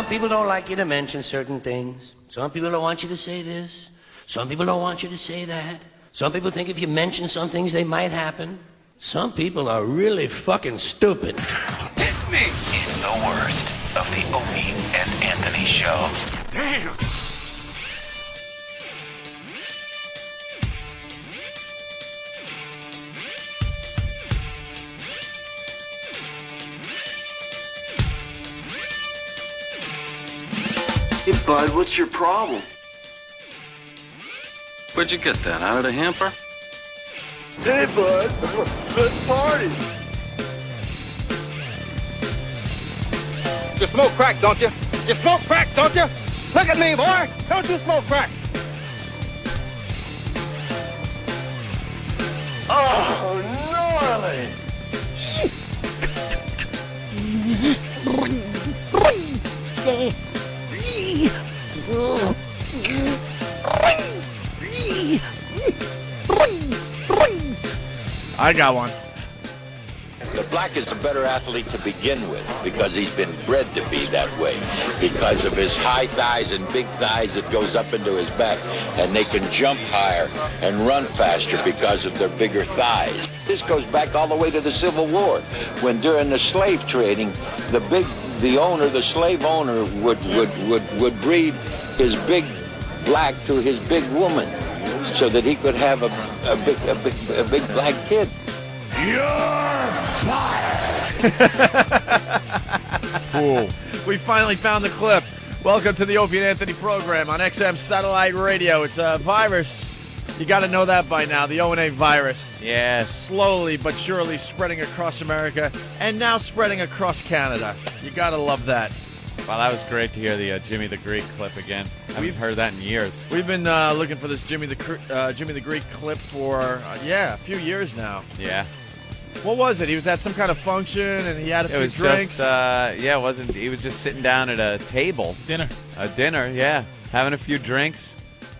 Some people don't like you to mention certain things. Some people don't want you to say this. Some people don't want you to say that. Some people think if you mention some things, they might happen. Some people are really fucking stupid. Hit me! It's the worst of the Opie and Anthony Show. Damn! Hey, bud, what's your problem? Where'd you get that? Out of the hamper? Hey, bud, let's party. You smoke crack, don't you? You smoke crack, don't you? Look at me, boy. Don't you smoke crack? Oh, gnarly. I got one. The black is a better athlete to begin with because he's been bred to be that way. Because of his high thighs and big thighs that goes up into his back, and they can jump higher and run faster because of their bigger thighs. This goes back all the way to the Civil War, when during the slave trading, the slave owner would breed his big black to his big woman, so that he could have a big black kid. You're fired! Cool. We finally found the clip. Welcome to the Opie and Anthony program on XM Satellite Radio. It's a virus. You got to know that by now, the O&A virus. Yeah, slowly but surely spreading across America and now spreading across Canada. You got to love that. Well, that was great to hear the Jimmy the Greek clip again. We've heard that in years. We've been looking for this Jimmy the Greek clip for, a few years now. Yeah. What was it? He was at some kind of function and he had a few drinks? It wasn't. He was just sitting down at a table. Dinner. A dinner, yeah. Having a few drinks,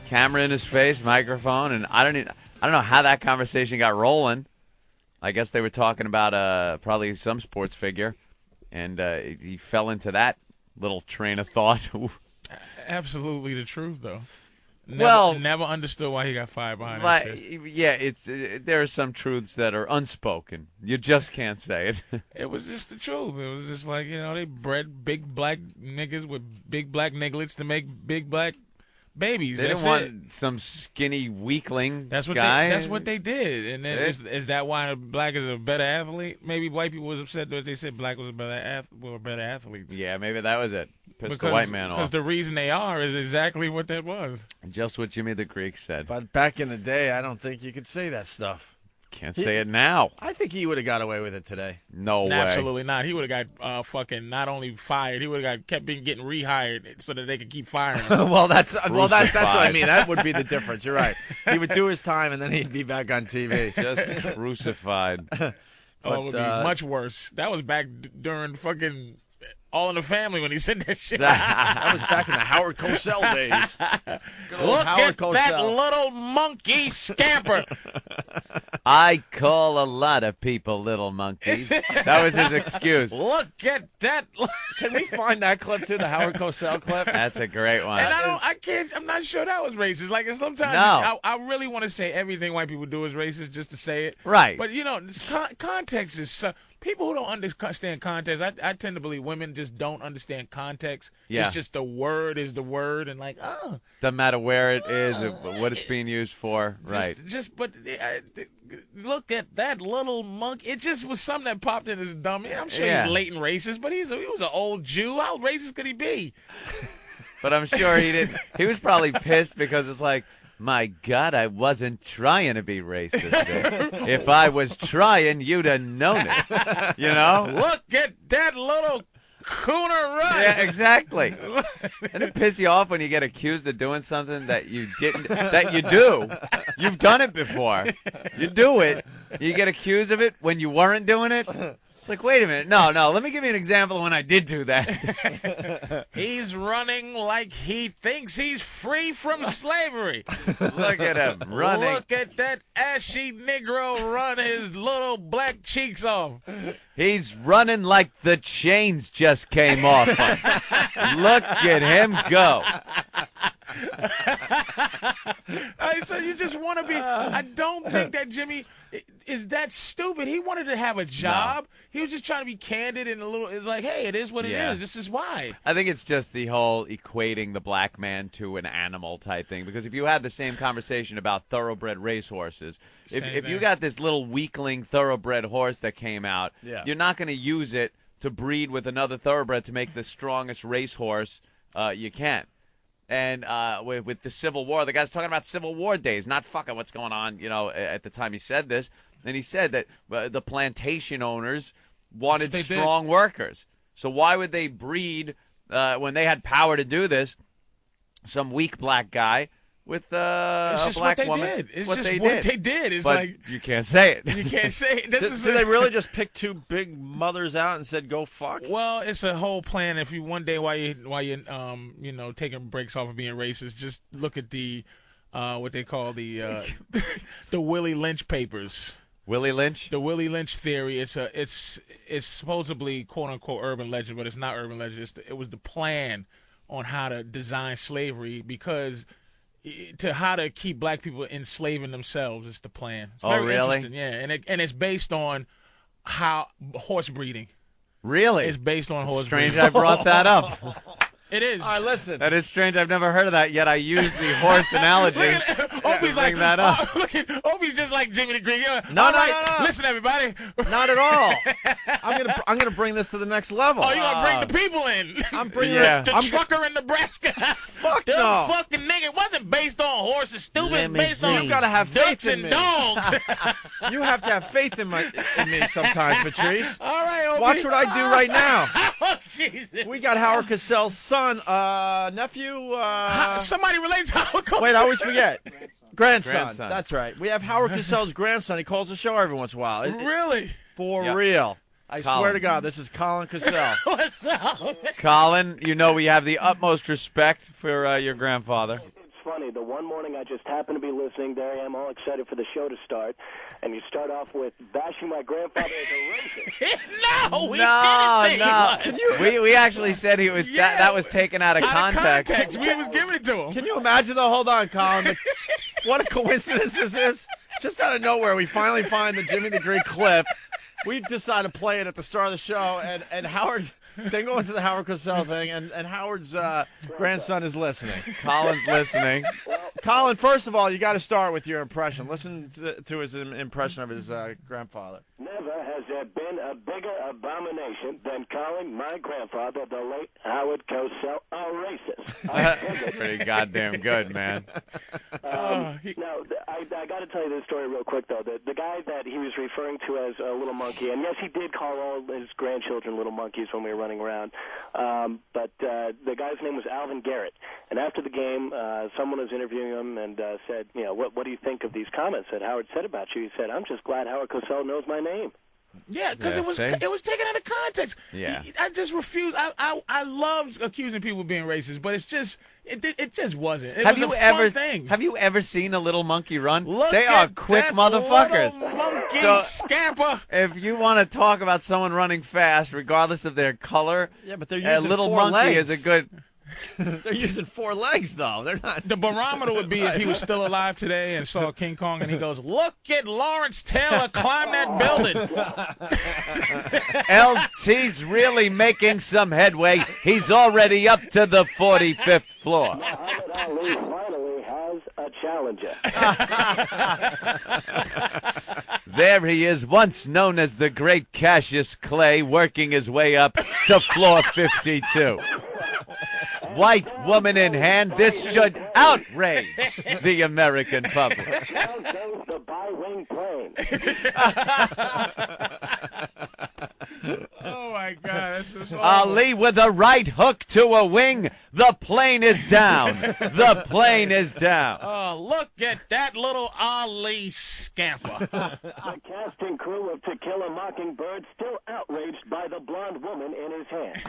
camera in his face, microphone, and I don't know how that conversation got rolling. I guess they were talking about probably some sports figure, and he fell into that little train of thought. Absolutely the truth, though. Never understood why he got fired behind that shit. Yeah, there are some truths that are unspoken. You just can't say it. It was just the truth. It was just like, they bred big black niggas with big black nigglets to make big black babies. They didn't want some skinny weakling guy. That's what they did. And then is that why black is a better athlete? Maybe white people was upset that they said black was a better athletes. Yeah, maybe that was it. Pissed the white man off. Because the reason they are is exactly what that was. Just what Jimmy the Greek said. But back in the day, I don't think you could say that stuff. Can't say it now. I think he would have got away with it today. No way. Absolutely not. He would have got fucking not only fired, he would have kept getting rehired so that they could keep firing him. well, that's what I mean. That would be the difference. You're right. He would do his time and then he'd be back on TV. Just crucified. It would be much worse. That was back during fucking All in the Family when he said that shit. That was back in the Howard Cosell days. Look at that little monkey scamper. I call a lot of people little monkeys. That was his excuse. Look at that. Can we find that clip too, the Howard Cosell clip? That's a great one. And I'm not sure that was racist. Like, sometimes I really want to say everything white people do is racist just to say it. Right. But, context is people who don't understand context, I tend to believe women just don't understand context. Yeah. It's just the word is the word, and doesn't matter where it is, what it's being used for. Right. But look at that little monkey. It just was something that popped in his dumb. I'm sure he's latent racist, but he was an old Jew. How racist could he be? But I'm sure he didn't. He was probably pissed because it's like, my God, I wasn't trying to be racist. If I was trying, you'd have known it. Look at that little cooner run. Yeah, exactly. And it pisses you off when you get accused of doing something that you didn't, that you do. You've done it before. You do it. You get accused of it when you weren't doing it. It's like, wait a minute. No. Let me give you an example of when I did do that. He's running like he thinks he's free from slavery. Look at him running. Look at that ashy Negro run his little black cheeks off. He's running like the chains just came off him. Look at him go. So you just want to be. I don't think that Jimmy is that stupid. He wanted to have a job. No. He was just trying to be candid and a little. It's like, hey, it is what it is. This is why. I think it's just the whole equating the black man to an animal type thing. Because if you had the same conversation about thoroughbred racehorses, if you got this little weakling thoroughbred horse that came out, you're not going to use it to breed with another thoroughbred to make the strongest racehorse you can. And with the Civil War, the guy's talking about Civil War days, not fucking what's going on, at the time he said this. And he said that the plantation owners wanted strong workers. So why would they breed, when they had power to do this, some weak black guy with a black woman? It's just what they did. It's but like you can't say it. You can't say it. Did they really just pick two big mothers out and said, "Go fuck"? Well, it's a whole plan. If you one day while you taking breaks off of being racist, just look at the what they call the the Willie Lynch papers. Willie Lynch? The Willie Lynch theory. It's supposedly quote unquote urban legend, but it's not urban legend. It was the plan on how to design slavery because. To how to keep black people enslaving themselves is the plan. It's very really? Interesting. Yeah, and it's based on how horse breeding. Really? It's based on horse Strange breeding. I brought that up. It is. All right, listen. That is strange. I've never heard of that, yet I used the horse analogy. Opie's like that up. Opie's just like Jimmy the Greek. No. Listen, everybody. Not at all. I'm gonna bring this to the next level. Oh, you're gonna bring the people in. I'm bringing the trucker in Nebraska. Fuck Them no. fucking nigga. It wasn't based on horses. Stupid. It's based on you gotta have faith ducks in and me. dogs. You have to have faith in me sometimes, Patrice. All right, Opie. Watch what I do right now. Oh, Jesus. We got Howard Cosell's son, nephew. Somebody relates to Howard Cosell. Wait, I always forget. Grandson. Grandson. That's right. We have Howard Cosell's grandson. He calls the show every once in a while. Really? For real. I swear to God, this is Colin Cosell. What's up? Colin, we have the utmost respect for your grandfather. It's funny. The one morning I just happened to be listening. There I am, all excited for the show to start. And you start off with bashing my grandfather as a racist. No, we didn't say he was. We actually said he was. That was taken out of context. We was giving it to him. Can you imagine, though? Hold on, Colin. What a coincidence this is. Just out of nowhere, we finally find the Jimmy the Greek clip. We decide to play it at the start of the show, and Howard, they go into the Howard Cosell thing, and Howard's grandson is listening. Colin's listening. Colin, first of all, you got to start with your impression. Listen to his impression of his grandfather. Never has there been a bigger abomination than calling my grandfather, the late Howard Cosell, a racist. Pretty goddamn good, man. Now, I got to tell you this story real quick, though. The guy that he was referring to as a little monkey, and yes, he did call all his grandchildren little monkeys when we were running around, but the guy's name was Alvin Garrett. And after the game, someone was interviewing him and said, what do you think of these comments that Howard said about you? He said, I'm just glad Howard Cosell knows my name. Yeah, because it was taken out of context. Yeah, I just refuse. I love accusing people of being racist, but it's just it just wasn't. It was a fun thing. Have you ever seen a little monkey run? Look they are at quick that motherfuckers. Little monkey scamper. If you want to talk about someone running fast, regardless of their color, but they're using a little four monkey legs. is a good. They're using four legs, though. They're not. The barometer would be if he was still alive today and saw King Kong and he goes, "Look at Lawrence Taylor climb that building." LT's really making some headway. He's already up to the 45th floor. Muhammad Ali finally has a challenger. There he is, once known as the Great Cassius Clay, working his way up to floor 52. White woman in hand, this should outrage the American public. Down goes the bi-wing plane. Oh, my God, that's just awful. Ali with a right hook to a wing. The plane is down. The plane is down. Oh, look at that little Ali scamper. The casting crew of To Kill a Mockingbird still outraged by the blonde woman in his hand.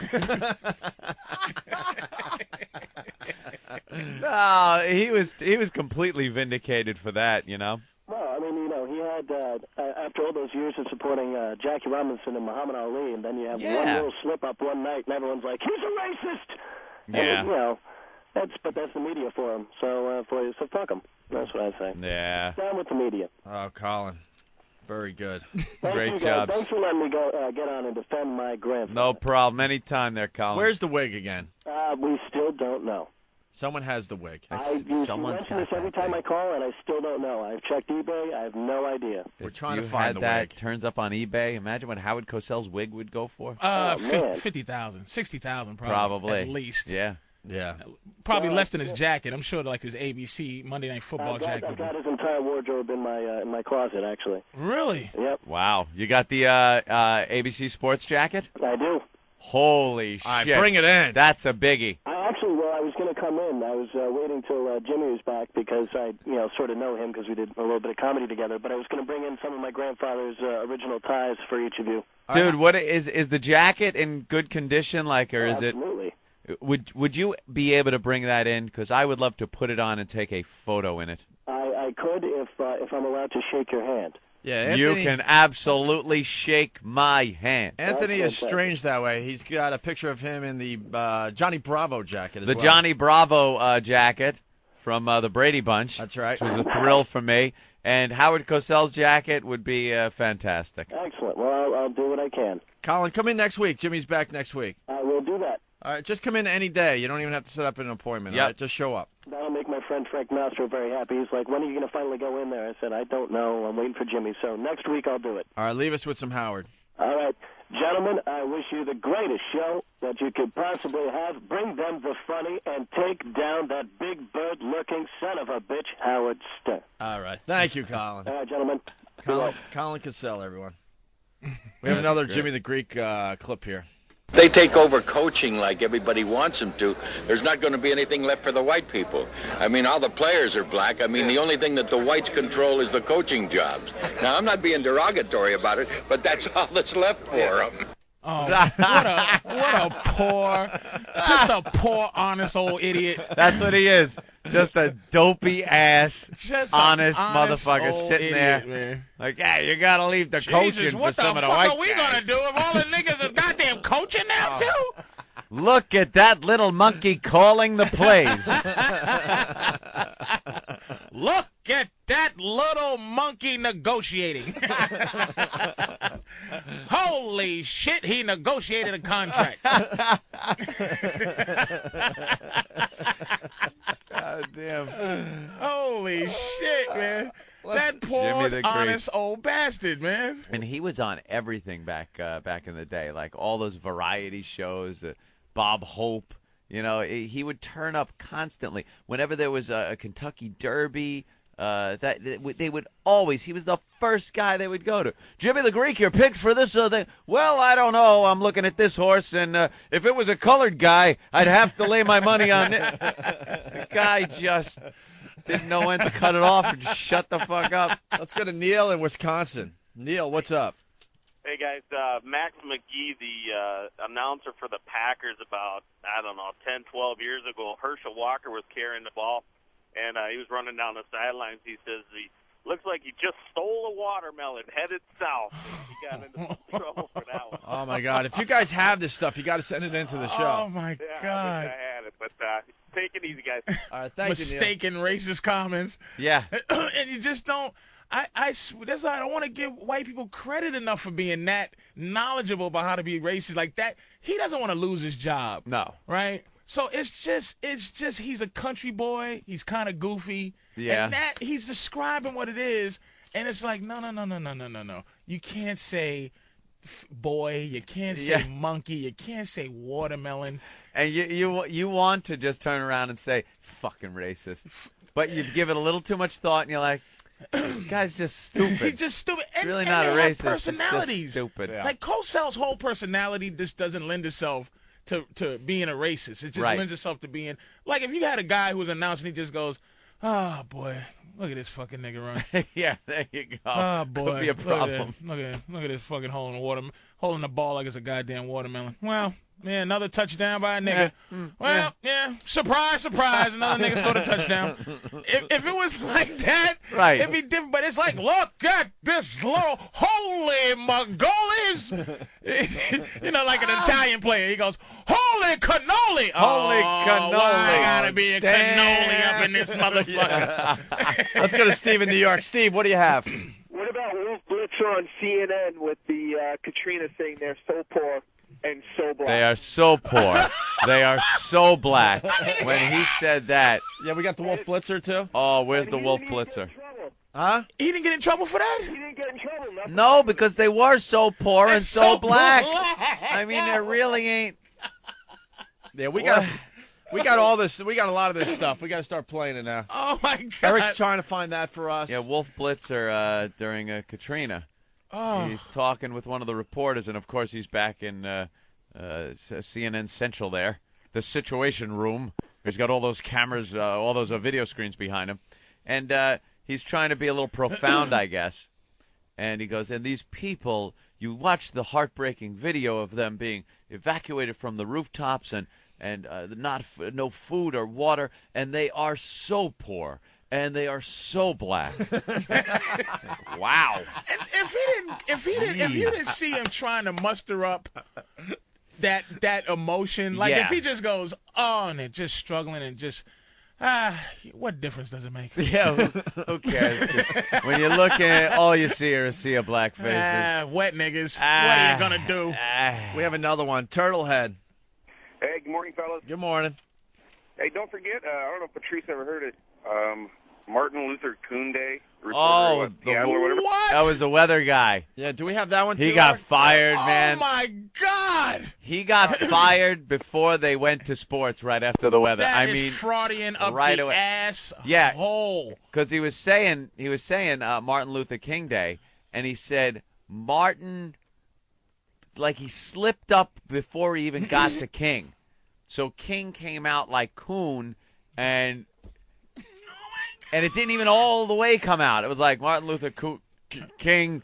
No, he was completely vindicated for that, you know. Well, I mean, he had, after all those years of supporting Jackie Robinson and Muhammad Ali, and then you have one little slip-up one night, and everyone's like, he's a racist! Yeah. And, that's the media for him. So fuck him. That's what I say. Yeah. Down with the media. Oh, Colin. Very good. Great job. Thanks for letting me get on and defend my grandfather. No problem. Anytime there, Colin. Where's the wig again? We still don't know. Someone has the wig. You mention this every time I call, and I still don't know. I've checked eBay. I have no idea. We're trying you to find had the that wig. turns up on eBay. Imagine what Howard Cosell's wig would go for. 50,000, 60,000 probably. at least. Yeah. Yeah. Probably less than his jacket. I'm sure like his ABC Monday Night Football jacket. I've got his entire wardrobe in my closet, actually. Really? Yep. Wow. You got the ABC Sports jacket? I do. Holy shit. All right, bring it in. That's a biggie. I was going to come in. I was waiting till Jimmy was back because I, sort of know him because we did a little bit of comedy together. But I was going to bring in some of my grandfather's original ties for each of you. Dude, what is the jacket in good condition? Like, or is Absolutely. Would you be able to bring that in? Because I would love to put it on and take a photo in it. I could if I'm allowed to shake your hand. Yeah, Anthony, you can absolutely shake my hand. Anthony is strange that way. He's got a picture of him in the Johnny Bravo jacket as well. The Johnny Bravo jacket from the Brady Bunch. That's right. Which was a thrill for me. And Howard Cosell's jacket would be fantastic. Excellent. Well, I'll do what I can. Colin, come in next week. Jimmy's back next week. I will do that. All right, just come in any day. You don't even have to set up an appointment. Yep. All right, just show up. That'll make my friend Frank Mastro very happy. He's like, when are you going to finally go in there? I said, I don't know. I'm waiting for Jimmy. So next week I'll do it. All right, leave us with some Howard. All right. Gentlemen, I wish you the greatest show that you could possibly have. Bring them the funny and take down that big bird-looking son of a bitch, Howard Stern. All right. Thank you, Colin. All right, gentlemen. Colin Cosell, everyone. We have another Jimmy the Greek clip here. They take over coaching like everybody wants them to. There's not going to be anything left for the white people. I mean, all the players are black. I mean, the only thing that the whites control is the coaching jobs. Now, I'm not being derogatory about it, but that's all that's left for them. Oh, what a poor, just a poor, honest old idiot. That's what he is. Just a dopey ass, Just honest honest motherfucker old sitting idiot, there. Man. Like, yeah, you got to leave the coaching for What the some of the fuck white are we guys. gonna do if all the niggas is goddamn coaching now too? Look at that little monkey calling the plays. Look at that little monkey negotiating. Holy shit, he negotiated a contract. God damn. Holy shit, man. That poor, Jimmy the Greek. honest old bastard, man. And he was on everything back in the day, like all those variety shows, Bob Hope. You know, he would turn up constantly. Whenever there was a Kentucky Derby, they would always. He was the first guy they would go to. Jimmy the Greek, your picks for this thing? Well, I don't know. I'm looking at this horse, and if it was a colored guy, I'd have to lay my money on it. The guy just didn't know when to cut it off and just shut the fuck up. Let's go to Neil in Wisconsin. Neil, what's up? Hey, guys. Max McGee, the announcer for the Packers about, 10, 12 years ago, Herschel Walker was carrying the ball, and he was running down the sidelines. He says, he looks like he just stole a watermelon headed south. He got into trouble for that one. Oh, my God. If you guys have this stuff, you got to send it into the show. Oh, my Yeah, God. I wish I had it, but take it easy, guys. All right, thank you, Neil. Mistaken racist comments. Yeah. And you just don't. That's why I don't want to give white people credit enough for being that knowledgeable about how to be racist like that. He doesn't want to lose his job. No. Right? So it's just he's a country boy. He's kind of goofy. Yeah. And that he's describing what it is, and it's like no. You can't say boy. You can't say monkey. You can't say watermelon. And you want to just turn around and say fucking racist, but you give it a little too much thought, and you're like, The guy's just stupid. He's just stupid. And, really and not a they have racist. personalities. It's just stupid. Yeah. Like Cosell's whole personality just doesn't lend itself to being a racist. It just lends itself to being like if you had a guy who was announcing, he just goes, "Oh boy, look at this fucking nigga run." Yeah, there you go. Oh boy, Could be a problem. Look at this fucking hole in the water, holding the ball like it's a goddamn watermelon. Well. Man, another touchdown by a nigga. Yeah. Surprise, surprise. Another nigga scored a touchdown. If it was like that, right, it'd be different. But it's like, look at this little holy Mongolis. Like an Italian player. He goes, holy cannoli. Holy cannoli. Why gotta be a cannoli up in this motherfucker? Let's go to Steve in New York. Steve, what do you have? What about Wolf Blitzer on CNN with the Katrina saying they're so poor and so black? They are so poor. They are so black. When he said that. Yeah, we got the Wolf Blitzer, too. Oh, where's the Wolf Blitzer? Huh? He didn't get in trouble for that? He didn't get in trouble. No, because they were so poor and so black. black. I mean, there really ain't. Yeah, we got all this. We got a lot of this stuff. We got to start playing it now. Oh, my God. Eric's trying to find that for us. Yeah, Wolf Blitzer during Katrina. Oh. He's talking with one of the reporters, and, of course, he's back in CNN Central there, the Situation Room. He's got all those cameras, all those video screens behind him. And he's trying to be a little profound, I guess. And he goes, and these people, you watch the heartbreaking video of them being evacuated from the rooftops and no food or water, and they are so poor. And they are so black. Wow. And if you didn't see him trying to muster up that emotion, like if he just goes, oh, and they're just struggling and just, what difference does it make? Yeah, who cares? When you look at it, all you see are a sea of black faces. Wet niggas. What are you gonna do? We have another one. Turtlehead. Hey, good morning, fellas. Good morning. Hey, don't forget, I don't know if Patrice ever heard it, Martin Luther King Day. Oh, what? That was the weather guy. Yeah, do we have that one? He got fired, man. Oh my God! He got fired before they went to sports. Right after the weather. That I is mean, fraudian up right the away. ass hole. Because he was saying Martin Luther King Day, and he said Martin, like he slipped up before he even got to King. So King came out like Coon, and it didn't even all the way come out. It was like Martin Luther King,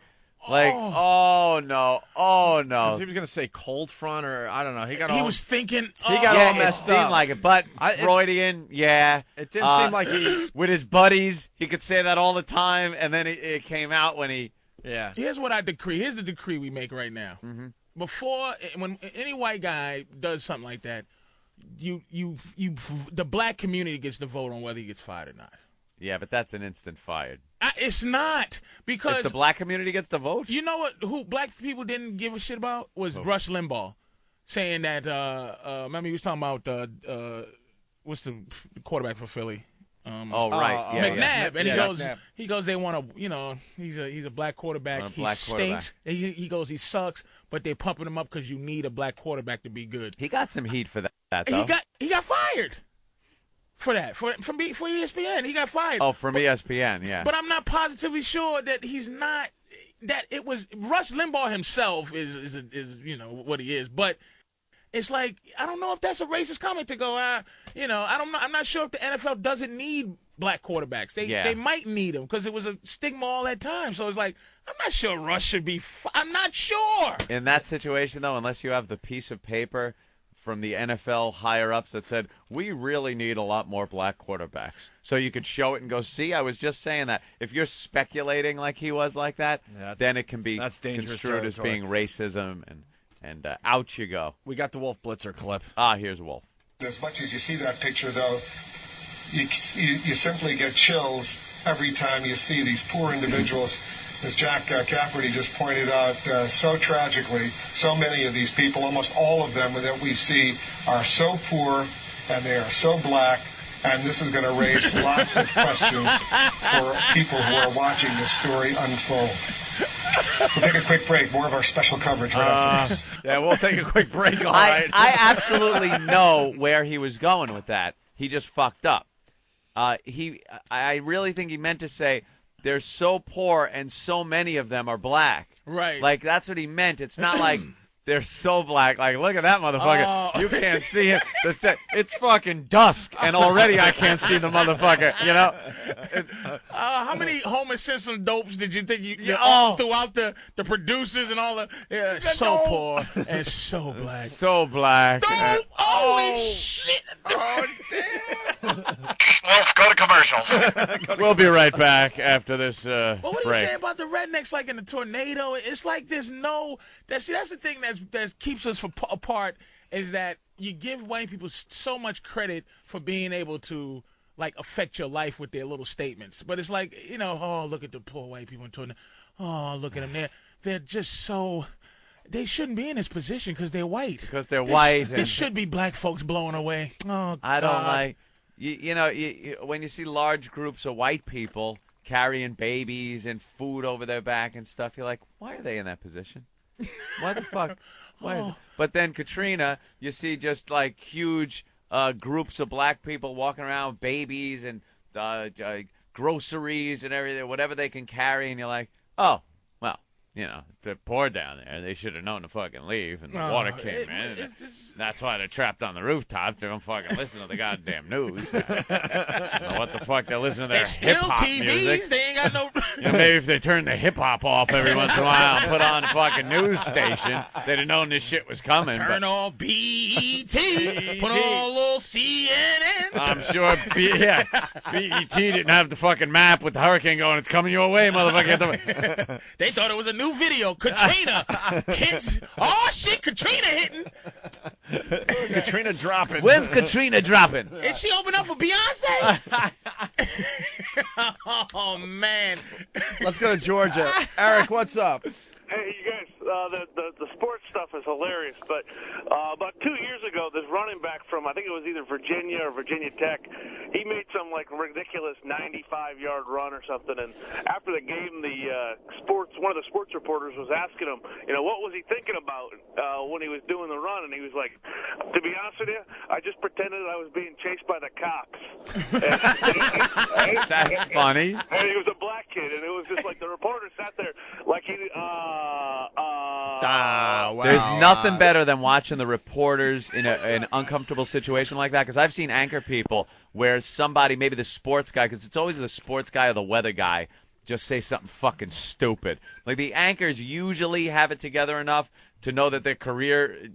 like, oh no. He was going to say cold front, or I don't know. He was thinking. He got all messed up. It seemed up. like it, but Freudian, yeah. It didn't seem like he. With his buddies, he could say that all the time, and then it came out when he. Yeah. Here's what I decree. Here's the decree we make right now. Mm-hmm. When any white guy does something like that, the black community gets to vote on whether he gets fired or not. Yeah, but that's an instant fired. It's not, because if the black community gets to vote. You know what? Who black people didn't give a shit about was Rush Limbaugh, saying that. Remember he was talking about what's the quarterback for Philly? McNabb, and he goes. They want to, he's a black quarterback. He stinks. He goes, he sucks, but they're pumping him up because you need a black quarterback to be good. He got some heat for that though. He got fired for that for ESPN. He got fired. Oh, from ESPN, yeah. But I'm not positively sure that he's not. That it was Rush Limbaugh himself is what he is, but. It's like, I don't know if that's a racist comment to go, I'm not sure if the NFL doesn't need black quarterbacks. They might need them because it was a stigma all that time. So it's like, I'm not sure Rush should be, I'm not sure. In that situation, though, unless you have the piece of paper from the NFL higher-ups that said, we really need a lot more black quarterbacks. So you could show it and go, see, I was just saying that. If you're speculating like he was like that, then it can be construed as being racism and out you go. We got the Wolf Blitzer clip. Here's Wolf. As much as you see that picture, though, you simply get chills every time you see these poor individuals. As Jack Cafferty just pointed out, so tragically, so many of these people, almost all of them that we see, are so poor and they are so black. And this is going to raise lots of questions for people who are watching this story unfold. We'll take a quick break. More of our special coverage right after this. Yeah, we'll take a quick break. All right. I absolutely know where he was going with that. He just fucked up. I really think he meant to say, they're so poor and so many of them are black. Right. Like, that's what he meant. It's not like they're so black. Like, look at that motherfucker. Oh. You can't see him. It's fucking dusk, and already I can't see the motherfucker, you know? How many Homer Simpson dopes did you think throughout the producers and all the so poor and so black. So black. Dope! Holy shit! Oh, damn. Let's go to commercial. We'll be right back after this But what are you break. saying about the rednecks, like in the tornado? It's like there's no. That's the thing that keeps us apart is that you give white people so much credit for being able to like affect your life with their little statements, but it's like oh, look at the poor white people in tornado. Oh, look at them. They're just so. They shouldn't be in this position because they're white. Because they're white. There should be black folks blown away. Oh, I don't God. like. When you see large groups of white people carrying babies and food over their back and stuff, you're like, why are they in that position? Why the fuck? Why? But then Katrina, you see just like huge groups of black people walking around with babies and groceries and everything, whatever they can carry, and you're like, oh, well, they're poor down there. They should have known to fucking leave, and the water came in. That's why they're trapped on the rooftops. They don't fucking listen to the goddamn news. I don't know what the fuck they're listening to their hip-hop TVs. music. They ain't got no. Maybe if they turned the hip-hop off every once in a while and put on a fucking news station, they'd have known this shit was coming. Turn off BET. Put on a little CNN. I'm sure, BET didn't have the fucking map with the hurricane going, it's coming your way, motherfucker. They thought it was a new video. Katrina hits. Oh, shit, Katrina hitting. Katrina dropping. When's Katrina dropping? Is she open up for Beyonce? Oh, man. Let's go to Georgia. Eric, what's up? Hey, you guys, the sports stuff is hilarious, but about 2 years ago, this running back from, I think it was either Virginia or Virginia Tech, he made some, like, ridiculous 95-yard run or something, and after the game, one of the sports reporters was asking him, what was he thinking about when he was doing the run, and he was like, to be honest with you, I just pretended I was being chased by the cops. That's funny. And he was a black kid, and it was just like the reporter sat there like he, wow. There's nothing better than watching the reporters in an uncomfortable situation like that, because I've seen anchor people where somebody, maybe the sports guy, because it's always the sports guy or the weather guy, just say something fucking stupid. Like, the anchors usually have it together enough to know that their career,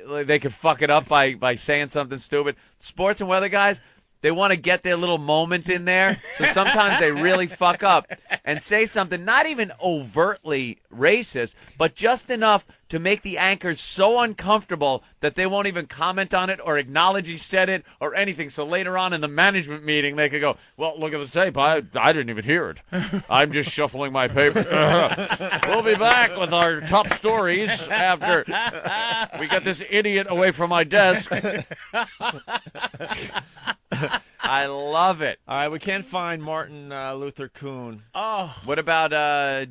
they could fuck it up by saying something stupid. Sports and weather guys, they want to get their little moment in there, so sometimes they really fuck up and say something not even overtly racist, but just enough to make the anchors so uncomfortable that they won't even comment on it or acknowledge he said it or anything. So later on in the management meeting, they could go, well, look at the tape. I didn't even hear it. I'm just shuffling my paper. We'll be back with our top stories after we get this idiot away from my desk. I love it. All right, we can't find Martin Luther Kuhn. Oh. What about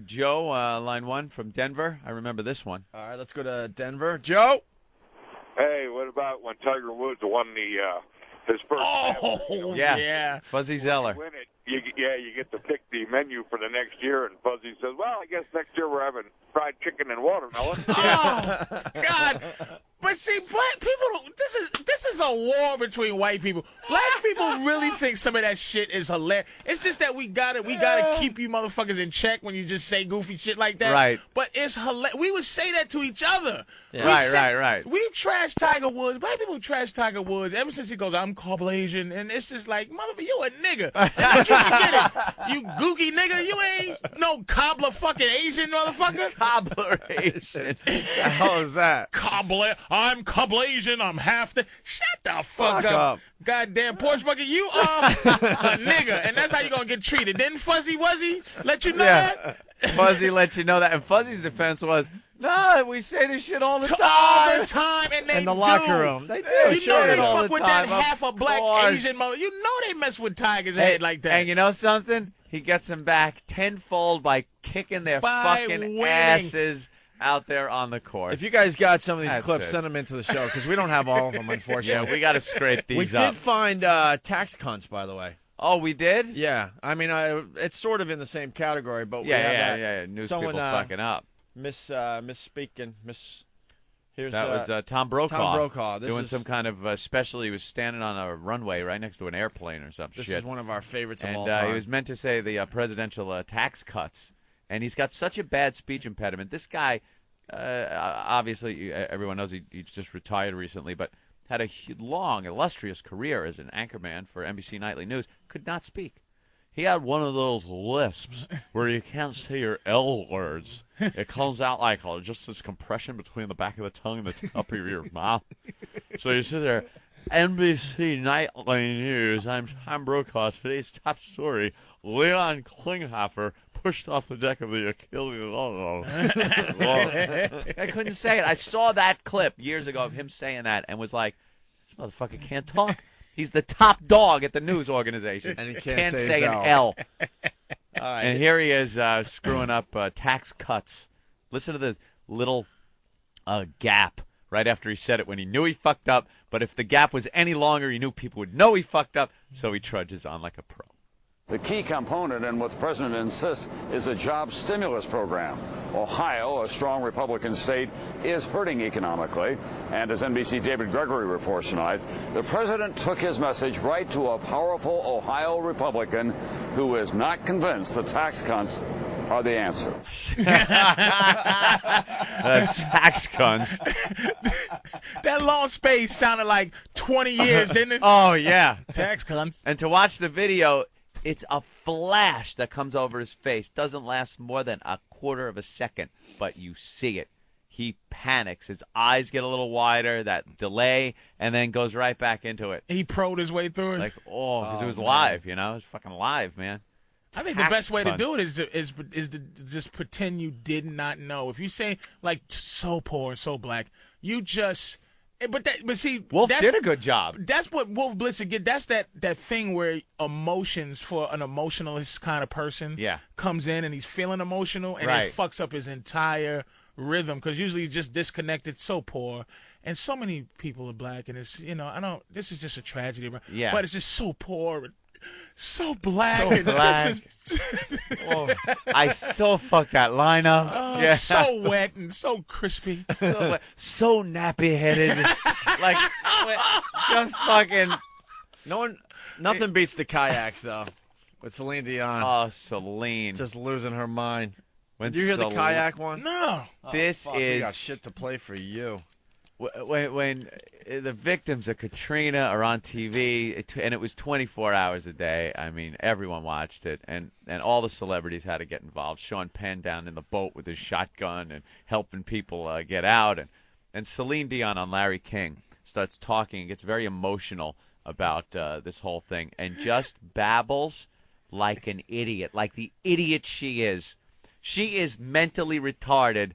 Joe, line 1 from Denver? I remember this one. All right, let's go to Denver. Joe? Hey, what about when Tiger Woods won his first? Oh, yeah. Fuzzy Zeller. When you get to pick the menu for the next year, and Fuzzy says, "Well, I guess next year we're having fried chicken and watermelon." Oh, God. But see, black people, this is a war between white people. Black people really think some of that shit is hilarious. It's just that we gotta keep you motherfuckers in check when you just say goofy shit like that. Right. But it's hilarious. We would say that to each other. Yeah. Right. We've trashed Tiger Woods. Black people trashed Tiger Woods ever since he goes, I'm Caucasian, and it's just like, motherfucker, you a nigga. But you can get it. You gooky nigga. You ain't no cobbler fucking Asian motherfucker. Cobbler Asian. The hell is that? Cobbler. I'm Coblasian. I'm half the. Shut the fuck up. Goddamn porch bucket. You are a nigga, and that's how you gonna get treated. Didn't Fuzzy Wuzzy let you know that? Fuzzy let you know that, and Fuzzy's defense was, no, we say this shit all the time. All the time, and they in the do. locker room. They do. You know they fuck with that half a black course. Asian mother. You know they mess with Tiger's head like that. And you know something? He gets him back tenfold by kicking their fucking winning. asses out there on the court. If you guys got some of these That's clips, it. send them into the show, because we don't have all of them, unfortunately. Yeah, we got to scrape these we up. did find tax cunts, by the way. Oh, we did? Yeah. I mean, it's sort of in the same category, but we have that. Yeah. News someone, people fucking up. Misspeaking. Here's that was Tom Brokaw. Tom Brokaw. Doing some kind of special. He was standing on a runway right next to an airplane or some shit. This is one of our favorites of all time. time. He was meant to say the presidential tax cuts, and he's got such a bad speech impediment. This guy, obviously, everyone knows he just retired recently, but had a long, illustrious career as an anchorman for NBC Nightly News, could not speak. He had one of those lisps where you can't say your L words. It comes out like just this compression between the back of the tongue and the top of your mouth. So you sit there, NBC Nightly News, I'm Tom Brokaw. Today's top story, Leon Klinghoffer pushed off the deck of the Achilles. I couldn't say it. I saw that clip years ago of him saying that and was like, this motherfucker can't talk. He's the top dog at the news organization. And he can't say an L. All right. And here he is screwing up tax cuts. Listen to the little gap right after he said it when he knew he fucked up. But if the gap was any longer, he knew people would know he fucked up. So he trudges on like a pro. The key component in what the president insists is a job stimulus program. Ohio, a strong Republican state, is hurting economically. And as NBC David Gregory reports tonight, the president took his message right to a powerful Ohio Republican who is not convinced the tax cuts are the answer. Tax cuts. That long space sounded like 20 years, didn't it? Oh, yeah. Tax cuts. And to watch the video, it's a flash that comes over his face. Doesn't last more than a quarter of a second, but you see it. He panics. His eyes get a little wider, that delay, and then goes right back into it. He pro'd his way through it. Like, because it was live, you know? It was fucking live, man. I think the best way to do it is to just pretend you did not know. If you say, like, so poor and so black, you just... But see, Wolf did a good job. That's what Wolf Blitzer get. That's that thing where emotions for an emotionalist kind of person comes in and he's feeling emotional and it fucks up his entire rhythm because usually he's just disconnected, so poor. And so many people are black and it's, this is just a tragedy. Yeah. But it's just so poor. So black. So black. I so fucked that line up. So wet and so crispy. So nappy-headed. Like, just fucking... Nothing beats the kayaks, though, with Celine Dion. Oh, Celine. Just losing her mind. When Did you hear the kayak one? No. This is... We got shit to play for you. When the victims of Katrina are on TV, and it was 24 hours a day, I mean, everyone watched it, and all the celebrities had to get involved. Sean Penn down in the boat with his shotgun and helping people get out. And Celine Dion on Larry King starts talking and gets very emotional about this whole thing and just babbles like an idiot, like the idiot she is. She is mentally retarded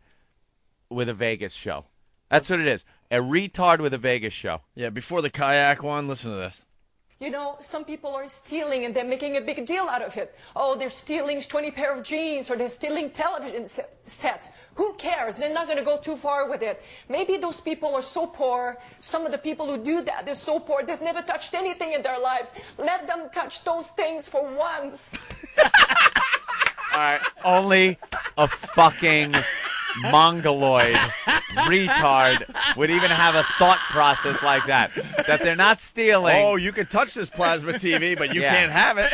with a Vegas show. That's what it is. A retard with a Vegas show. Yeah, before the kayak one, listen to this. You know, some people are stealing and they're making a big deal out of it. Oh, they're stealing 20 pair of jeans or they're stealing television sets. Who cares? They're not going to go too far with it. Maybe those people are so poor. Some of the people who do that, they're so poor, they've never touched anything in their lives. Let them touch those things for once. All right. Only a fucking mongoloid retard would even have a thought process like that. That they're not stealing. Oh, you can touch this plasma TV, but you can't have it.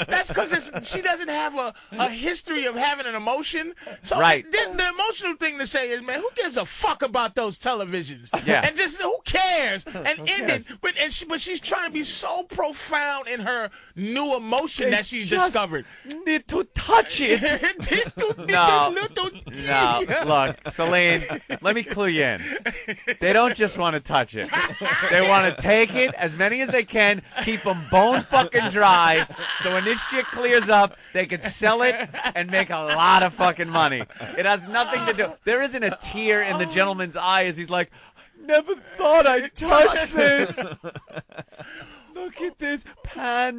That's because she doesn't have a history of having an emotion. So the emotional thing to say is, man, who gives a fuck about those televisions? Yeah. And just who cares? And end it. But she's trying to be so profound in her new emotion that she's discovered. Need to touch it. No, look, Celine, let me clue you in. They don't just want to touch it. They want to take it, as many as they can, keep them bone fucking dry, so when this shit clears up, they can sell it and make a lot of fucking money. It has nothing to do. There isn't a tear in the gentleman's eye as he's like, never thought I'd touch this. Look at this Panasonic.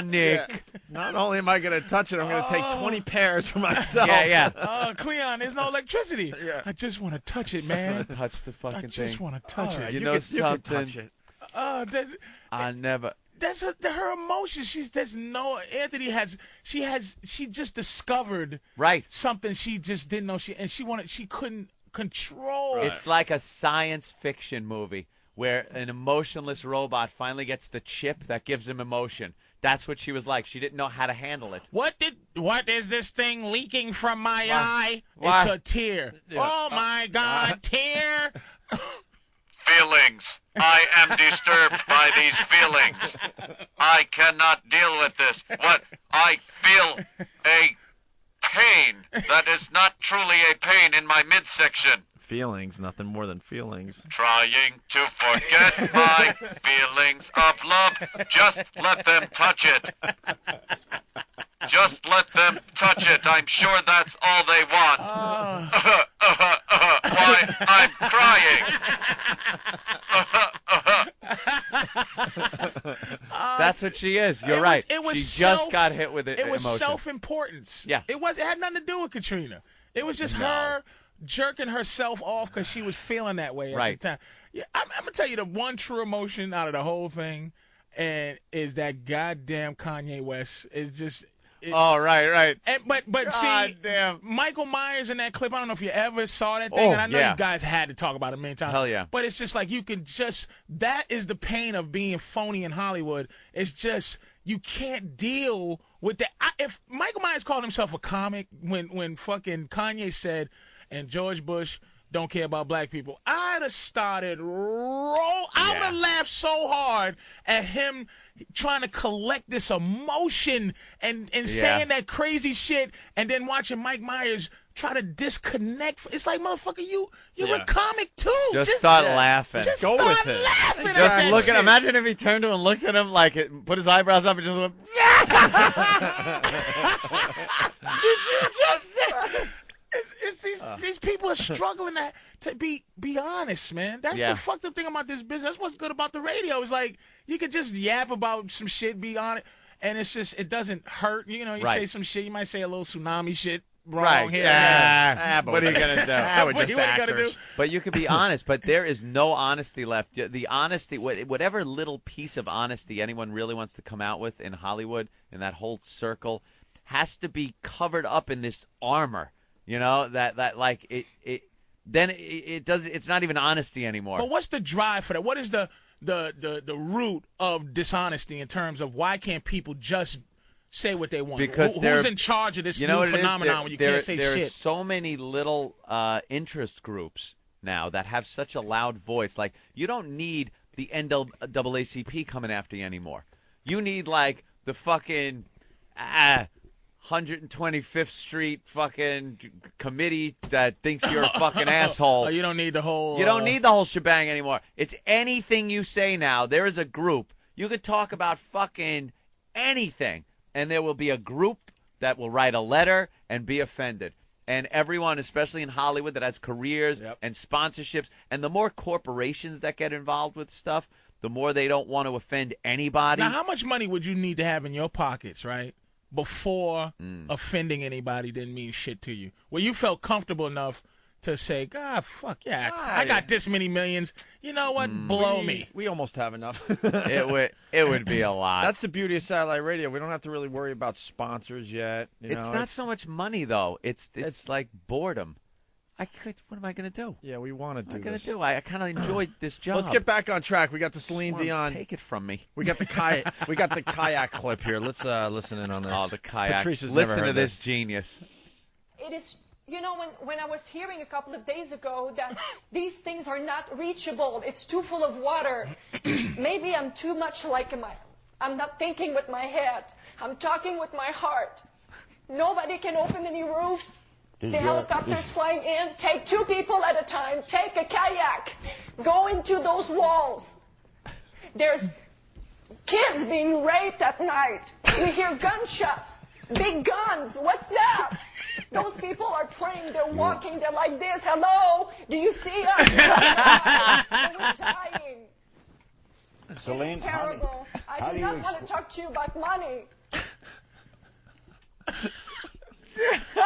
Yeah. Not only am I going to touch it, I'm going to take 20 pairs for myself. Oh, Cleon, there's no electricity. I just want to touch it, man. I want to touch the fucking thing. I just want to touch it. You know something? You can touch it. I never. That's her emotion. She just discovered something she just didn't know she couldn't control. It's like a science fiction movie where an emotionless robot finally gets the chip that gives him emotion. That's what she was like. She didn't know how to handle it. What is this thing leaking from my eye? Why? It's a tear. Oh my God, tear. Feelings. I am disturbed by these feelings. I cannot deal with this. What? I feel a pain that is not truly a pain in my midsection. Feelings, nothing more than feelings. Trying to forget my feelings of love. Just let them touch it. Just let them touch it. I'm sure that's all they want. Why, I'm crying. That's what she is. You're right. She just got hit with it. It was emotion. self-importance. Yeah. It had nothing to do with Katrina. It was just her jerking herself off because she was feeling that way at the time. Yeah, I'm gonna tell you the one true emotion out of the whole thing, and is that goddamn Kanye West is just. Right. And, but see, damn. Michael Myers in that clip. I don't know if you ever saw that thing, and I know you guys had to talk about it many times. Hell yeah. But it's just like that is the pain of being phony in Hollywood. It's just you can't deal with that. If Michael Myers called himself a comic when fucking Kanye said, and George Bush don't care about black people, I'd have started I would have laughed so hard at him trying to collect this emotion and saying that crazy shit, and then watching Mike Myers try to disconnect. It's like, motherfucker, you're a comic too. Just start laughing. Just Go start with it. laughing. Just at that look at. shit. Imagine if he turned to him and looked at him like it, put his eyebrows up and just went. Did you just say? These people are struggling to be honest, man. That's the fucked up thing about this business. That's what's good about the radio. It's like you could just yap about some shit, be honest, and it's just it doesn't hurt. You know, you say some shit, you might say a little tsunami shit wrong here. Yeah. What are you gonna do? We're just actors. But you could be honest. But there is no honesty left. The honesty, whatever little piece of honesty anyone really wants to come out with in Hollywood, in that whole circle, has to be covered up in this armor. You know, that like it does. It's not even honesty anymore. But what's the drive for that? What is the root of dishonesty in terms of why can't people just say what they want? Because who's in charge of this new phenomenon when you can't say shit? There are so many little interest groups now that have such a loud voice. Like, you don't need the NAACP coming after you anymore. You need like the fucking 125th Street fucking committee that thinks you're a fucking asshole. You don't need the whole... You don't need the whole shebang anymore. It's anything you say now. There is a group. You could talk about fucking anything, and there will be a group that will write a letter and be offended. And everyone, especially in Hollywood, that has careers and sponsorships, and the more corporations that get involved with stuff, the more they don't want to offend anybody. Now, how much money would you need to have in your pockets, right, before offending anybody didn't mean shit to you? Where you felt comfortable enough to say, God, fuck yeah, I got this many millions. You know what? Blow me. We almost have enough. It would be a lot. That's the beauty of satellite radio. We don't have to really worry about sponsors yet. It's not so much money, though. It's like boredom. What am I going to do? Yeah, we want to do What am I going this. to do? I kind of enjoyed this job. Let's get back on track. We got the Celine Dion. Take it from me. We got the kayak clip here. Let's listen in on this. Oh, the kayak. Patrice has Listen never heard to this genius. It is, you know, when I was hearing a couple of days ago that these things are not reachable, it's too full of water. Maybe I'm too much like I'm not thinking with my head. I'm talking with my heart. Nobody can open any roofs. The helicopters flying in, take 2 people at a time, take a kayak, go into those walls. There's kids being raped at night. We hear gunshots. Big guns. What's that? Those people are praying. They're walking. They're like this. Hello. Do you see us? We're dying. Celine, it's terrible. I do not want to talk to you about money.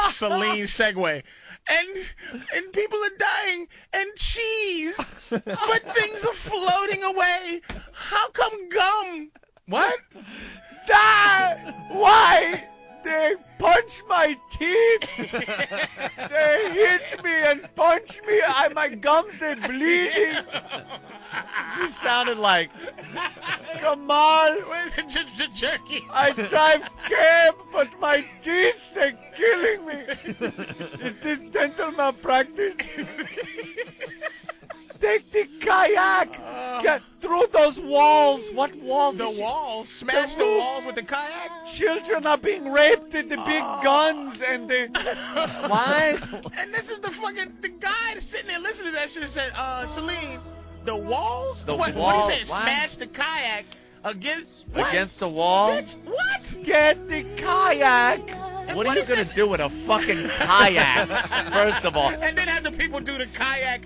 Celine segue. And people are dying, and cheese, but things are floating away. How come gum? What? Why? They punch my teeth. They hit me and punch me. My gums, they're bleeding. She sounded like, come on. Jerky. I drive cab, but my teeth, they're killing me. Is this dental malpractice? Take the kayak. Get through those walls. What walls? The walls. Smash the walls with the kayak. Children are being raped with the big guns and the... What? And this is the guy that's sitting there listening to that shit and said, Celine, the walls? What do you say? Smash the kayak against what? Against the wall? Bitch, what? Get the kayak. What are you going to do with a fucking kayak, first of all? And then have the people do the kayak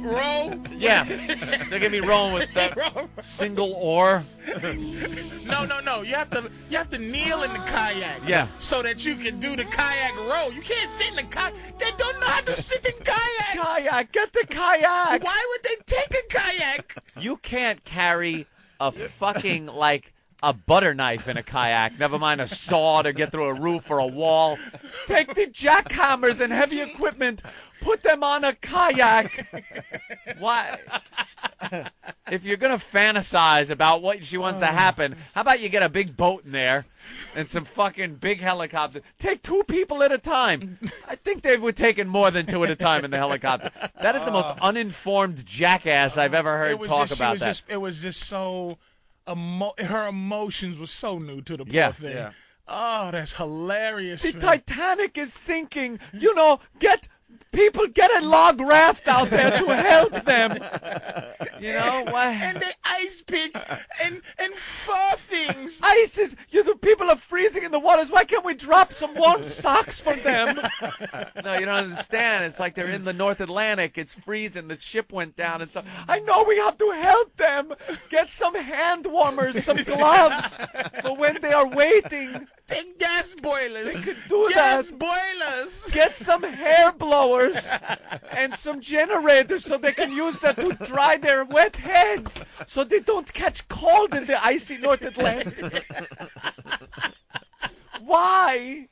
row? Yeah. They're going to be rowing with the single oar. No. You have to kneel in the kayak. Yeah. So that you can do the kayak row. You can't sit in the kayak. They don't know how to sit in kayaks. Kayak. Get the kayak. Why would they take a kayak? You can't carry a fucking, a butter knife in a kayak, never mind a saw to get through a roof or a wall. Take the jackhammers and heavy equipment, put them on a kayak. Why? If you're going to fantasize about what she wants to happen, how about you get a big boat in there and some fucking big helicopter? Take 2 people at a time. I think they were taking more than 2 at a time in the helicopter. That is the most uninformed jackass I've ever heard talk about that. It was just so... her emotions were so new to the poor thing. Yeah. Oh, that's hilarious. The Titanic is sinking. Get a log raft out there to help them. And they ice pick and fur things. Ice is, the people are freezing in the waters. Why can't we drop some warm socks for them? No, you don't understand. It's like they're in the North Atlantic. It's freezing. The ship went down and stuff. I know we have to help them. Get some hand warmers, some gloves for when they are waiting. Take gas boilers. They could do gas that. Boilers. Get some hair blowers and some generators so they can use that to dry their wet heads so they don't catch cold in the icy North Atlantic. Why?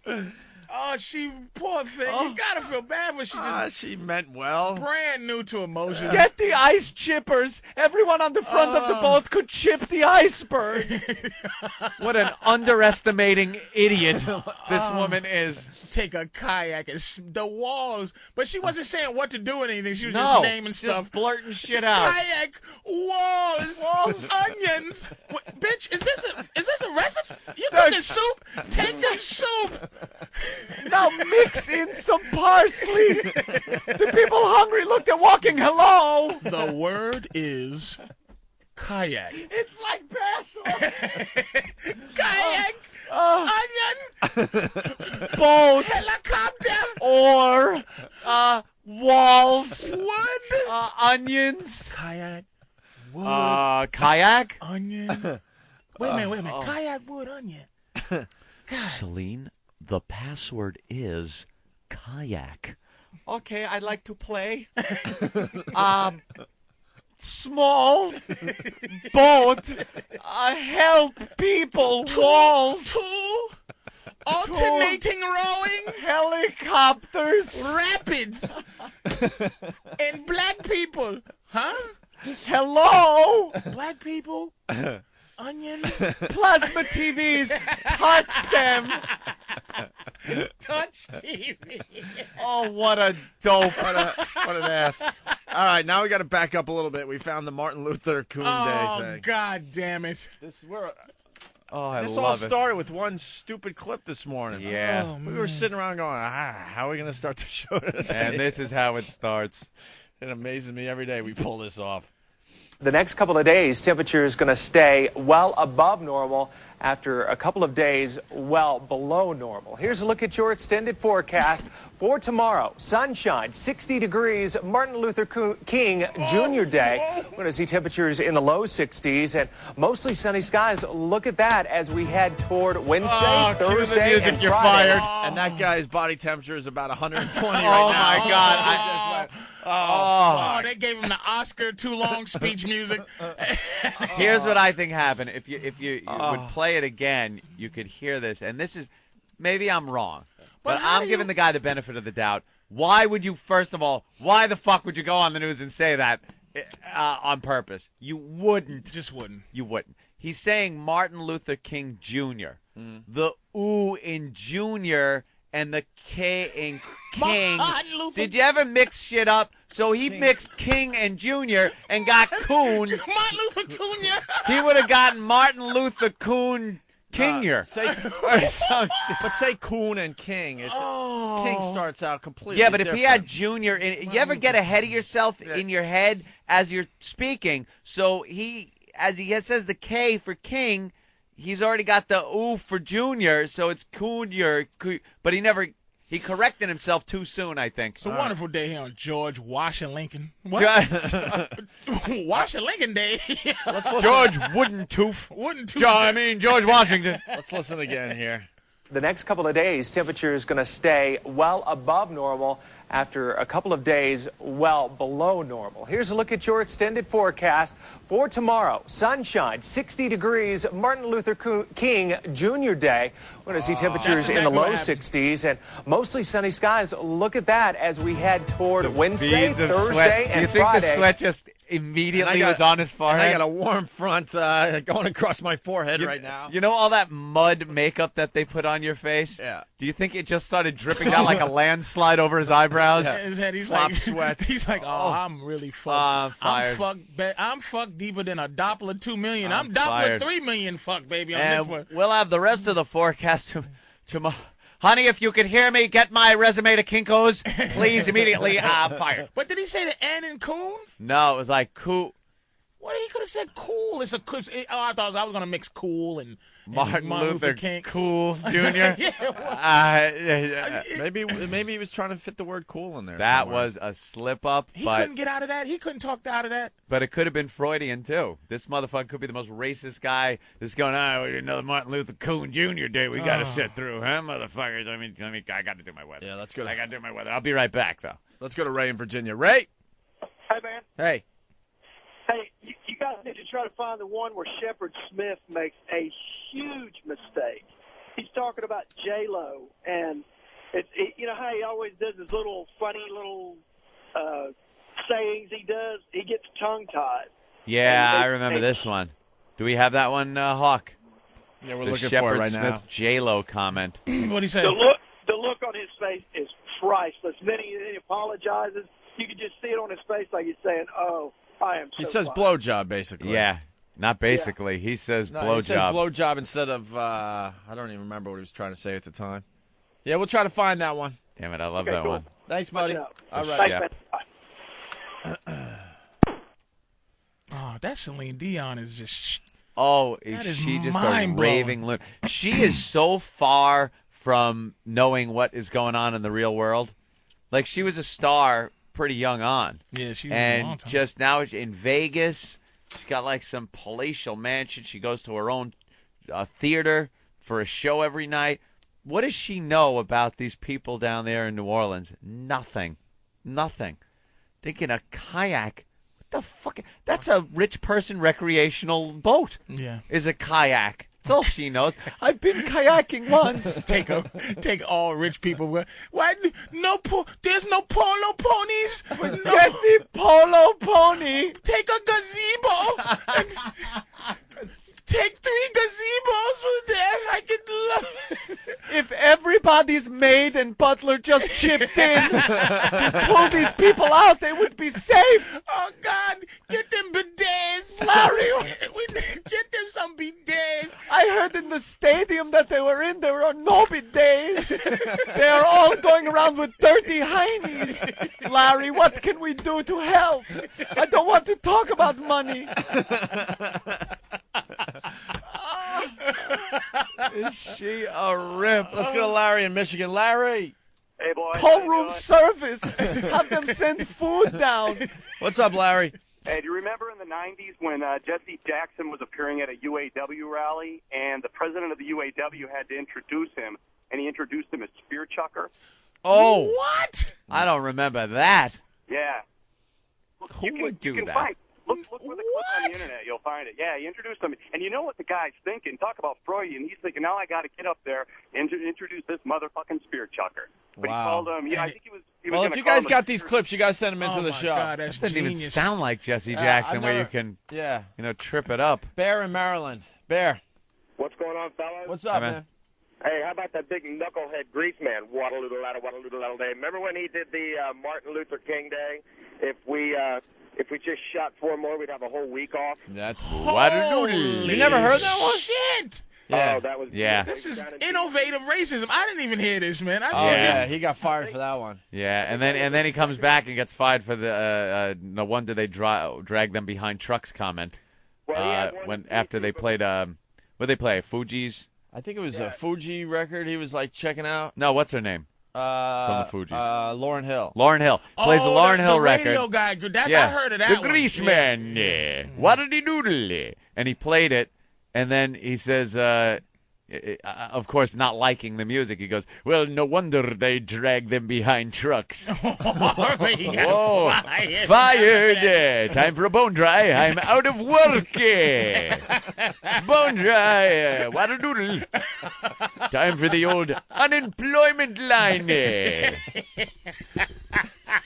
Oh, she poor thing. You gotta feel bad when she just. She meant well. Brand new to emotions. Get the ice chippers. Everyone on the front of the boat could chip the iceberg. What an underestimating idiot this woman is. Take a kayak and the walls, but she wasn't saying what to do or anything. She was just naming stuff, just blurting shit out. Kayak, walls, onions. What, bitch, is this a recipe? You cooking soup? Take them soup. Now mix in some parsley. The people hungry. Look, they're walking. Hello. The word is kayak. It's like Passover. Kayak, onion, boat, helicopter, or walls, wood, onions, kayak, wood, kayak, onion. Wait a minute. Kayak, wood, onion. God. Celine, the password is kayak. Okay, I'd like to play. Small boat, help people, walls. 2 alternating rowing, helicopters, rapids, and black people. Huh? Hello? Black people? Onions? Plasma TVs. Touch them. Touch TV. Oh, what a dope. What an ass. All right, now we got to back up a little bit. We found the Martin Luther King Day thing. Oh, God damn it. This love all it. started with one stupid clip this morning. Yeah. We were sitting around going, how are we going to start the show today? And this is how it starts. It amazes me every day we pull this off. The next couple of days, temperature is going to stay well above normal after a couple of days well below normal. Here's a look at your extended forecast for tomorrow. Sunshine, 60 degrees, Martin Luther King Jr. Day. We're going to see temperatures in the low 60s and mostly sunny skies. Look at that as we head toward Wednesday, Thursday, music, and you're Friday. fired. And that guy's body temperature is about 120 right Oh, now. my God. Oh, they gave him the Oscar too long speech music. Here's what I think happened. If you would play it again, you could hear this. And this is, maybe I'm wrong, but I'm giving the guy the benefit of the doubt. Why would you, first of all, why the fuck would you go on the news and say that on purpose? You wouldn't. Just wouldn't. You wouldn't. He's saying Martin Luther King Jr. The ooh in Junior and the K in King. Did you ever mix shit up? So he mixed King and Junior and got Coon. Martin Luther Jr. He would have gotten Martin Luther Coon Kingier. But say Coon and King. King starts out completely Yeah, but if different. he had Junior, you ever get ahead of yourself in your head as you're speaking? So as he says the K for King, he's already got the ooh for Junior, so it's Coonier. But he corrected himself too soon, I think. It's a wonderful day here on George Washington Lincoln. What? Washington Lincoln Day. George Wooden Tooth. George Washington. Let's listen again here. The next couple of days, temperature is going to stay well above normal after a couple of days well below normal. Here's a look at your extended forecast for tomorrow. Sunshine, 60 degrees, Martin Luther King Jr. Day. We're going to see temperatures in the low 60s and mostly sunny skies. Look at that as we head toward Wednesday, Thursday, and Do you think Friday. the sweat just immediately was on his forehead? I got a warm front going across my forehead right now. You know all that mud makeup that they put on your face? Yeah. Do you think it just started dripping down like a landslide over his eyebrows? Yeah. His head, he's Flop like, sweat. He's like, oh, I'm really fucked. I'm fucked deeper than a Doppler 2 million. I'm Doppler fired. 3 million fucked, baby, on And this one. we'll have the rest of the forecast tomorrow. Honey, if you could hear me, get my resume to Kinko's, please, immediately. I'm fired. But did he say the N in coon? No, it was like cool. Well, he could have said cool. I thought I was going to mix cool and Martin Luther King. Cool Jr. Maybe he was trying to fit the word cool in there. That somewhere. was a slip up, He couldn't get out of that. He couldn't talk out of that. But it could have been Freudian too. This motherfucker could be the most racist guy that's going, another Martin Luther Coon Jr. Day we got to sit through, huh, motherfuckers? I mean, I got to do my weather. Yeah, let's go. I got to do my weather. I'll be right back, though. Let's go to Ray in Virginia. Ray. Hey, man. Hey. Hey, you guys need to try to find the one where Shepard Smith makes a huge mistake. He's talking about J-Lo, and you know how he always does his little funny little sayings he does? He gets tongue-tied. Yeah, I remember this one. Do we have that one, Hawk? Yeah, we're the looking Shepard for it right Smith now. J-Lo comment. What'd he say? The look on his face is priceless. Then he apologizes. You can just see it on his face like he's saying, oh, I am so He says sorry. blowjob, basically. Yeah, not basically. He says No, blowjob. He says blowjob instead of, I don't even remember what he was trying to say at the time. Yeah, we'll try to find that one. Damn it, I love Okay, that cool. one. Thanks, buddy. All right. Thanks, man. Oh, that Celine Dion is just... Oh, That is she just a mind-blowing. raving loon? She is so far from knowing what is going on in the real world. Like, she was a star pretty young on. Yeah, she was and a long time. just now in Vegas, she's got like some palatial mansion. She goes to her own theater for a show every night. What does she know about these people down there in New Orleans? Nothing. Thinking a kayak. What the fuck? That's a rich person recreational boat. Yeah. Is a kayak. That's all she knows. I've been kayaking once. Take all rich people. Why? There's no polo ponies. Get the polo pony. Take a gazebo. Take 3 gazebos for there. I can love it. If everybody's maid and butler just chipped in to pull these people out, they would be safe. Oh, God. Get them bidets. Larry. Get them some bidets. I heard in the stadium that they were in, there are no bidets. They are all going around with dirty heinies. Larry, what can we do to help? I don't want to talk about money. Is she a rip? Let's go to Larry in Michigan. Larry. Hey, boys. Call room service. Have them send food down. What's up, Larry? Hey, do you remember in the 90s when Jesse Jackson was appearing at a UAW rally, and the president of the UAW had to introduce him, and he introduced him as Spear Chucker? Oh. What? I don't remember that. Yeah. Who would do you can that? Look for the clip on the internet. You'll find it. Yeah, he introduced him. And you know what the guy's thinking? Talk about Freudian. He's thinking, now I got to get up there and introduce this motherfucking Spear Chucker. But Wow. he called him, I think he was Well, if gonna you call guys him got these clips, you guys send them into Oh the my show. God, that's That doesn't even genius. sound like Jesse Jackson, I've where you never- can, Yeah. trip it up. Bear in Maryland. Bear. What's going on, fellas? What's up, man? man? Hey, how about that big knucklehead grease man, Waddle-doodle-laddle day? Remember when he did the Martin Luther King Day? If we just shot 4 more, we'd have a whole week off. That's Holy You never heard that one? Shit. Yeah. Oh, that was Yeah. This is innovative racism. I didn't even hear this, man. Oh, yeah. He got fired for that one. Yeah, and then he comes back and gets fired for the no wonder they drag them behind trucks comment. When after they played what they play Fuji's. I think it was a Fuji record he was like checking out. No, what's her name? From the Fugees. Lauryn Hill. Lauryn Hill plays the Lauryn Hill record. Radio guy. That's Yeah. I heard of that The one. Grease Yeah. Man. Yeah. Waddle-dee-doodle. And he played it, and then he says, of course, not liking the music, he goes, well, no wonder they drag them behind trucks. Whoa. Fired. Time for a bone dry. I'm out of work. Bone dry. Waddle-doodle. Time for the old unemployment line.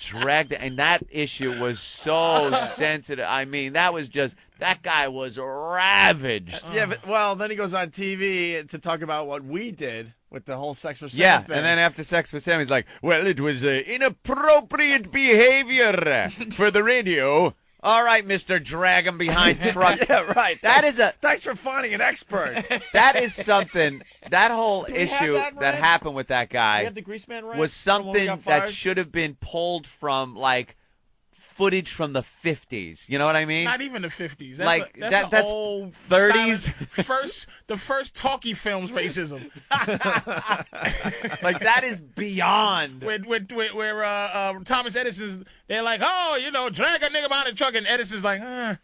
Dragged, and that issue was so sensitive. I mean, that guy was ravaged. Yeah, but, well, then he goes on TV to talk about what we did with the whole Sex for Sam Yeah, thing. and then after Sex with Sam, he's like, well, it was inappropriate behavior for the radio. All right, Mr. Drag him behind truck. Yeah, right. That is a... Thanks for finding an expert. That is something, that whole Do we have issue that, that Reg? happened with that We guy have the Grease Man rant was from when we something got that fired? should have been pulled from, like, footage from the 50s. You know what I mean? Not even the 50s. That's Like, that's that's old 30s. the first talkie films racism. Like, that is beyond. Where Thomas Edison's, they're like, oh, drag a nigga behind the truck, and Edison's like, Mary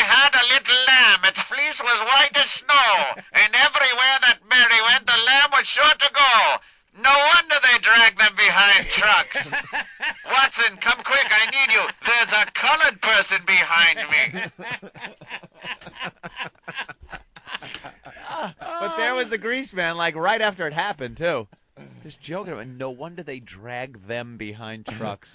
had a little lamb. Its fleece was white as snow, and everywhere that Mary went, the lamb was sure to go. No wonder they drag them behind trucks. Watson, come quick, I need you. There's a colored person behind me. But there was the Grease Man, like, right after it happened, too. Just joking about it. No wonder they drag them behind trucks.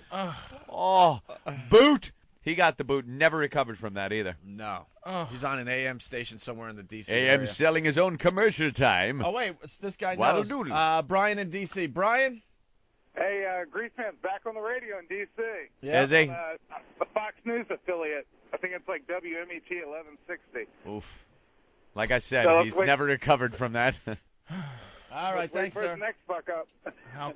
Oh, boot. He got the boot. Never recovered from that either. No. He's on an AM station somewhere in the D.C. AM area. selling his own commercial time. Oh, wait. This guy Waddle knows. doodle. Brian in D.C. Brian? Hey, Grease Man's back on the radio in D.C. Yeah. Is he? The Fox News affiliate. I think it's like WMET 1160. Oof. Like I said, So let's he's wait. never recovered from that. All right, Wait thanks, for sir. his next fuck up. how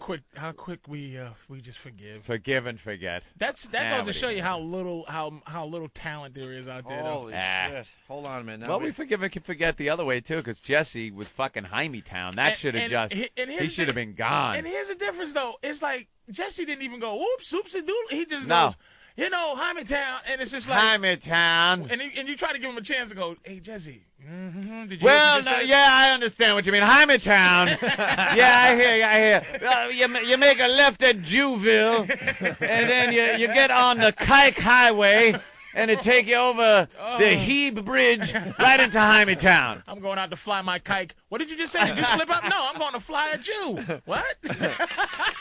quick we just forgive. Forgive and forget. That Nah, goes what to do show you you how little talent there is out there. Holy Ah. shit. Hold on a minute. Well, we forgive and can forget the other way, too, because Jesse with fucking Jaime Town, that should have just... and He should have been gone. And here's the difference, though. It's like Jesse didn't even go, oops, oopsie doodle. He just No. goes, Jaime Town, and it's just like... Jaime Town. And you try to give him a chance to go, hey, Jesse, did you Well, hear what you just said? yeah, I understand what you mean. Jaime Town. Yeah, I hear. You make a left at Jewville, and then you get on the Kike Highway, and it take you over the Hebe Bridge right into Jaime Town. I'm going out to fly my kike. What did you just say? Did you slip up? No, I'm going to fly a Jew. What?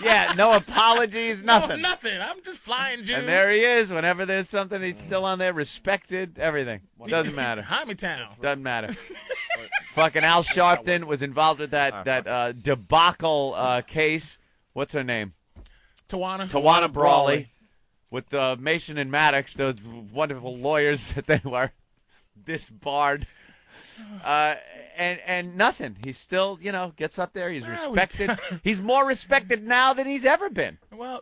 Yeah, no apologies, nothing. No, nothing. I'm just flying Jews. And there he is. Whenever there's something, he's still on there, respected, everything. Doesn't matter. Jaime Town. Doesn't matter. Fucking Al Sharpton was involved with that debacle case. What's her name? Tawana Brawley. With Mason and Maddox, those wonderful lawyers that they were disbarred. And nothing. He still, gets up there. He's respected. He's more respected now than he's ever been. Well,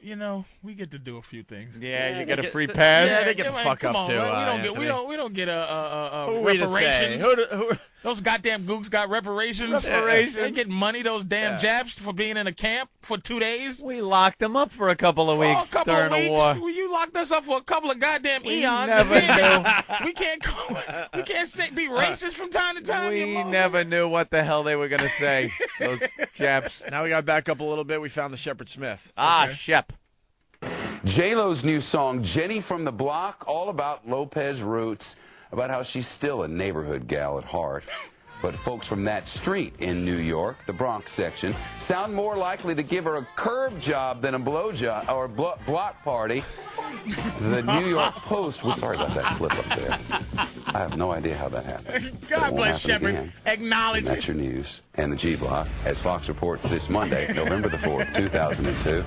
we get to do a few things. Yeah, you get a free pass. Yeah, they get the fuck come up on, too. man. We don't Anthony. get we don't get Who are we to say? reparations. Those goddamn gooks got reparations. They get money, those damn Japs, for being in a camp for 2 days. We locked them up for a couple of weeks during the war. Well, you locked us up for a couple of goddamn eons. Never knew. We can't be racist from time to time. We never knew what the hell they were going to say, those Japs. Now we got to back up a little bit. We found the Shepard Smith. Shep. J-Lo's new song, Jenny from the Block, all about Lopez roots, about how she's still a neighborhood gal at heart. But folks from that street in New York, the Bronx section, sound more likely to give her a curb job than a blow job or block party. The New York Post. Sorry about that slip up there. I have no idea how that happened. God bless Shepard. Acknowledge it. That's your news. And the G-Block, as Fox reports this Monday, November the 4th, 2002.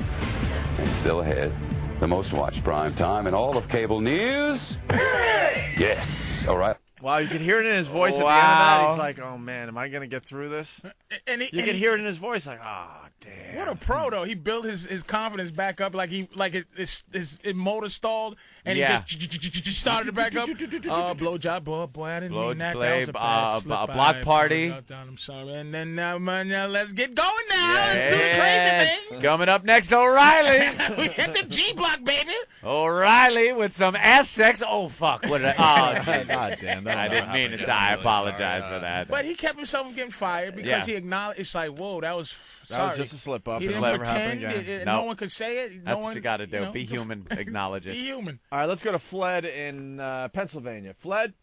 And still ahead, the most watched prime time in all of cable news. Yes. All right. Wow, you can hear it in his voice at the end of that. He's like, oh, man, am I going to get through this? You can hear it in his voice like, oh, damn. What a pro, though. He built his confidence back up like his motor stalled, and he just started it back up. Blowjob, boy, I didn't mean that. That was a bad slip. A block party. I'm sorry. And then now let's get going now. Let's do the crazy thing. Coming up next, O'Reilly. We hit the G-Block, baby. O'Reilly with some ass sex. Oh, fuck. What did God damn. I didn't mean it. I apologize for that. But he kept himself from getting fired because he acknowledged. It's like, whoa, that was sorry. That was just a slip up. He didn't pretend. No one could say it. That's what you got to do. Be human. Acknowledge it. Be human. All right, let's go to Fled in Pennsylvania. Fled?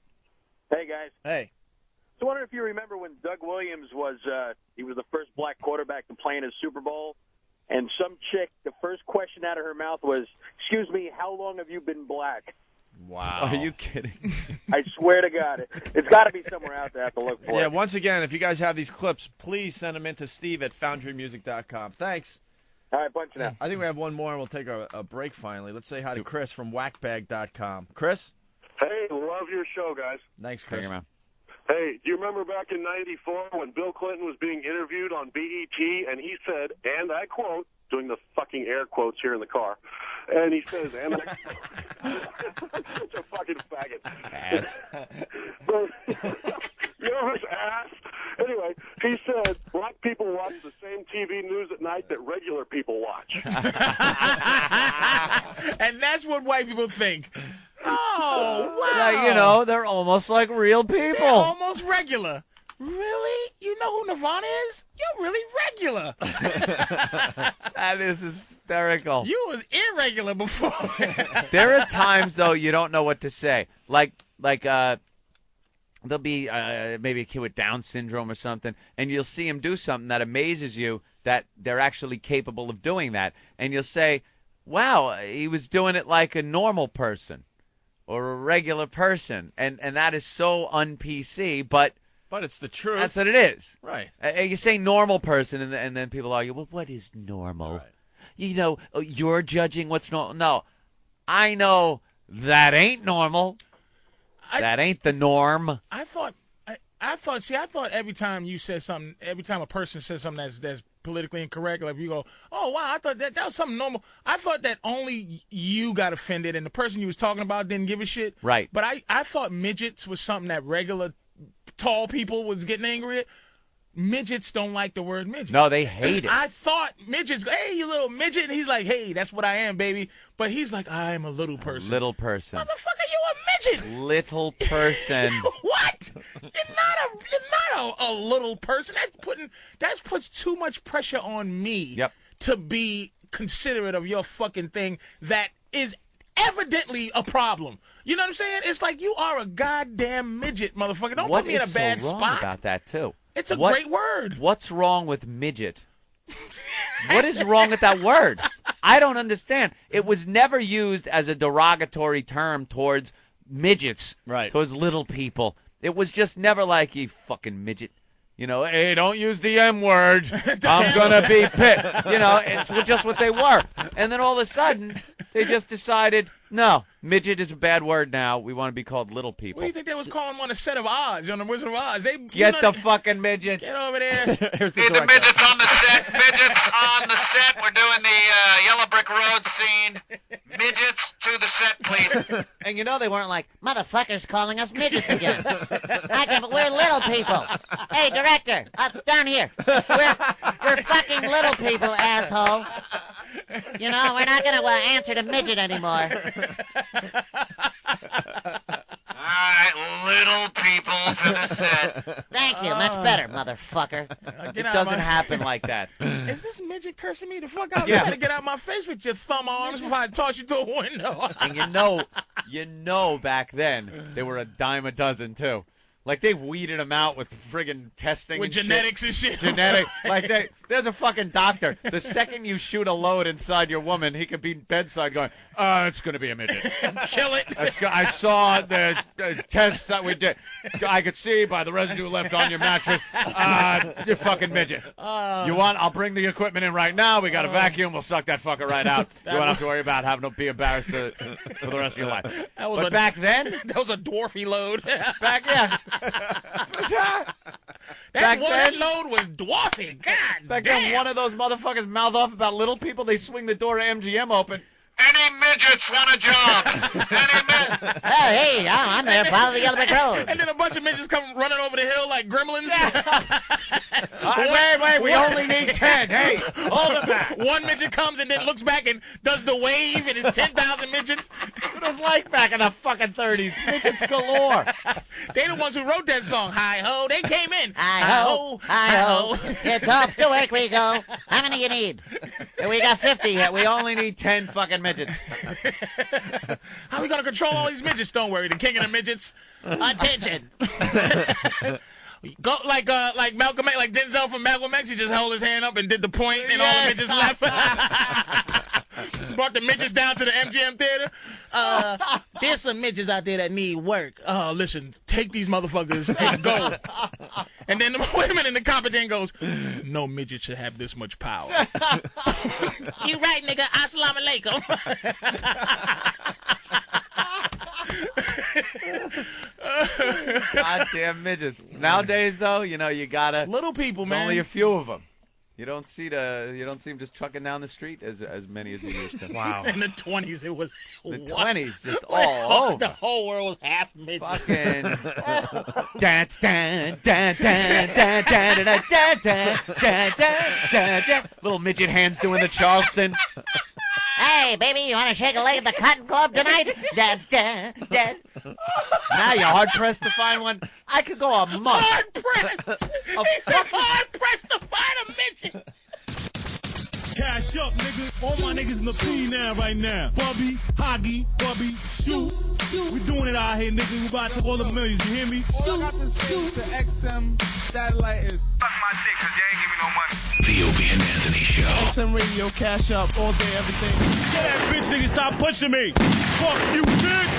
Hey, guys. Hey. So I wonder if you remember when Doug Williams was he was the first black quarterback to play in a Super Bowl, and some chick, the first question out of her mouth was, "Excuse me, how long have you been black?" Wow. Are you kidding? I swear to God. It's got to be somewhere out there. I have to look for it. Yeah, once again, if you guys have these clips, please send them in to Steve at FoundryMusic.com. Thanks. All right, bunch now. I think we have one more, and we'll take a break finally. Let's say hi to Chris from Whackbag.com. Chris? Hey, love your show, guys. Thanks, Chris. Thank you, man. Hey, do you remember back in '94 when Bill Clinton was being interviewed on BET, and he said, and I quote, doing the fucking air quotes here in the car, and he says, and I such a fucking faggot. Ass. But, you know who's ass? Anyway, he said black people watch the same TV news at night that regular people watch. And that's what white people think. Oh, wow. Like, you know, they're almost like real people. They're almost regular. Really? You know who Nirvana is? You're really regular. That is hysterical. You was irregular before. There are times, though, you don't know what to say. Like there'll be maybe a kid with Down syndrome or something, and you'll see him do something that amazes you that they're actually capable of doing that. And you'll say, wow, he was doing it like a normal person or a regular person. And that is so un-PC, but it's the truth. That's what it is. Right. You say normal person, and then people argue, well, what is normal? Right. You know, you're judging what's normal. No, I know that ain't normal. That ain't the norm. I thought every time you said something, every time a person says something that's politically incorrect, like you go, oh, wow, I thought that was something normal. I thought that only you got offended and the person you was talking about didn't give a shit. Right. But I thought midgets was something that regular tall people was getting angry at. Midgets don't like the word midget. No, they hate it. I thought midgets, hey, you little midget. And he's like, hey, that's what I am, baby. But he's like, I'm a little person. Little person. Motherfucker, you a midget. Little person. What? You're not a little person. That puts too much pressure on me to be considerate of your fucking thing that is evidently a problem. You know what I'm saying? It's like you are a goddamn midget, motherfucker. Don't put me in a bad spot. What is so wrong about that, too? It's a great word. What's wrong with midget? What is wrong with that word? I don't understand. It was never used as a derogatory term towards midgets, towards little people. It was just never like, you fucking midget. You know, hey, don't use the M word. I'm going to be pissed. You know, it's just what they were. And then all of a sudden, they just decided, no, midget is a bad word now. We want to be called little people. What do you think they was calling on a set of Oz, on the Wizard of Oz? Get the fucking midgets. Get over there. The midgets on the set. Midgets on the set. We're doing the Yellow Brick Road scene. Midgets to the set, please. And you know they weren't like, motherfuckers calling us midgets again. Okay, but we're little people. Hey, director, down here. We're fucking little people, asshole. You know, we're not going to answer to midget anymore. All right, little people to the set. Thank you. Much better, motherfucker. It doesn't happen like that. Is this midget cursing me the fuck out? Yeah. You better get out my face with your thumb arms before I toss you through a window. And you know back then, they were a dime a dozen, too. Like, they've weeded them out with friggin' testing With and genetics and shit. Genetic. Like, there's a fucking doctor. The second you shoot a load inside your woman, he could be bedside going, it's going to be a midget. Kill it. I saw the test that we did. I could see by the residue left on your mattress. You fucking midget. You want? I'll bring the equipment in right now. We got a vacuum. We'll suck that fucker right out. You won't have to worry about having to be embarrassed for the rest of your life. But back then, that was a dwarfy load. That load was dwarfy. God back damn. then, one of those motherfuckers mouth off about little people. They swing the door of MGM open. Any midgets want a job? Oh, hey, I'm there. Follow the yellow brick road. And then a bunch of midgets come running over the hill like gremlins. Wait, we only need 10. Hey, hold it back. One midget comes and then looks back and does the wave and it's 10,000 midgets. That's what it was like back in the fucking 30s. Midgets galore. They the ones who wrote that song. Hi-ho. They came in. Hi-ho, hi-ho. It's off to work we go. How many you need? We got 50 here. We only need 10 fucking midgets. How we gonna control all these midgets? Don't worry. The king of the midgets. Attention. Go like Malcolm X, like Denzel from Malcolm X. He just held his hand up and did the point, and all the midgets left. Brought the midgets down to the MGM theater. There's some midgets out there that need work. Listen, take these motherfuckers and go. And then the women in the cop then goes, no midget should have this much power. You right, nigga. Assalamu alaikum. Goddamn midgets. Nowadays, though, you know, you gotta little people, there's man. only a few of them. You don't see them just trucking down the street as many as you used to. Wow. In the 20s, it was the 20s, just all over. The whole world was half midget. Fucking little midget hands doing the Charleston. Hey, baby, you want to shake a leg at the Cotton Club tonight? Now you're hard-pressed to find one. I could go a month. Hard-pressed. He said hard-pressed to find a midget. Cash up, niggas. All my niggas in the P now, right now. Bubby, Hoggy, Bubby, shoot. We doing it out here, niggas. We about to take all the millions. You hear me? All I got to say to XM satellite is suck my dick, cause you ain't give me no money. The Opie and Anthony Show. XM Radio, cash up, all day, everything. Get that bitch, nigga. Stop pushing me. Fuck you, bitch.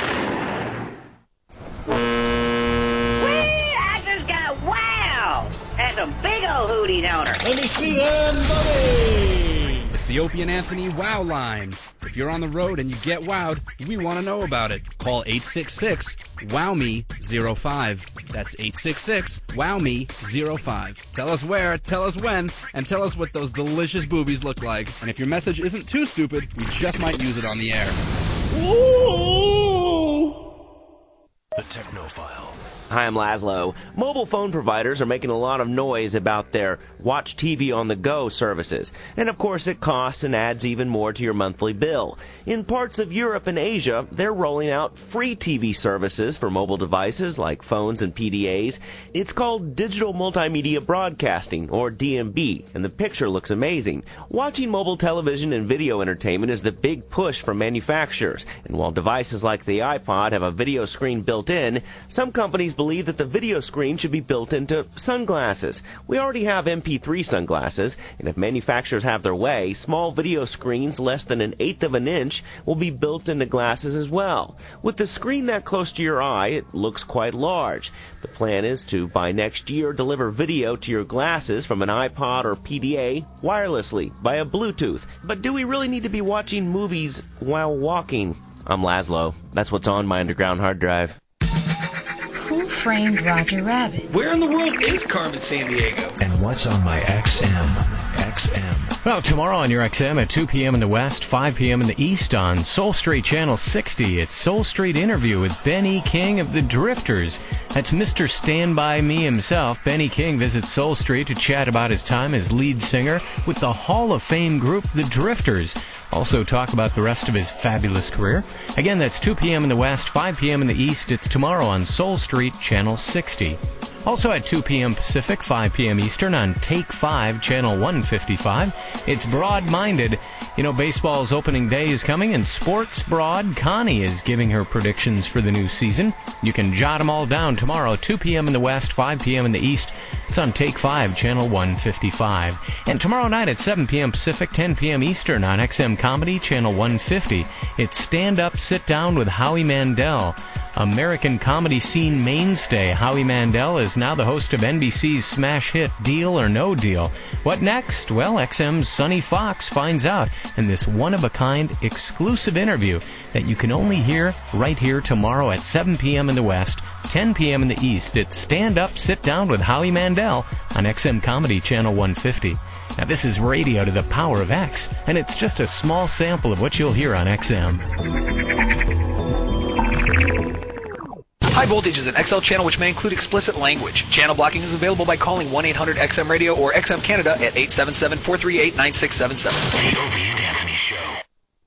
I just got wow. That's a big old hootie donor. Let me see them, Bubby. It's the Opie and Anthony Wow Line. If you're on the road and you get wowed, we want to know about it. Call 866-WOW-ME-05. That's 866-WOW-ME-05. Tell us where, tell us when, and tell us what those delicious boobies look like. And if your message isn't too stupid, we just might use it on the air. Ooh. The Technophile. Hi, I'm Laszlo. Mobile phone providers are making a lot of noise about their watch TV on the go services. And of course it costs and adds even more to your monthly bill. In parts of Europe and Asia, they're rolling out free TV services for mobile devices like phones and PDAs. It's called Digital Multimedia Broadcasting, or DMB, and the picture looks amazing. Watching mobile television and video entertainment is the big push from manufacturers. And while devices like the iPod have a video screen built in, some companies believe that the video screen should be built into sunglasses. We already have MP3 sunglasses, and if manufacturers have their way, small video screens less than 1/8 of an inch will be built into glasses as well. With the screen that close to your eye, it looks quite large. The plan is to, by next year, deliver video to your glasses from an iPod or PDA wirelessly via Bluetooth. But do we really need to be watching movies while walking? I'm Laszlo. That's what's on my underground hard drive. Who framed Roger Rabbit? Where in the world is Carmen Sandiego? And what's on my XM? XM. Well, tomorrow on your XM at 2 p.m. in the West, 5 p.m. in the East on Soul Street Channel 60. It's Soul Street Interview with Benny King of the Drifters. That's Mr. Stand By Me himself. Benny King visits Soul Street to chat about his time as lead singer with the Hall of Fame group, the Drifters. Also talk about the rest of his fabulous career. Again, that's 2 p.m. in the West, 5 p.m. in the East. It's tomorrow on Soul Street Channel 60. Also at 2 p.m. Pacific, 5 p.m. Eastern on Take 5, Channel 155. It's Broad-Minded. You know, baseball's opening day is coming, and Sports Broad Connie is giving her predictions for the new season. You can jot them all down tomorrow, 2 p.m. in the West, 5 p.m. in the East. It's on Take 5, Channel 155. And tomorrow night at 7 p.m. Pacific, 10 p.m. Eastern on XM Comedy, Channel 150. It's Stand Up, Sit Down with Howie Mandel. American comedy scene mainstay Howie Mandel is now the host of NBC's smash hit Deal or No Deal. What next? Well, XM's Sonny Fox finds out in this one-of-a-kind exclusive interview that you can only hear right here tomorrow at 7 p.m. in the West, 10 p.m. in the East. It's Stand Up, Sit Down with Howie Mandel on XM Comedy Channel 150. Now, this is radio to the power of X, and it's just a small sample of what you'll hear on XM. High Voltage is an XL channel which may include explicit language. Channel blocking is available by calling 1-800-XM-RADIO or XM Canada at 877-438-9677. The Opie and Anthony Show.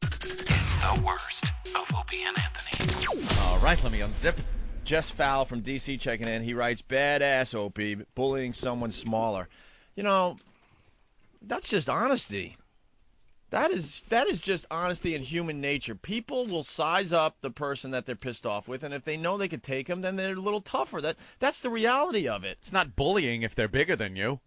It's the worst of Opie and Anthony. All right, let me unzip. Jess Fowl from D.C. checking in. He writes, badass Opie, bullying someone smaller. You know, that's just honesty. That is just honesty and human nature. People will size up the person that they're pissed off with, and if they know they could take them, then they're a little tougher. That's the reality of it. It's not bullying if they're bigger than you.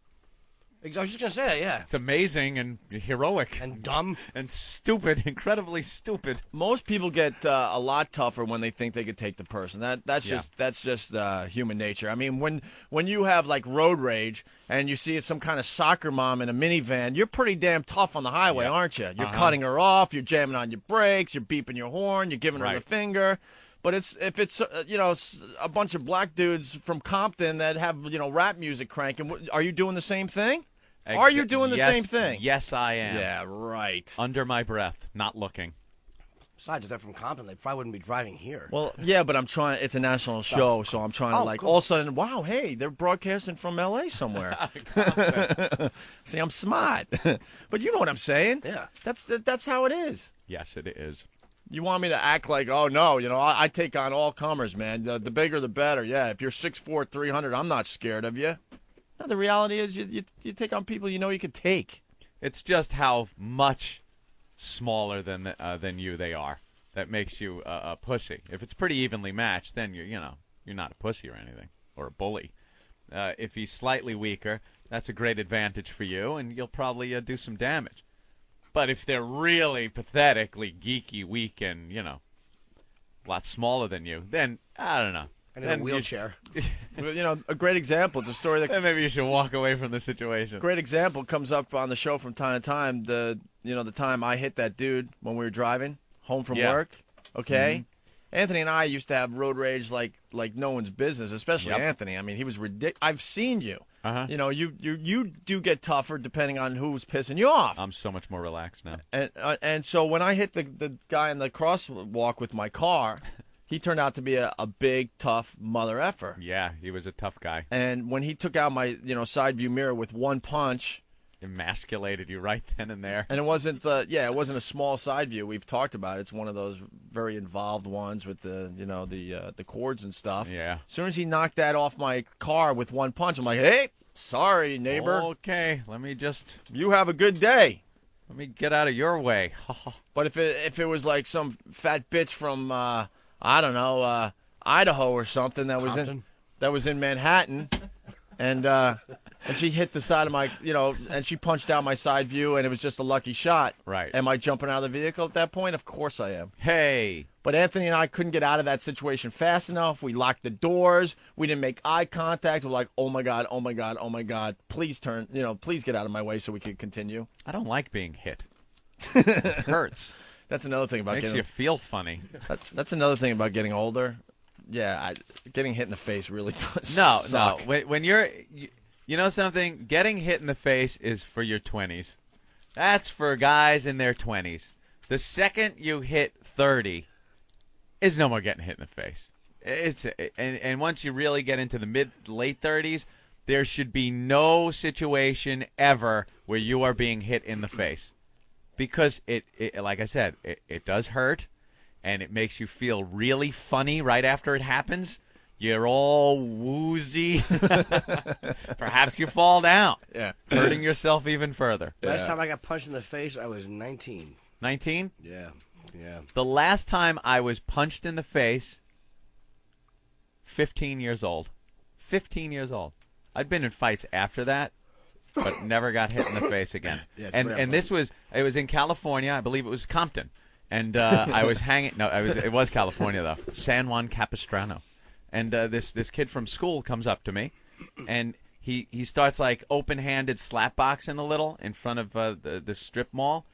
I was just going to say that, yeah. It's amazing and heroic. And dumb. And stupid, incredibly stupid. Most people get a lot tougher when they think they could take the person. That's just human nature. I mean, when you have like road rage and you see some kind of soccer mom in a minivan, you're pretty damn tough on the highway, aren't you? You're cutting her off, you're jamming on your brakes, you're beeping your horn, you're giving her the finger. But if it's a bunch of black dudes from Compton that have rap music cranking, are you doing the same thing? Are you doing the same thing? Yes, I am. Yeah, right. Under my breath, not looking. Besides, if they're from Compton, they probably wouldn't be driving here. Well, yeah, but I'm trying. It's a national show, so I'm trying to cool. all of a sudden, wow, hey, they're broadcasting from L.A. somewhere. See, I'm smart, but you know what I'm saying? Yeah, that's how it is. Yes, it is. You want me to act like, oh no, I take on all comers, man. The bigger, the better. Yeah, if you're 6'4", 300, I'm not scared of you. No, the reality is you take on people you could take. It's just how much smaller than you they are that makes you a pussy. If it's pretty evenly matched, then you're not a pussy or anything, or a bully. If he's slightly weaker, that's a great advantage for you, and you'll probably do some damage. But if they're really pathetically geeky, weak, and a lot smaller than you, then I don't know. And in a wheelchair. A great example. It's a story that maybe you should walk away from the situation. Great example comes up on the show from time to time. The time I hit that dude when we were driving home from work. Okay, mm-hmm. Anthony and I used to have road rage like no one's business, especially Anthony. I mean, he was ridiculous. I've seen you. Uh-huh. You do get tougher depending on who's pissing you off. I'm so much more relaxed now. And so when I hit the guy in the crosswalk with my car. He turned out to be a big, tough mother effer. Yeah, he was a tough guy. And when he took out my, side view mirror with one punch, emasculated you right then and there. And it wasn't, it wasn't a small side view. We've talked about it. It's one of those very involved ones with the cords and stuff. Yeah. As soon as he knocked that off my car with one punch, I'm like, hey, sorry, neighbor. Okay, let me just. You have a good day. Let me get out of your way. But if it was like some fat bitch from. I don't know, Idaho or something that was in Manhattan, and she hit the side of my, and she punched out my side view, and it was just a lucky shot. Right. Am I jumping out of the vehicle at that point? Of course I am. Hey. But Anthony and I couldn't get out of that situation fast enough. We locked the doors. We didn't make eye contact. We're like, oh my God, oh my God, oh my God. Please turn, please get out of my way so we can continue. I don't like being hit. It hurts. That's another thing about makes you feel funny. That's another thing about getting older. Yeah, getting hit in the face really does. suck. No. When you're, something, getting hit in the face is for your 20s. That's for guys in their 20s. The second you hit 30, is no more getting hit in the face. And once you really get into the late 30s, there should be no situation ever where you are being hit in the face. Because it like I said, it does hurt, and it makes you feel really funny right after it happens. You're all woozy. Perhaps you fall down, hurting yourself even further. Last time I got punched in the face, I was 19. 19? Yeah. The last time I was punched in the face, 15 years old. 15 years old. I'd been in fights after that, but never got hit in the face again. And it was in California. I believe it was Compton. And I was hanging. No, it was California though. San Juan Capistrano. And this kid from school comes up to me, and he starts like open-handed slap boxing a little in front of the strip mall,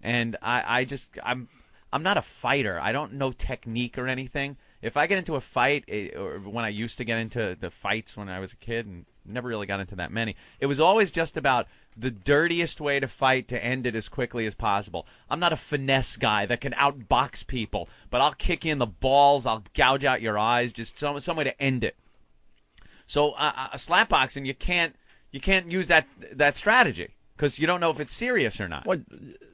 and I'm not a fighter. I don't know technique or anything. If I get into a fight, or when I used to get into the fights when I was a kid, and never really got into that many, it was always just about the dirtiest way to fight to end it as quickly as possible. I'm not a finesse guy that can outbox people, but I'll kick you in the balls, I'll gouge out your eyes, just some way to end it. So slap boxing, you can't use that strategy because you don't know if it's serious or not. What?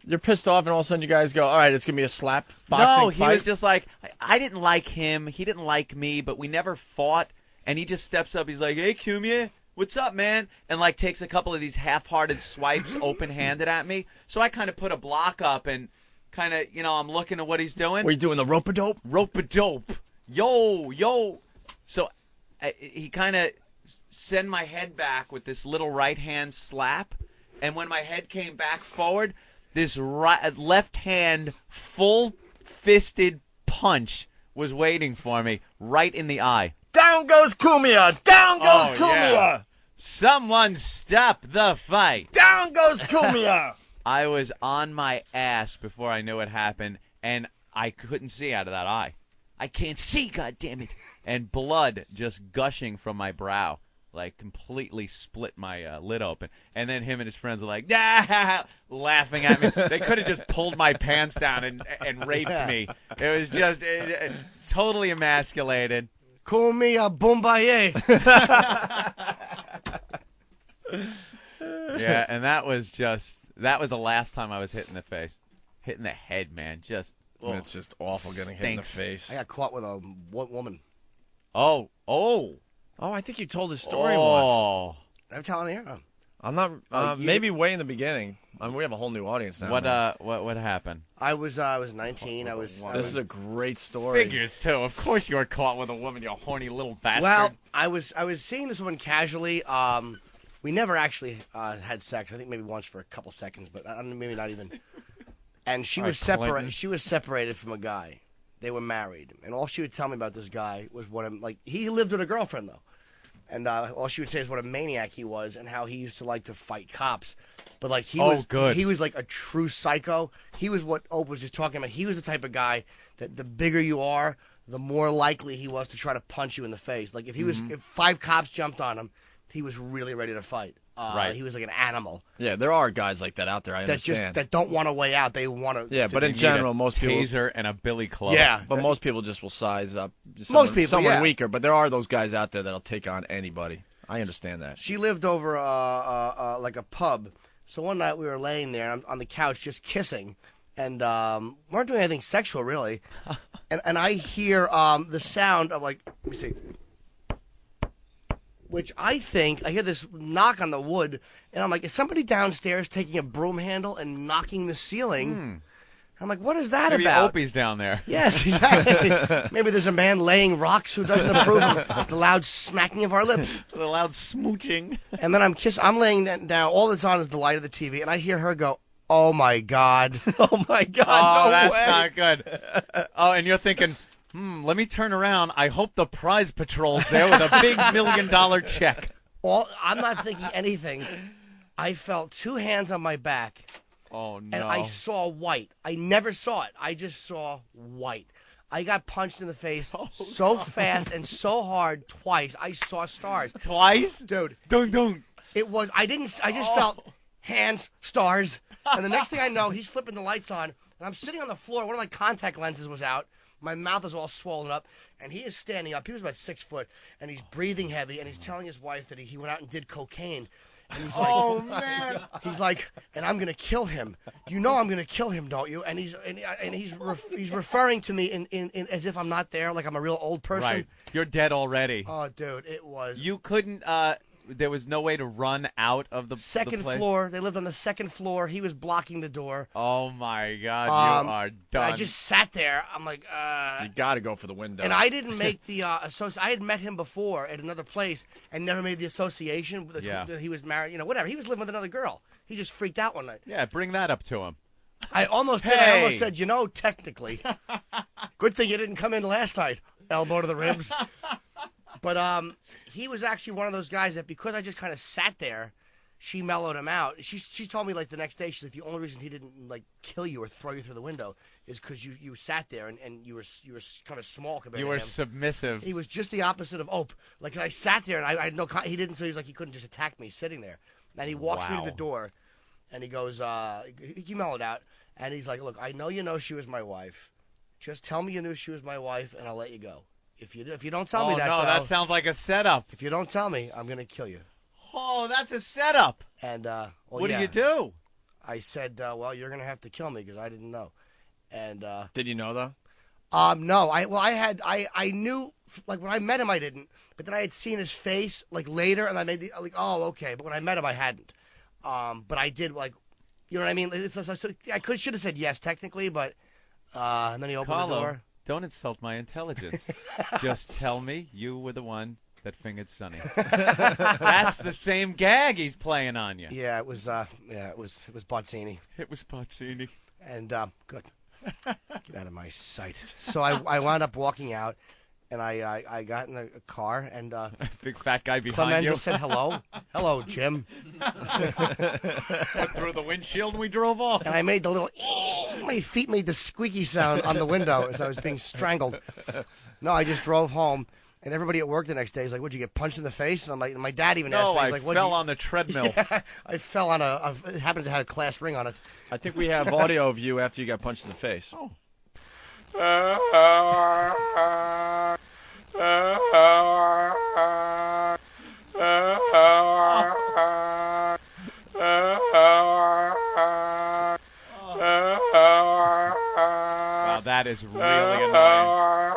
You're pissed off, and all of a sudden you guys go, all right, it's going to be a slap boxing fight? No, he was just like, I didn't like him, he didn't like me, but we never fought, and he just steps up, he's like, hey, Cumia, what's up, man? And, like, takes a couple of these half-hearted swipes open-handed at me. So I kind of put a block up and kind of, I'm looking at what he's doing. Were you doing the rope-a-dope? Rope-a-dope. Yo. So he kind of sent my head back with this little right-hand slap. And when my head came back forward, this left hand full-fisted punch was waiting for me right in the eye. Down goes Cumia! Down goes Cumia! Yeah. Someone stop the fight! Down goes Cumia! I was on my ass before I knew what happened, and I couldn't see out of that eye. I can't see, goddammit! And blood just gushing from my brow, like completely split my lid open. And then him and his friends are like, "Ah!" laughing at me. They could have just pulled my pants down and raped me. It was just totally emasculated. Call me a Bombaye. Yeah, and that was the last time I was hit in the face. Hit in the head, man. It's just awful getting hit in the face. I got caught with a woman. Oh, I think you told this story once. I'm telling you. I'm not. Maybe way in the beginning. I mean, we have a whole new audience now. What happened? I was 19. This is a great story. Figures too. Of course you were caught with a woman, you horny little bastard. Well, I was seeing this woman casually. We never actually had sex. I think maybe once for a couple seconds, but maybe not even. And she was separated. She was separated from a guy. They were married, and all she would tell me about this guy was he lived with a girlfriend though. And all she would say is what a maniac he was and how he used to like to fight cops. But like he was like a true psycho. He was what Ope was just talking about. He was the type of guy that the bigger you are, the more likely he was to try to punch you in the face. Like if if 5 cops jumped on him, he was really ready to fight. Right. He was like an animal. Yeah, there are guys like that out there. I understand. That don't want to weigh out. They want to. Yeah, but in general, most people taser and a billy club. Yeah, but most people just will size up. Someone weaker, but there are those guys out there that'll take on anybody. I understand that. She lived over like a pub. So one night we were laying there on the couch just kissing, and weren't doing anything sexual really. and I hear the sound of like, let me see. Which I hear this knock on the wood, and I'm like, is somebody downstairs taking a broom handle and knocking the ceiling? I'm like, what is that Maybe about? Opie's down there. Yes, exactly. Maybe there's a man laying rocks who doesn't approve of the loud smacking of our lips. The loud smooching. And then I'm laying down. All that's on is the light of the TV, and I hear her go, "Oh my God! Oh my God! Oh, no that's way. not good." Oh, and you're thinking, let me turn around. I hope the prize patrol's there with a big $1 million check. I'm not thinking anything. I felt 2 hands on my back. Oh, no. And I saw white. I never saw it. I just saw white. I got punched in the face so fast and so hard twice. I saw stars. Twice? Dude. Don't. It was, I just felt hands, stars. And the next thing I know, he's flipping the lights on, and I'm sitting on the floor. One of my contact lenses was out. My mouth is all swollen up, and he is standing up. He was about 6 foot, and he's breathing heavy, and he's telling his wife that he went out and did cocaine. And he's like, Oh, man. He's like, and I'm gonna kill him. You know I'm gonna kill him, don't you? And he's referring to me in as if I'm not there, like I'm a real old person. Right. You're dead already. Oh, dude, it was. You couldn't. There was no way to run out of the Second place? floor. They lived on the second floor. He was blocking the door. Oh my God, you are done. I just sat there. I'm like, You got to go for the window. And I didn't make the I had met him before at another place and never made the association. Yeah. That he was married, whatever. He was living with another girl. He just freaked out one night. Yeah, bring that up to him. I almost did. I almost said, technically. Good thing you didn't come in last night. Elbow to the ribs. But he was actually one of those guys that because I just kind of sat there, she mellowed him out. She told me like the next day, she's like, the only reason he didn't like kill you or throw you through the window is because you sat there and you were kind of small compared to him. You were submissive. He was just the opposite of Ope. Like I sat there and I had no. He didn't. So he was like he couldn't just attack me sitting there. And he walks me to the door, and he goes, he mellowed out, and he's like, look, I know you know she was my wife. Just tell me you knew she was my wife, and I'll let you go. If you don't tell me that, no, that sounds like a setup. If you don't tell me, I'm gonna kill you. Oh, that's a setup. And what do you do? I said, well, you're gonna have to kill me because I didn't know. And did you know though? No. I knew. Like when I met him, I didn't. But then I had seen his face like later, and I made oh, okay. But when I met him, I hadn't. But I did like, you know what I mean? I should have said yes technically, but and then he opened the door. Don't insult my intelligence. Just tell me you were the one that fingered Sonny. That's the same gag he's playing on you. Yeah, it was. It was Bozzini. It was Bozzini. And good. Get out of my sight. So I wound up walking out, and I got in a car, and big fat guy behind Clemenza you said hello. Hello, Jim. Put through the windshield, and we drove off. And I made the little. My feet made the squeaky sound on the window as I was being strangled. No, I just drove home. And everybody at work the next day is like, "What'd you get punched in the face?" And I'm like, my dad even asked me, he's like, I fell on the treadmill. Yeah, I fell on it happened to have a class ring on it. I think we have audio of you after you got punched in the face. Oh. Wow, that is really annoying.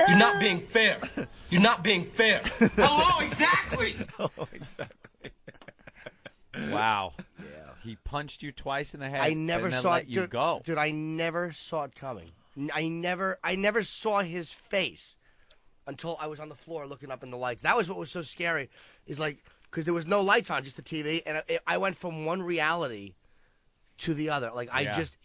You're not being fair. You're not being fair. Hello, exactly. Wow. Yeah. He punched you twice in the head. I never and then saw let it. you go. Dude, I never saw it coming. I never saw his face until I was on the floor looking up in the lights. That was what was so scary. Is like because there was no lights on, just the TV, and I went from one reality to the other. Like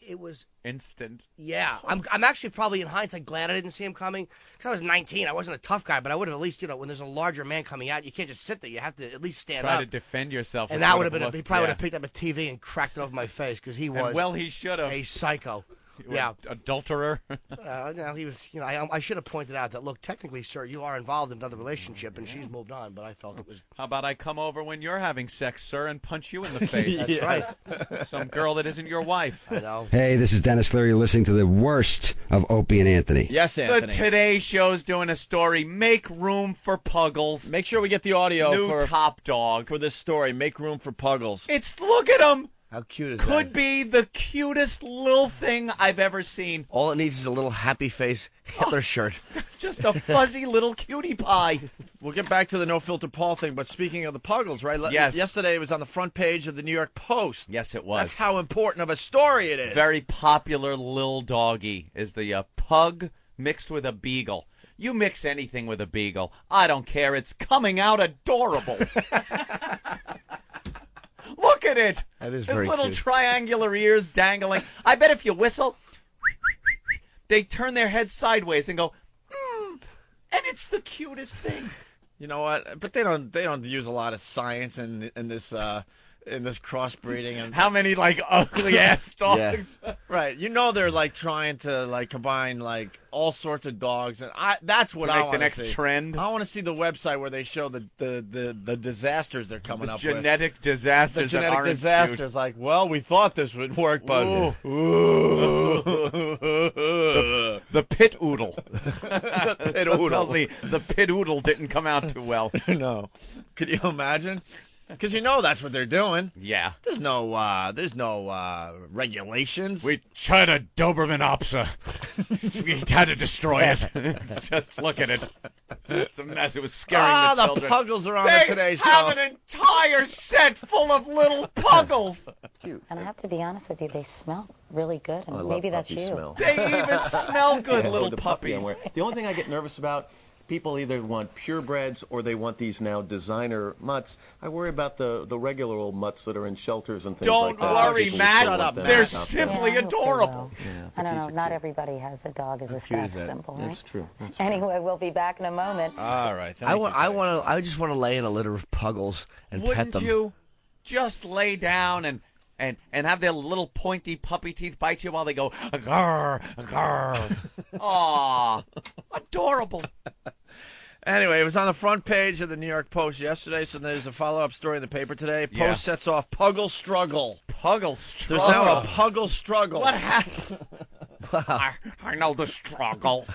it was instant. Yeah, I'm actually probably in hindsight glad I didn't see him coming because I was 19. I wasn't a tough guy, but I would have at least when there's a larger man coming out, you can't just sit there. You have to at least stand Try up. to defend yourself. And that would have been. He probably would have picked up a TV and cracked it over my face because he was. Well, he should have. A psycho. Yeah, adulterer. No, he was. I should have pointed out that. Look, technically, sir, you are involved in another relationship, and she's moved on. But I felt it was. How about I come over when you're having sex, sir, and punch you in the face? That's right. Some girl that isn't your wife. I know. Hey, this is Dennis Leary. You're listening to the worst of Opie and Anthony. Yes, Anthony. The Today Show's doing a story. Make room for Puggles. Make sure we get the audio New for Top Dog for this story. Make room for Puggles. It's look at him. How cute is Could that? be the cutest little thing I've ever seen. All it needs is a little happy face Hitler shirt. Just a fuzzy little cutie pie. We'll get back to the No Filter Paul thing, but speaking of the Puggles, right? Yes. Yesterday it was on the front page of the New York Post. Yes, it was. That's how important of a story it is. Very popular little doggy is the pug mixed with a beagle. You mix anything with a beagle, I don't care. It's coming out adorable. Look at it. That is His very little cute. triangular ears dangling. I bet if you whistle, they turn their head sideways and go, And it's the cutest thing. You know what? But they don't use a lot of science in this crossbreeding. And how many like ugly ass dogs? Yeah. Right. You know they're like trying to like combine like all sorts of dogs, and that's what I want to see. The next trend. I want to see the website where they show the disasters they're coming up with. Genetic disasters. The genetic disasters. Cute. Like, well, we thought this would work, but the pit oodle. The pit oodle tells me the pit oodle didn't come out too well. No. Could you imagine? Because you know that's what they're doing. Yeah. There's no regulations. We tried a Doberman Opsa. We had to destroy it. Just look at it. It's a mess. It was scaring the children. The Puggles are on today's show. They have an entire set full of little Puggles. And I have to be honest with you, they smell really good, and maybe that's you. Smell. They even smell good, little the puppies. The only thing I get nervous about, people either want purebreds or they want these now designer mutts. I worry about the regular old mutts that are in shelters and things like that. Don't worry, Matt. They're simply Yeah, adorable. I don't know. Not everybody has a dog as a stack symbol, right? That's true. Anyway, we'll be back in a moment. All right. I just want to lay in a litter of Puggles and pet Wouldn't them. you just lay down and have their little pointy puppy teeth bite you while they go, agar, agar. Aw, adorable. Anyway, it was on the front page of the New York Post yesterday, so there's a follow-up story in the paper today. Post Yeah. sets off Puggle struggle. Puggle struggle. There's now a Puggle struggle. What happened? I know the struggle.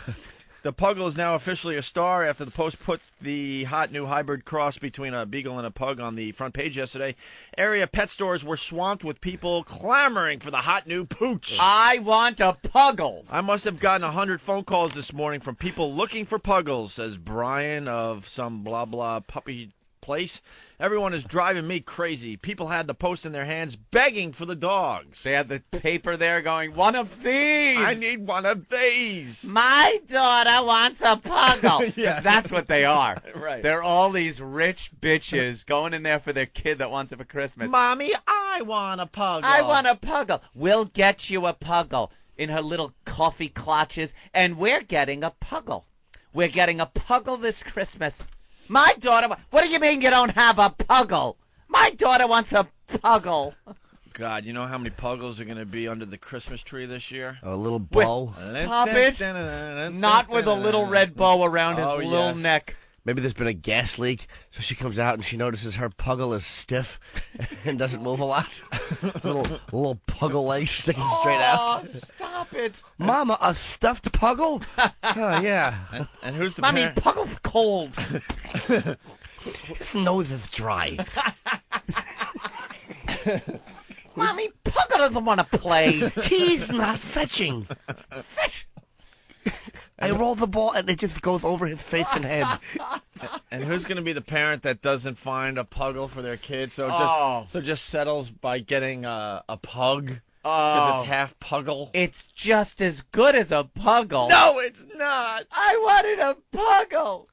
The Puggle is now officially a star after the Post put the hot new hybrid cross between a beagle and a pug on the front page yesterday. Area pet stores were swamped with people clamoring for the hot new pooch. I want a Puggle. I must have gotten 100 phone calls this morning from people looking for Puggles, says Brian of some blah blah puppy place. Everyone is driving me crazy. People had the Post in their hands begging for the dogs. They had the paper there going, one of these. I need one of these. My daughter wants a Puggle. Yeah. That's what they are. Right. They're all these rich bitches going in there for their kid that wants it for Christmas. Mommy, I want a Puggle. I want a Puggle. We'll get you a Puggle in her little coffee clutches, and we're getting a Puggle. We're getting a Puggle this Christmas. My daughter, what do you mean you don't have a Puggle? My daughter wants a Puggle. God, you know how many Puggles are going to be under the Christmas tree this year? A little bow. Stop it. Not with a little red bow around his little neck. Maybe there's been a gas leak, so she comes out and she notices her Puggle is stiff and doesn't move a lot. little Puggle legs sticking straight out. Stop it. Mama, a stuffed Puggle? Oh, yeah. And who's the Mommy, parent? Puggle's cold. His nose is dry. Mommy, Puggle doesn't want to play. He's not fetching. Fetch. I roll the ball and it just goes over his face and head. And who's going to be the parent that doesn't find a Puggle for their kid, so just settles by getting a pug because it's half Puggle? It's just as good as a Puggle. No, it's not. I wanted a Puggle.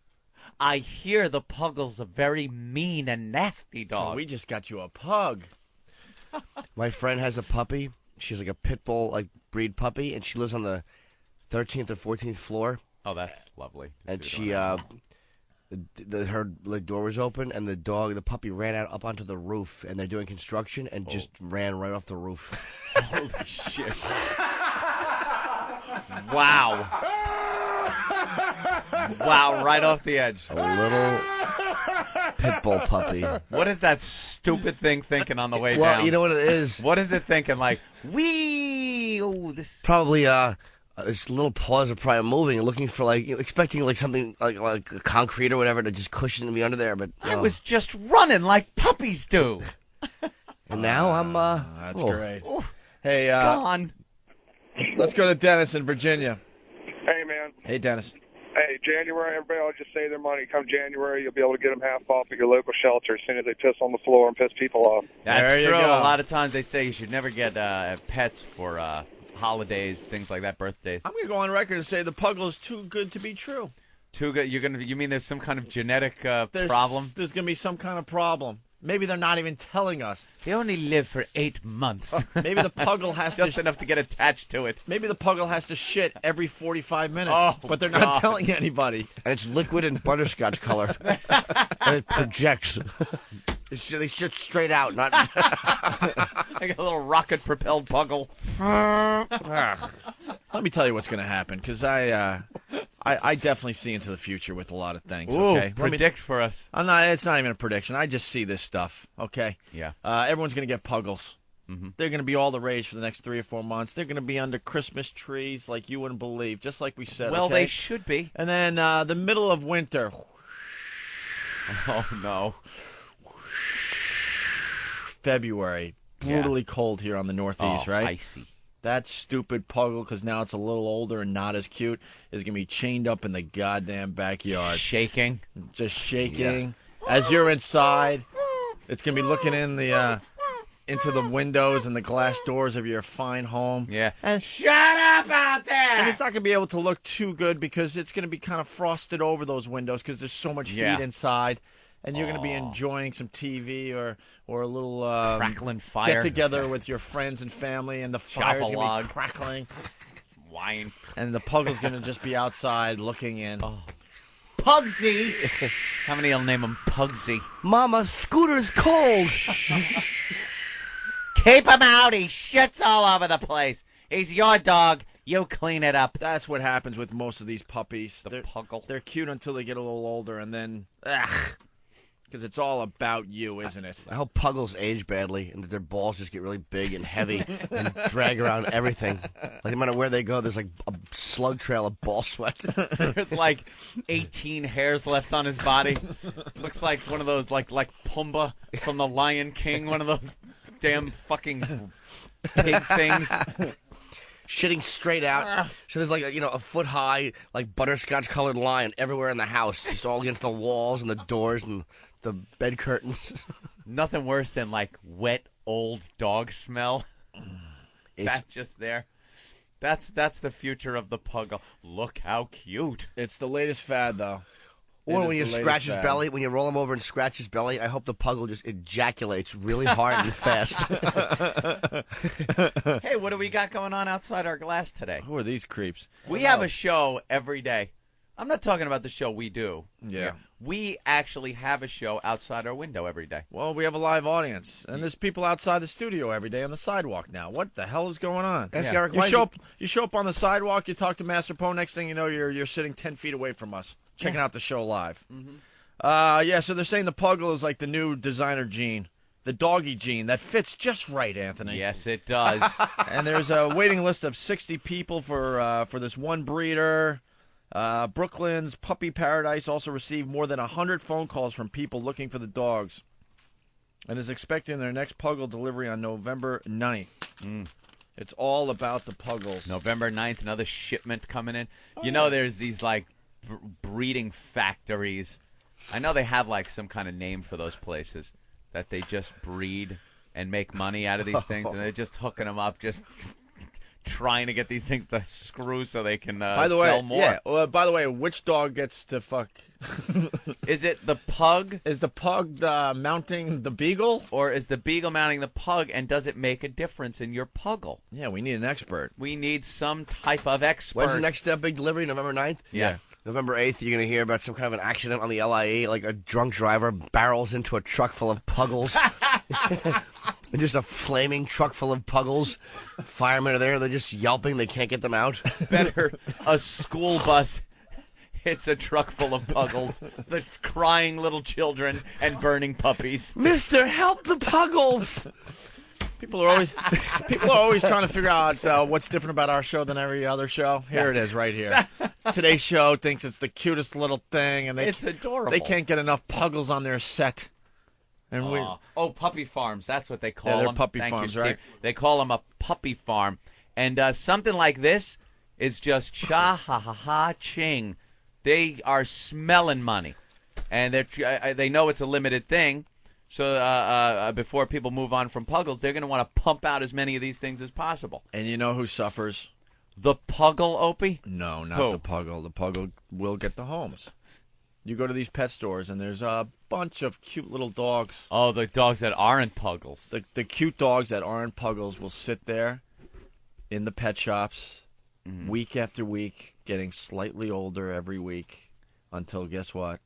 I hear the Puggle's a very mean and nasty dog. So we just got you a pug. My friend has a puppy. She's like a pit bull, like breed puppy, and she lives on the 13th or 14th floor. Oh, that's lovely. And she, her door was open, and the puppy ran out up onto the roof, and they're doing construction, and just ran right off the roof. Holy shit! Wow! Wow! Right off the edge. A little pit bull puppy. What is that stupid thing thinking on the way down? Well, you know what it is. What is it thinking? Like, wee! Oh, this. Probably its little paws are probably moving and looking for expecting something like concrete or whatever to just cushion me under there. But I was just running like puppies do. And now I'm. That's great. Hey, gone. Let's go to Dennis in Virginia. Hey, man. Hey, Dennis. Hey, January, everybody will just save their money. Come January, you'll be able to get them half off at your local shelter as soon as they piss on the floor and piss people off. That's true. A lot of times they say you should never get pets for holidays, things like that, birthdays. I'm going to go on record and say the Puggle is too good to be true. Too good? You mean there's some kind of genetic problem? There's going to be some kind of problem. Maybe they're not even telling us. They only live for 8 months. Maybe the puggle has just enough to get attached to it. Maybe the puggle has to shit every 45 minutes, but they're not God. telling anybody. And it's liquid and butterscotch color. And it projects. They shit straight out, not. Like a little rocket-propelled puggle. Let me tell you what's going to happen, because I definitely see into the future with a lot of things. Ooh, Okay, predict for us. It's not even a prediction. I just see this stuff. Okay. Yeah. Everyone's going to get puggles. Mm-hmm. They're going to be all the rage for the next 3 or 4 months. They're going to be under Christmas trees like you wouldn't believe, just like we said. Well, okay? they should be. And then the middle of winter. Oh no. February, brutally cold here on the Northeast, right? Icy. That stupid puggle, because now it's a little older and not as cute, is going to be chained up in the goddamn backyard. Shaking. Just shaking. Yeah. As you're inside, it's going to be looking in the into the windows and the glass doors of your fine home. Yeah. And shut up out there! And it's not going to be able to look too good because it's going to be kind of frosted over those windows because there's so much heat inside. And you're going to be enjoying some TV or a little crackling fire. Get together with your friends and family, and the fire's going to be crackling. Wine. And the puggle's going to just be outside looking in. Oh. Pugsy. How many will name him Pugsy? Mama, Scooter's cold. Keep him out. He shits all over the place. He's your dog. You clean it up. That's what happens with most of these puppies. The puggle. They're cute until they get a little older, and then, because it's all about you, isn't it? I hope puggles age badly and that their balls just get really big and heavy and drag around everything. Like no matter where they go, there's like a slug trail of ball sweat. There's like 18 hairs left on his body. Looks like one of those like Pumbaa from the Lion King. One of those damn fucking pig things. Shitting straight out. So there's like a foot high, like butterscotch colored line everywhere in the house, just all against the walls and the doors and the bed curtains. Nothing worse than like wet old dog smell. That's just there. That's the future of the puggle. Look how cute. It's the latest fad, though. Or when you scratch his belly, when you roll him over and scratch his belly, I hope the puggle just ejaculates really hard and fast. Hey, what do we got going on outside our glass today? Who are these creeps? We have a show every day. I'm not talking about the show we do. Yeah. We actually have a show outside our window every day. Well, we have a live audience, and there's people outside the studio every day on the sidewalk now. What the hell is going on? You show up on the sidewalk, you talk to Master Poe, next thing you know, you're sitting 10 feet away from us, checking out the show live. Mm-hmm. So they're saying the puggle is like the new designer gene. The doggy gene that fits just right, Anthony. Yes, it does. And there's a waiting list of 60 people for this one breeder. Brooklyn's Puppy Paradise also received more than 100 phone calls from people looking for the dogs and is expecting their next puggle delivery on November 9th. It's all about the puggles. November 9th, another shipment coming in. You know there's these, like, breeding factories. I know they have, like, some kind of name for those places that they just breed and make money out of these things, and they're just hooking them up, just trying to get these things to screw so they can sell more. Yeah. Well, by the way, which dog gets to fuck? Is it the pug? Is the pug mounting the beagle? Or is the beagle mounting the pug, and does it make a difference in your puggle? Yeah, we need an expert. We need some type of expert. When's the next big delivery? November 9th? Yeah. November 8th, you're going to hear about some kind of an accident on the LIE, like a drunk driver barrels into a truck full of puggles. And just a flaming truck full of puggles. Firemen are there. They're just yelping. They can't get them out. Better a school bus hits a truck full of puggles, the crying little children, and burning puppies. Mister, help the puggles! People are always trying to figure out what's different about our show than every other show. Here it is, right here. Today's show thinks it's the cutest little thing, and it's adorable. They can't get enough puggles on their set. And puppy farms. That's what they call they're them. Puppy Thank farms, you, right? They call them a puppy farm. And something like this is just cha-ha-ha-ha-ching. They are smelling money. And they know it's a limited thing. So before people move on from puggles, they're going to want to pump out as many of these things as possible. And you know who suffers? The puggle, Opie? No, not Who? the puggle. The puggle will get the homes. You go to these pet stores, and there's a bunch of cute little dogs. Oh, the dogs that aren't puggles. The cute dogs that aren't puggles will sit there in the pet shops week after week, getting slightly older every week until, guess what?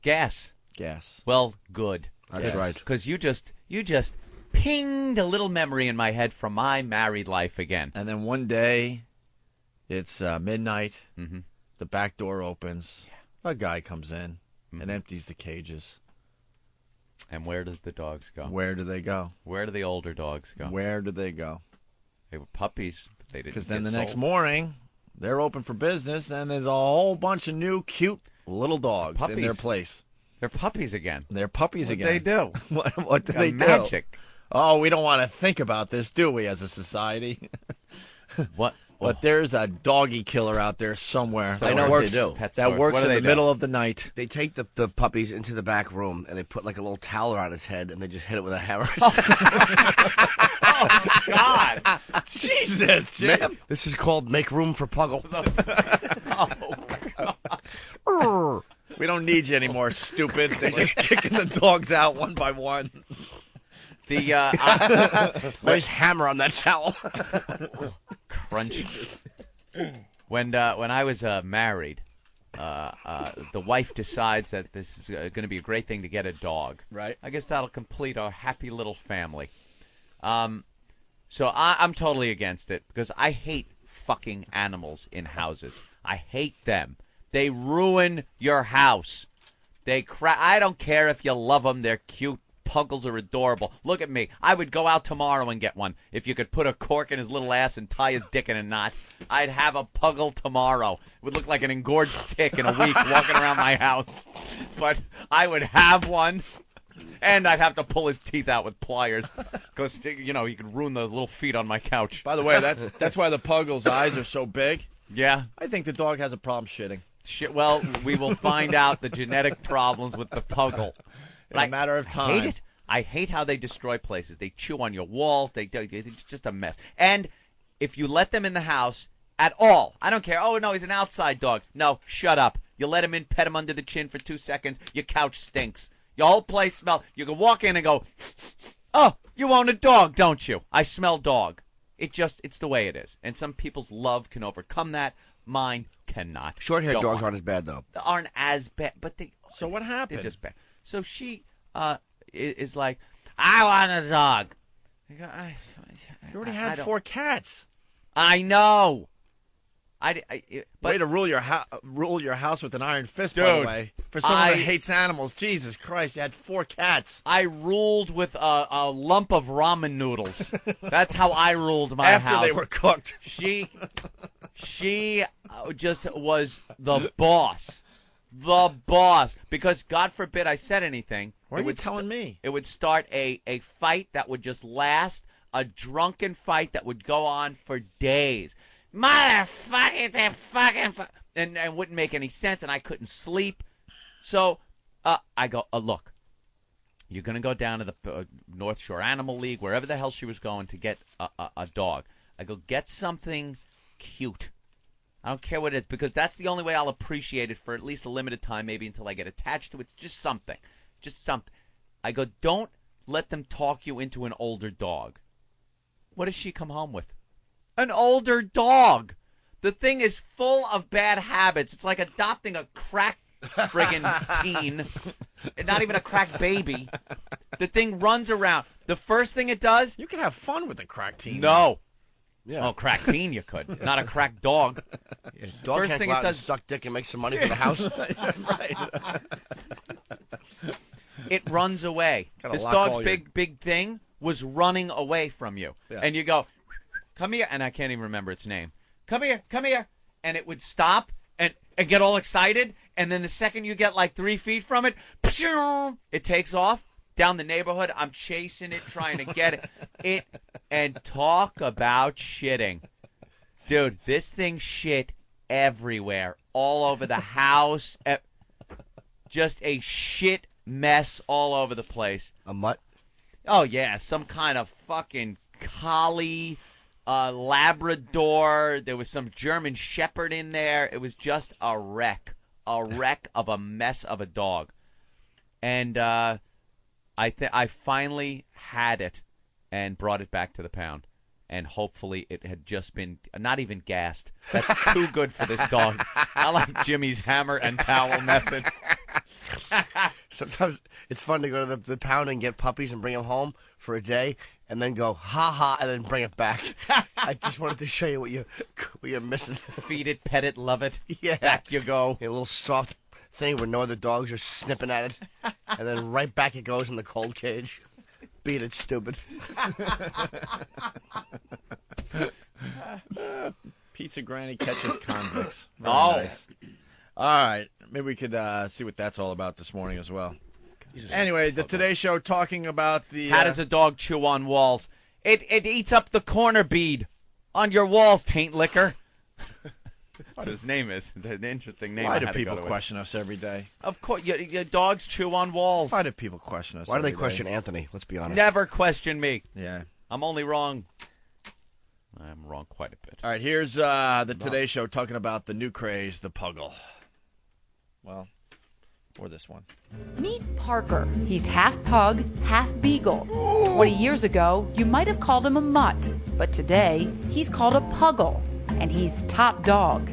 Gas. Well, good. That's right. Because you just pinged a little memory in my head from my married life again. And then one day, it's midnight. The back door opens. A guy comes in and empties the cages. And where do the dogs go? Where do they go? Where do the older dogs go? Where do they go? They were puppies, but they didn't. Because then get the next sold. morning, they're open for business, and there's a whole bunch of new, cute little dogs in their place. They're puppies again. They're puppies What again. they do? What do they do? Magic. Oh, we don't want to think about this, do we, as a society? What? But there's a doggy killer out there somewhere. I know what they do. That works in the middle of the night. They take the puppies into the back room and they put like a little towel around his head and they just hit it with a hammer. God. Jesus, Jim. This is called Make Room for Puggle. We don't need you anymore, stupid. They're just kicking the dogs out one by one. Nice hammer on that towel. Crunch. When I was married, the wife decides that this is going to be a great thing to get a dog. Right. I guess that'll complete our happy little family. So I'm totally against it because I hate fucking animals in houses. I hate them. They ruin your house. I don't care if you love them. They're cute. Puggles are adorable. Look at me. I would go out tomorrow and get one. If you could put a cork in his little ass and tie his dick in a knot, I'd have a puggle tomorrow. It would look like an engorged tick in a week walking around my house. But I would have one, and I'd have to pull his teeth out with pliers because, you could ruin those little feet on my couch. By the way, that's why the puggle's eyes are so big. Yeah. I think the dog has a problem shitting. Well, we will find out the genetic problems with the puggle. In a matter of time. I hate it. I hate how they destroy places. They chew on your walls. It's just a mess. And if you let them in the house at all, I don't care. Oh, no, he's an outside dog. No, shut up. You let him in, pet him under the chin for 2 seconds. Your couch stinks. Your whole place smells. You can walk in and go, oh, you own a dog, don't you? I smell dog. It's the way it is. And some people's love can overcome that. Mine cannot. Short-haired dogs aren't as bad, though. Aren't as bad, but they... So what happened? They're just bad. So she is like, I want a dog. I go, you already had 4 cats. I know. But way to rule your house with an iron fist, dude, by the way. For someone that hates animals, Jesus Christ, you had 4 cats. I ruled with a lump of ramen noodles. That's how I ruled my house. After they were cooked. She just was the boss. The boss. Because, God forbid I said anything. Why are you telling me? It would start a fight that would just last, a drunken fight that would go on for days. Motherfucking, and wouldn't make any sense, and I couldn't sleep. So I go, look, you're going to go down to the North Shore Animal League, wherever the hell she was going to get a dog. I go, get something cute. I don't care what it is, because that's the only way I'll appreciate it for at least a limited time, maybe until I get attached to it. It's just something. Just something. I go, don't let them talk you into an older dog. What does she come home with? An older dog. The thing is full of bad habits. It's like adopting a crack friggin' teen. Not even a crack baby. The thing runs around. The first thing it does... You can have fun with a crack teen. No. Yeah. Oh, crack teen you could. Not a crack dog. Yeah, dog First can't thing go it out does... and suck dick and make some money for the house. Right. It runs away. Gotta This lock dog's all your- big thing was running away from you. Yeah. And you go, come here, and I can't even remember its name. Come here. And it would stop and get all excited, and then the second you get like 3 feet from it, it takes off down the neighborhood. I'm chasing it, trying to get it. And talk about shitting. Dude, this thing shit everywhere, all over the house. Just a shit mess all over the place. A mutt? Oh, yeah, some kind of fucking collie, Labrador. There was some German Shepherd in there. It was just a wreck a wreck of a mess of a dog. And I finally had it and brought it back to the pound. And hopefully it had just been not even gassed. That's too good for this dog. I like Jimmy's hammer and towel method. Sometimes it's fun to go to the pound and get puppies and bring them home for a day, and then go ha, and then bring it back. I just wanted to show you what you're missing. Feed it, pet it, love it. Yeah, back you go. A little soft thing where no other dogs are snipping at it, and then right back it goes in the cold cage. Beat it, stupid. Pizza Granny catches convicts. Very Oh. nice. All right. Maybe we could see what that's all about this morning as well. Anyway, the Today Show talking about the... How does a dog chew on walls? It eats up the corner bead on your walls, taint licker. That's what his name is. It's an interesting name. Why I do had to people go to it. question us every day? Of course, your dogs chew on walls. Why do people question us Why do they every question day? Anthony? Let's be honest. Never question me. Yeah. I'm only wrong. I'm wrong quite a bit. All right, here's the Today Show talking about the new craze, the Puggle. Well, or this one. Meet Parker. He's half pug, half beagle. 20 years ago, you might have called him a mutt, but today he's called a puggle, and he's top dog.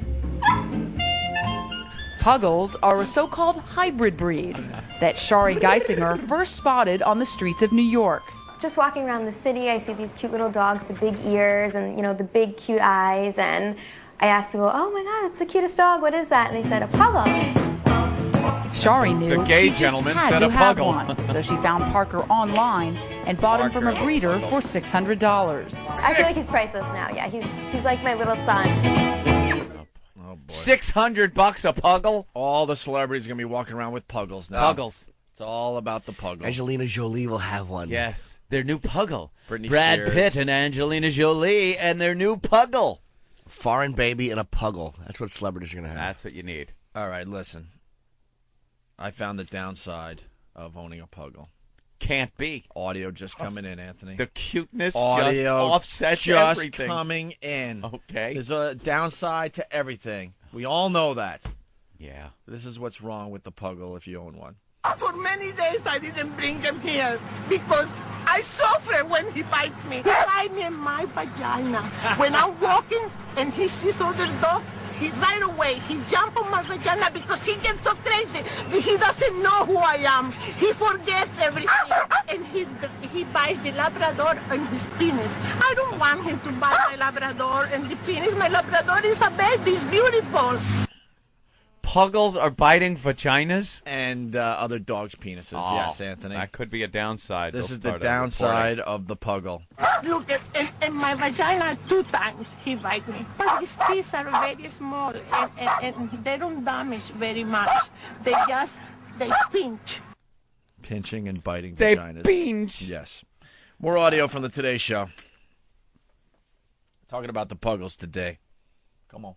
Puggles are a so-called hybrid breed that Shari Geisinger first spotted on the streets of New York. Just walking around the city, I see these cute little dogs, the big ears and, the big cute eyes, and I asked people, oh my God, that's the cutest dog, what is that? And they said, a puggle. Shari knew The gay she just gentleman had said to a have puggle. one, so she found Parker online and bought him from a breeder for $600. I feel like he's priceless now, yeah, he's like my little son. Oh, boy. $600 a puggle? All the celebrities are going to be walking around with Puggles now. Puggles. It's all about the Puggle. Angelina Jolie will have one. Yes, their new puggle. Britney Brad Spears. Pitt and Angelina Jolie and their new puggle. Foreign baby and a puggle. That's what celebrities are going to have. That's what you need. All right, listen. I found the downside of owning a Puggle. Can't be. Audio just coming in, Anthony. The cuteness Audio just offsets just everything. coming in. Okay. There's a downside to everything. We all know that. Yeah. This is what's wrong with the Puggle if you own one. For many days I didn't bring him here because I suffer when he bites me. He bites me in my vagina. When I'm walking and he sees other dog, he right away, he jump on my vagina because he gets so crazy. He doesn't know who I am. He forgets everything. And he bites the Labrador and his penis. I don't want him to bite my Labrador and the penis. My Labrador is a baby. It's beautiful. Puggles are biting vaginas? And other dogs' penises. Oh, yes, Anthony. That could be a downside. This They'll is the start downside of the Puggle. Look at in my vagina 2 times he bite me. But his teeth are very small and they don't damage very much. They pinch. Pinching and biting They vaginas. pinch. Yes. More audio from the Today Show. Talking about the Puggles today. Come on.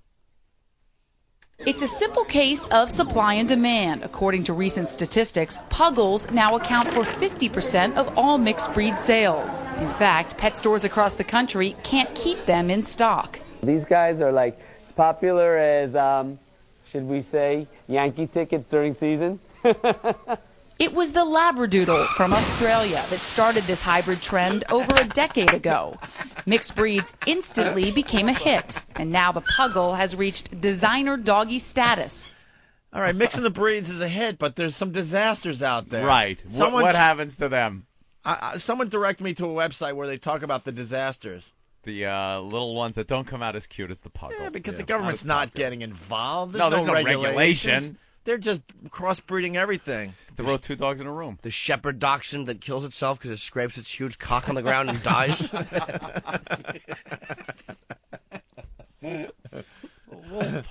It's a simple case of supply and demand. According to recent statistics, Puggles now account for 50% of all mixed breed sales. In fact, pet stores across the country can't keep them in stock. These guys are like as popular as, should we say, Yankee tickets during season. It was the Labradoodle from Australia that started this hybrid trend over a decade ago. Mixed breeds instantly became a hit, and now the Puggle has reached designer doggy status. All right, mixing the breeds is a hit, but there's some disasters out there. Right. What happens to them? Someone direct me to a website where they talk about the disasters. The little ones that don't come out as cute as the Puggle. Yeah, because the government's not getting involved. No, there's no regulations. regulation. They're just crossbreeding everything. Throw 2 dogs in a room. The shepherd dachshund that kills itself because it scrapes its huge cock on the ground and dies.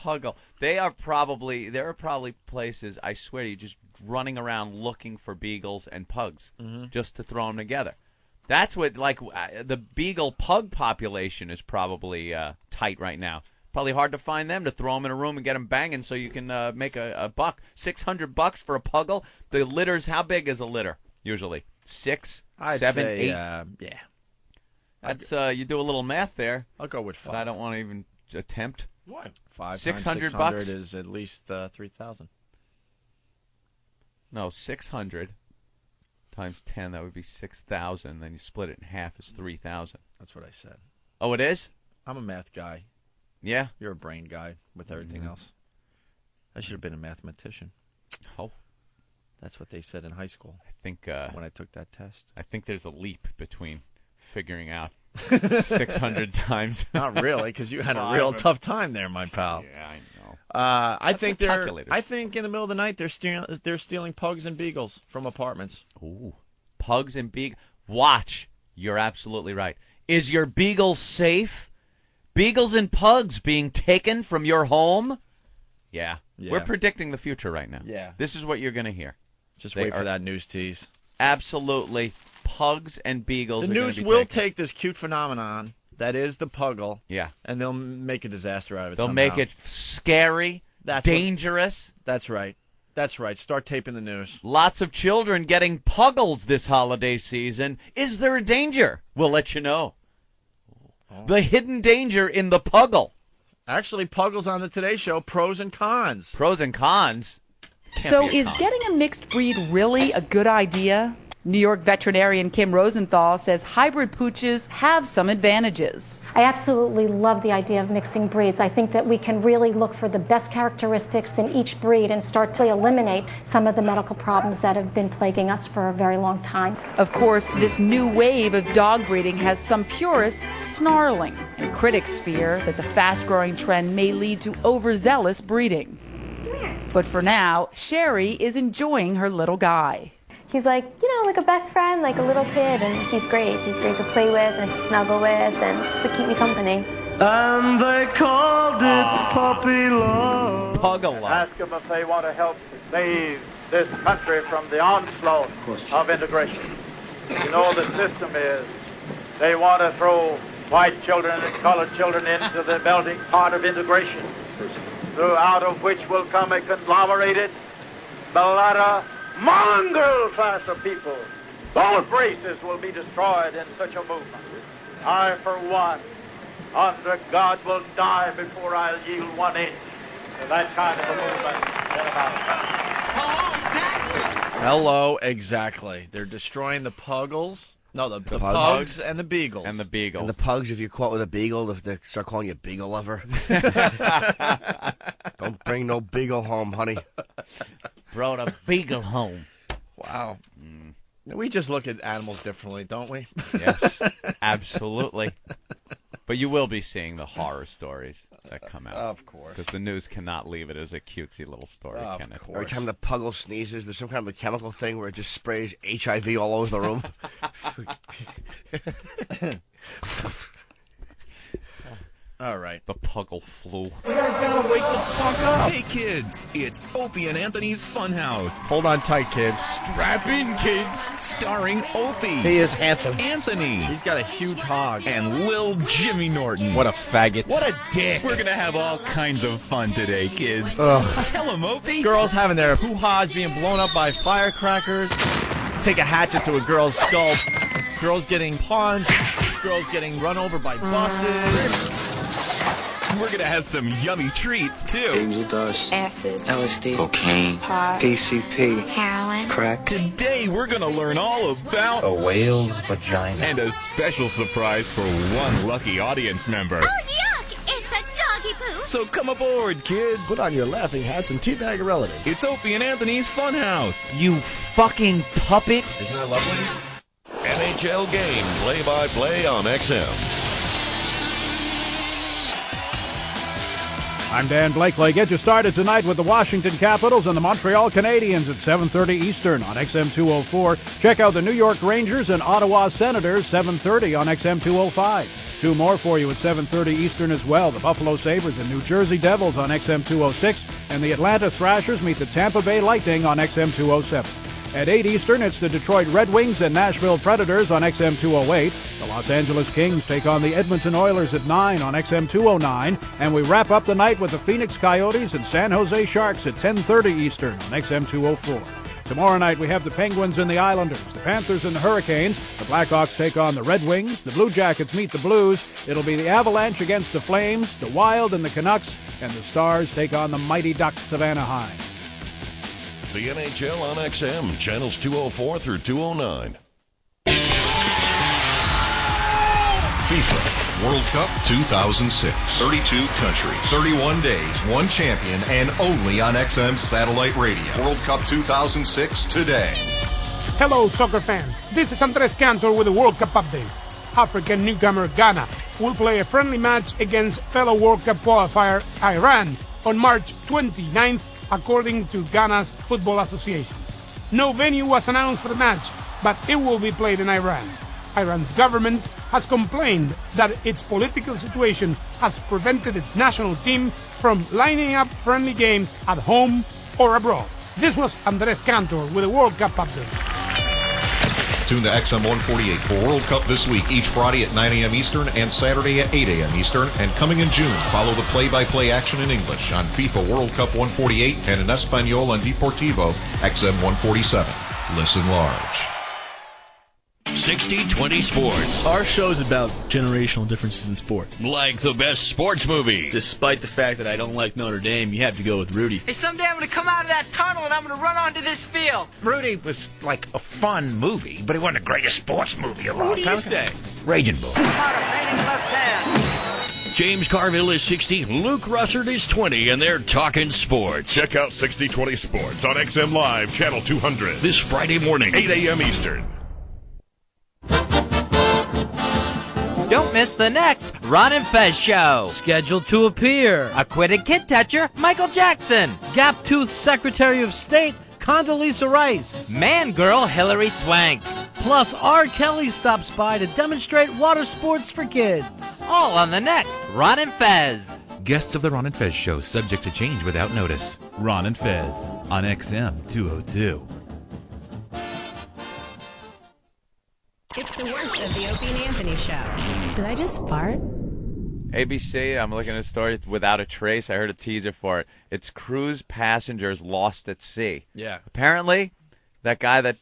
Puggle. There are probably places, I swear to you, just running around looking for beagles and pugs just to throw them together. That's what, the beagle pug population is probably tight right now. Probably hard to find them, to throw them in a room and get them banging so you can make a buck. $600 for a Puggle. The litter's, how big is a litter usually? 6, I'd 7, say, 8? Yeah. That's you do a little math there. I'll go with 5. But I don't want to even attempt. What? 5 $600 times 600 is at least 3,000. No, 600 times 10, that would be 6,000. Then you split it in half, it's 3,000. That's what I said. Oh, it is? I'm a math guy. Yeah? You're a brain guy with everything else. I should have been a mathematician. Oh. That's what they said in high school. I think when I took that test. I think there's a leap between figuring out 600 times. Not really, because you had a real tough time there, my pal. Yeah, I know. I think like they're. calculators. I think in the middle of the night they're stealing pugs and beagles from apartments. Ooh, pugs and beagles. Watch. You're absolutely right. Is your beagle safe? Beagles and pugs being taken from your home? Yeah. We're predicting the future right now. Yeah. This is what you're going to hear. Just wait for that news tease. Absolutely. Pugs and beagles. The news will take this cute phenomenon that is the puggle. Yeah. And they'll make a disaster out of it. They'll somehow. make it scary, dangerous. That's right. That's right. Start taping the news. Lots of children getting puggles this holiday season. Is there a danger? We'll let you know. Oh. The hidden danger in the puggle. Actually, puggles on the Today Show, pros and cons. Pros and cons? So is getting a mixed breed really a good idea? New York veterinarian Kim Rosenthal says hybrid pooches have some advantages. I absolutely love the idea of mixing breeds. I think that we can really look for the best characteristics in each breed and start to eliminate some of the medical problems that have been plaguing us for a very long time. Of course, this new wave of dog breeding has some purists snarling, and critics fear that the fast-growing trend may lead to overzealous breeding. But for now, Sherry is enjoying her little guy. He's like, like a best friend, like a little kid, and he's great. He's great to play with and to snuggle with and just to keep me company. And they called it puppy love. Puggle. Ask them if they want to help save this country from the onslaught of integration. You know the system is they want to throw white children and colored children into the melting pot of integration, out of which will come a conglomerated, mulatto, mongrel class of people. Both races will be destroyed in such a movement. I, for one, under God, will die before I'll yield 1 inch to that kind of a movement in America. Hello, exactly. They're destroying the puggles. No, the pugs and the beagles. And the beagles. And the pugs, if you're caught with a beagle, if they start calling you beagle lover. Don't bring no beagle home, honey. Brought a beagle home. Wow. We just look at animals differently, don't we? Yes, absolutely. But you will be seeing the horror stories that come out. Of course. Because the news cannot leave it as a cutesy little story, can it? Every time the puggle sneezes, there's some kind of a chemical thing where it just sprays HIV all over the room. All right. The puggle flu. You guys gotta wake the fuck up. Hey, kids. It's Opie and Anthony's Funhouse. Hold on tight, kids. Strap in, kids. Starring Opie. He is handsome. Anthony. He's got a huge hog. And Lil Jimmy Norton. What a faggot. What a dick. We're gonna have all kinds of fun today, kids. Ugh. Tell them, Opie. Girls having their hoo-has being blown up by firecrackers. Take a hatchet to a girl's skull. Girls getting punched. Girls getting run over by buses. We're gonna have some yummy treats, too. Angel dust. Acid. LSD. Cocaine. Pot. ACP. Heroin. Crack. Today, we're gonna learn all about a whale's vagina. And a special surprise for one lucky audience member. Oh, yuck! It's a doggy poo! So come aboard, kids. Put on your laughing hats and teabag a relative. It's Opie and Anthony's Funhouse. You fucking puppet. Isn't that lovely? NHL game play-by-play on XM. I'm Dan Blakely. Get you started tonight with the Washington Capitals and the Montreal Canadiens at 7:30 Eastern on XM 204. Check out the New York Rangers and Ottawa Senators, 7:30 on XM 205. Two more for you at 7:30 Eastern as well. The Buffalo Sabres and New Jersey Devils on XM 206, and the Atlanta Thrashers meet the Tampa Bay Lightning on XM 207. At 8 Eastern, it's the Detroit Red Wings and Nashville Predators on XM 208. The Los Angeles Kings take on the Edmonton Oilers at 9 on XM 209. And we wrap up the night with the Phoenix Coyotes and San Jose Sharks at 10:30 Eastern on XM 204. Tomorrow night, we have the Penguins and the Islanders, the Panthers and the Hurricanes. The Blackhawks take on the Red Wings. The Blue Jackets meet the Blues. It'll be the Avalanche against the Flames, the Wild and the Canucks. and the Stars take on the Mighty Ducks of Anaheim. The NHL on XM, channels 204 through 209. FIFA World Cup 2006. 32 countries, 31 days, one champion, and only on XM Satellite Radio. World Cup 2006 today. Hello, soccer fans. This is Andres Cantor with the World Cup update. African newcomer Ghana will play a friendly match against fellow World Cup qualifier Iran on March 29th, according to Ghana's Football Association. No venue was announced for the match, but it will be played in Iran. Iran's government has complained that its political situation has prevented its national team from lining up friendly games at home or abroad. This was Andres Cantor with a World Cup update. Tune to XM 148 for World Cup This Week, each Friday at 9 a.m. Eastern and Saturday at 8 a.m. Eastern. And coming in June, follow the play-by-play action in English on FIFA World Cup 148 and in Espanol on Deportivo XM 147. Listen large. 60-20 Sports. Our show is about generational differences in sports. Like the best sports movie. Despite the fact that I don't like Notre Dame, you have to go with Rudy. Hey, someday I'm going to come out of that tunnel and I'm going to run onto this field. Rudy was like a fun movie, but he wasn't the greatest sports movie of all time. Who do you say? Raging Bull. James Carville is 60, Luke Russert is 20, and they're talking sports. Check out 60-20 Sports on XM Live, channel 200. This Friday morning, 8 a.m. Eastern. Don't miss the next Ron and Fez show. Scheduled to appear. Acquitted kid toucher Michael Jackson. Gap-toothed Secretary of State Condoleezza Rice. Man girl Hillary Swank. Plus, R. Kelly stops by to demonstrate water sports for kids. All on the next Ron and Fez. Guests of the Ron and Fez show subject to change without notice. Ron and Fez on XM 202. It's the worst of the Opie and Anthony show. Did I just fart? ABC, I'm looking at a story without a trace. I heard a teaser for it. It's cruise passengers lost at sea. Yeah. Apparently, that guy that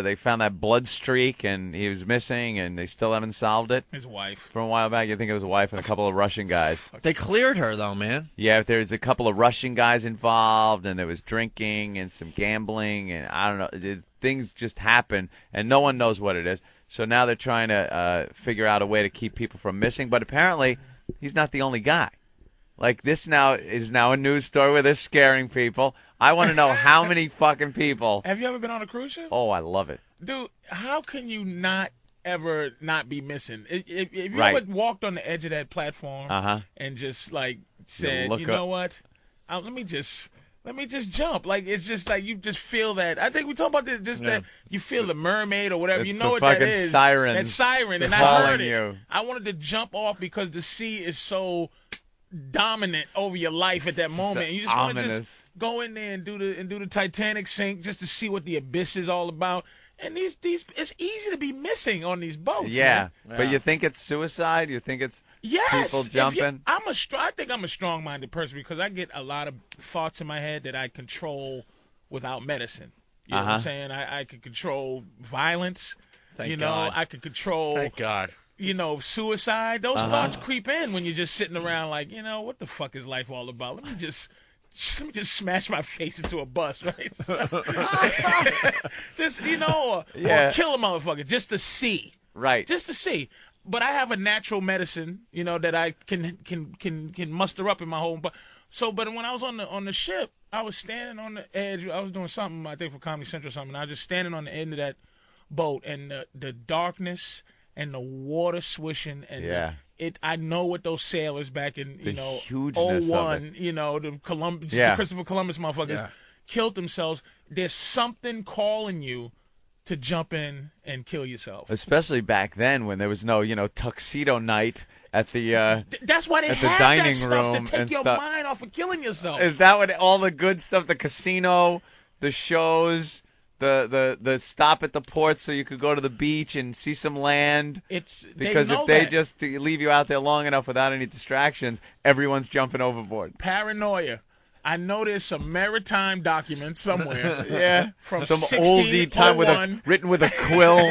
they found that blood streak and he was missing and they still haven't solved it. His wife. From a while back, you think it was a wife and a couple of Russian guys. They cleared her, though, man. Yeah, there's a couple of Russian guys involved and there was drinking and some gambling and I don't know. Things just happen and no one knows what it is. So now they're trying to figure out a way to keep people from missing. But apparently, he's not the only guy. Like, this now is a news story where they're scaring people. I want to know how many fucking people. Have you ever been on a cruise ship? Oh, I love it. Dude, how can you not ever not be missing? If you Right. ever walked on the edge of that platform and just, like, said, you know what? Let me just jump. Like, it's just like you just feel that. I think we talk about this, just that you feel the mermaid or whatever. It's you the know what that fucking is. siren. That siren. And I calling heard it. you. I wanted to jump off because the sea is so dominant over your life at that moment. And you just want to just go in there and do the Titanic sink just to see what the abyss is all about. And these it's easy to be missing on these boats. Yeah. Man. But you think it's suicide? You think it's people jumping? I think I'm a strong-minded person because I get a lot of thoughts in my head that I control without medicine. You know what I'm saying? I could control violence. Thank God. God. I could control. Thank God. Suicide. Those thoughts creep in when you're just sitting around like, what the fuck is life all about? Let me just smash my face into a bus, right? Just, or kill a motherfucker just to see. Right. Just to see. But I have a natural medicine, that I can muster up in my whole body. But when I was on the ship, I was standing on the edge. I was doing something, I think, for Comedy Central or something. I was just standing on the end of that boat, and the darkness and the water swishing, and I know what those sailors back in the hugeness 01, of it. the Christopher Columbus motherfuckers killed themselves. There's something calling you to jump in and kill yourself. Especially back then when there was no, tuxedo night at the that's why they at the have dining that stuff room to take and your stuff. mind off of killing yourself. Is that what all the good stuff, the casino, the shows, the stop at the port so you could go to the beach and see some land? Because if they just leave you out there long enough without any distractions, everyone's jumping overboard. Paranoia. I know there's some maritime documents somewhere. From some oldie time written with a quill,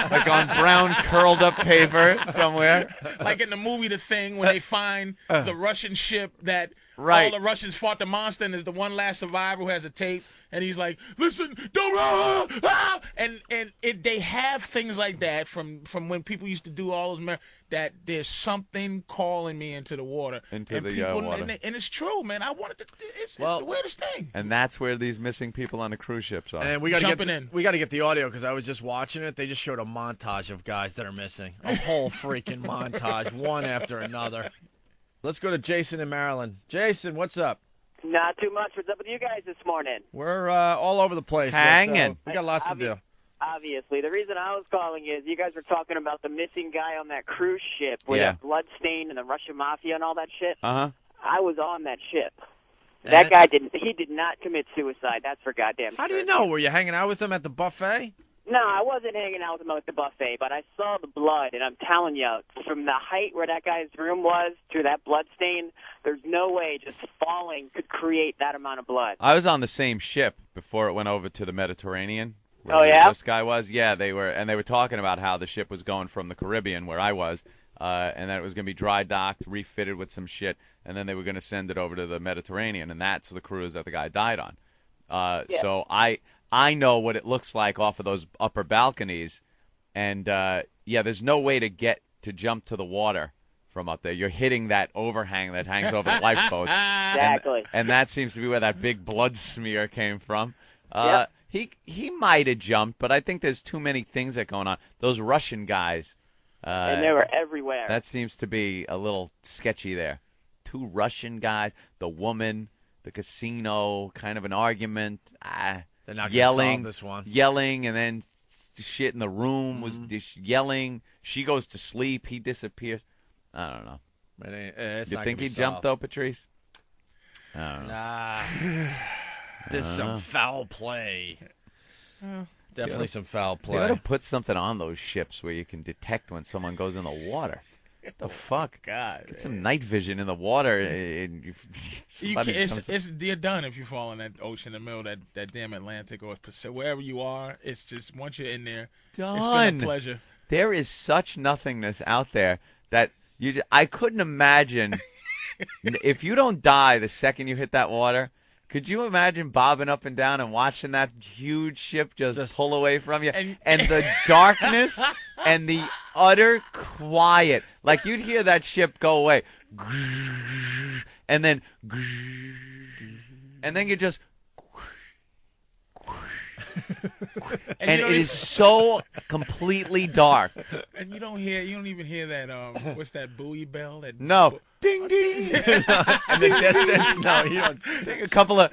like on brown curled up paper somewhere. Like in the movie The Thing, when they find the Russian ship that Right. all the Russians fought the monster, and there's the one last survivor who has a tape, and he's like, "Listen, don't," and they have things like that from when people used to do all those. That there's something calling me into the water, Into the water. And it's true, man. I wanted to. It's the weirdest thing. And that's where these missing people on the cruise ships are. And we got to Jumping get in. we got to get the audio because I was just watching it. They just showed a montage of guys that are missing. A whole freaking montage, one after another. Let's go to Jason in Maryland. Jason, what's up? Not too much. What's up with you guys this morning? We're all over the place. Hanging. We got lots to do. Obviously. The reason I was calling is you guys were talking about the missing guy on that cruise ship with Yeah. a blood stain and the Russian mafia and all that shit. Uh-huh. I was on that ship. That guy did not commit suicide. That's for goddamn sure. How do you know? Were you hanging out with him at the buffet? No, I wasn't hanging out with him at the buffet, but I saw the blood, and I'm telling you, from the height where that guy's room was to that blood stain, there's no way just falling could create that amount of blood. I was on the same ship before it went over to the Mediterranean. where Oh, yeah? This guy was. Yeah, they were talking about how the ship was going from the Caribbean, where I was, and that it was going to be dry docked, refitted with some shit, and then they were going to send it over to the Mediterranean, and that's the cruise that the guy died on. So I know what it looks like off of those upper balconies, and there's no way to jump to the water from up there. You're hitting that overhang that hangs over the lifeboats. Exactly. And that seems to be where that big blood smear came from. Yep. He might have jumped, but I think there's too many things that going on. Those Russian guys. And they were everywhere. That seems to be a little sketchy there. 2 Russian guys, the woman, the casino, kind of an argument. They're not yelling, solve this one. Yelling, and then shit in the room was yelling. She goes to sleep. He disappears. I don't know. It's you not think gonna he be jumped, solved. though, Patrice? I don't know. Nah. There's some foul play. Definitely some foul play. They ought to put something on those ships where you can detect when someone goes in the water. The fuck? God. Get some night vision in the water. And you're done if you fall in that ocean in the middle of that damn Atlantic or Pacific. Wherever you are, it's just once you're in there, done. It's been a pleasure. There is such nothingness out there that I couldn't imagine if you don't die the second you hit that water. Could you imagine bobbing up and down and watching that huge ship just pull away from you? And the darkness and the utter quiet. Like you'd hear that ship go away. And then you just... and it is so completely dark. And you don't even hear that, what's that buoy bell? That No. Ding, ding. In the distance, no, you don't. A couple of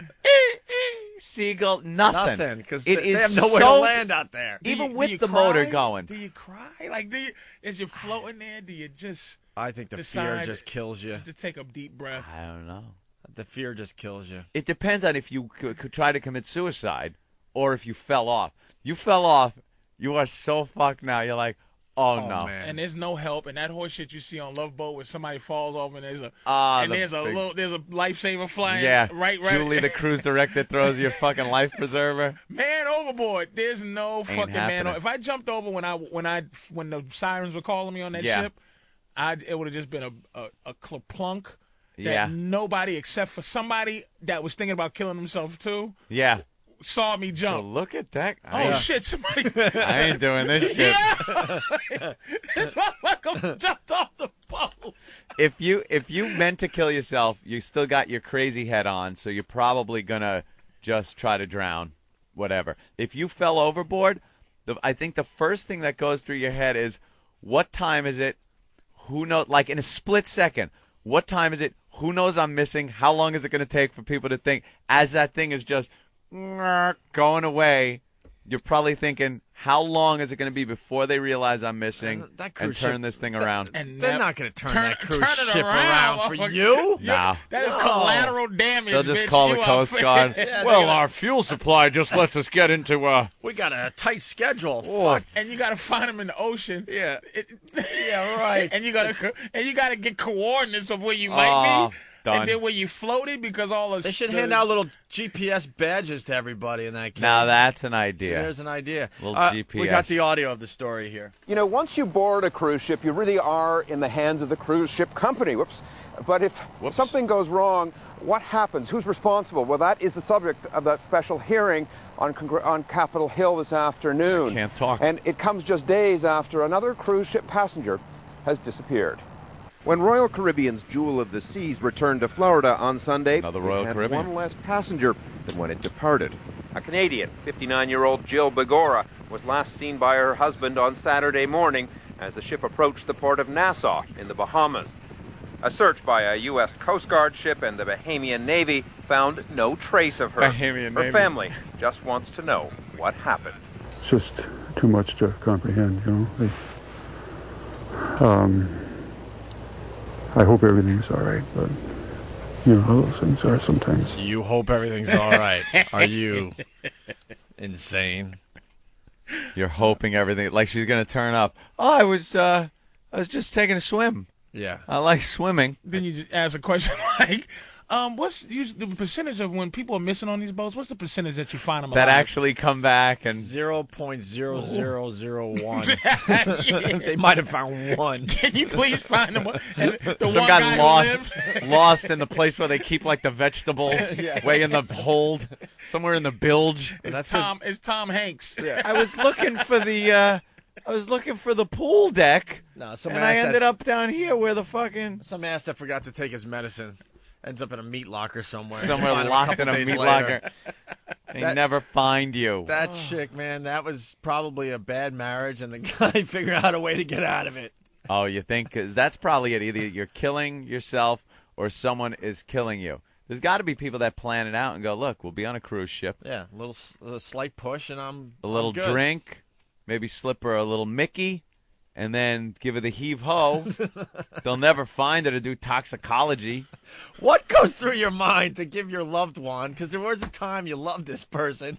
seagull, nothing. Because it they is have nowhere so, to land out there. Even Do with you the cry? motor going. Do you cry? Like, as you're floating there, do you just I think the fear decide just kills you. just to take a deep breath? I don't know. The fear just kills you. It depends on if you could try to commit suicide or if you fell off. You fell off, you are so fucked now. You're like, oh no. Man. And there's no help. And that horse shit you see on Love Boat where somebody falls off and there's a there's a lifesaver flying. Yeah, right. Julie, the cruise director, throws your fucking life preserver. Man overboard. There's no fucking man. happening. If I jumped over when the sirens were calling me on that ship, it would have just been a plunk. That nobody except for somebody that was thinking about killing himself too. Yeah. Saw me jump. Well, look at that. Shit, somebody. I ain't doing this shit. Yeah. This motherfucker jumped off the boat. If you meant to kill yourself, you still got your crazy head on, so you're probably gonna just try to drown, whatever. If you fell overboard, I think the first thing that goes through your head is, what time is it? Who knows? Like in a split second, what time is it? Who knows I'm missing? How long is it going to take for people to think? As that thing is just going away, you're probably thinking, how long is it going to be before they realize I'm missing and turn this thing around? And they're not going to turn that cruise ship around for you. No. That is collateral damage. They'll just bitch. call the You Coast are- Guard. Yeah, Well, our fuel supply just lets us get into We got a tight schedule. Oh. Fuck. and you got to find them in the ocean. Yeah. Yeah, right. And you got to get coordinates of where you might be. Done. And then when you floated, because all the They should hand out little GPS badges to everybody in that case. Now that's an So idea. there's an idea. Little GPS. We got the audio of the story here. You know, once you board a cruise ship, you really are in the hands of the cruise ship company. Whoops. But if something goes wrong, what happens? Who's responsible? Well, that is the subject of that special hearing on Capitol Hill this afternoon. I can't talk. And it comes just days after another cruise ship passenger has disappeared. When Royal Caribbean's Jewel of the Seas returned to Florida on Sunday, Another Royal it had Caribbean. one less passenger than when it departed. A Canadian, 59-year-old Jill Begora, was last seen by her husband on Saturday morning as the ship approached the port of Nassau in the Bahamas. A search by a U.S. Coast Guard ship and the Bahamian Navy found no trace of her. Bahamian Her Navy. family just wants to know what happened. It's just too much to comprehend, you know. I hope everything's all right, but you know how those things are sometimes. You hope everything's all right. Are you insane? You're hoping everything, like she's going to turn up. Oh, I was just taking a swim. Yeah. I like swimming. Then you just ask a question like, what's the percentage of when people are missing on these boats? What's the percentage that you find them That alive? actually come back and 0.0001. They might have found one. Can you please find them? And the some one guy guy lost who lived? lost in the place where they keep like the vegetables, Yeah. way in the hold, somewhere in the bilge. It's Tom Hanks. I was looking for the pool deck. No, some and I ass that- ended up down here where the fucking Some ass that forgot to take his medicine ends up in a meat locker somewhere. somewhere Find him locked couple in a days meat later. locker. They That- never find you. That chick, man, that was probably a bad marriage, and the guy figured out a way to get out of it. Oh, you think? Because that's probably it. Either you're killing yourself or someone is killing you. There's got to be people that plan it out and go, look, we'll be on a cruise ship. Yeah, a slight push, and I'm A little I'm good. drink, maybe slip her a little Mickey, and then give her the heave-ho. They'll never find her to do toxicology. What goes through your mind to give your loved one, because there was a time you loved this person,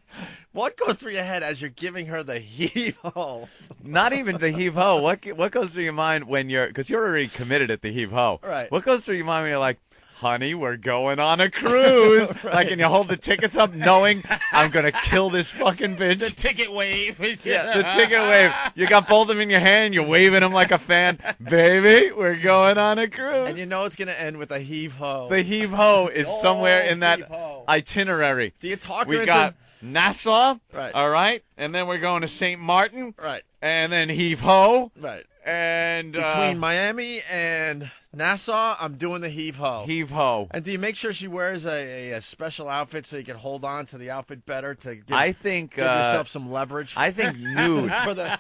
what goes through your head as you're giving her the heave-ho? Not even the heave-ho. What goes through your mind when because you're already committed at the heave-ho. Right. What goes through your mind when you're like, honey, we're going on a cruise. Right. Like, and you hold the tickets up knowing I'm going to kill this fucking bitch. The ticket wave. Yeah, the ticket wave. You got both of them in your hand. You're waving them like a fan. Baby, we're going on a cruise. And you know it's going to end with a heave-ho. The heave-ho is somewhere in that heave-ho. itinerary. Do you talk her We into- got Nassau, Right. all right? And then we're going to St. Martin. Right. And then heave-ho. Right. And Between Miami and Nassau, I'm doing the heave-ho. Heave-ho. And do you make sure she wears a special outfit so you can hold on to the outfit better to give, I think give yourself some leverage? I think nude. For the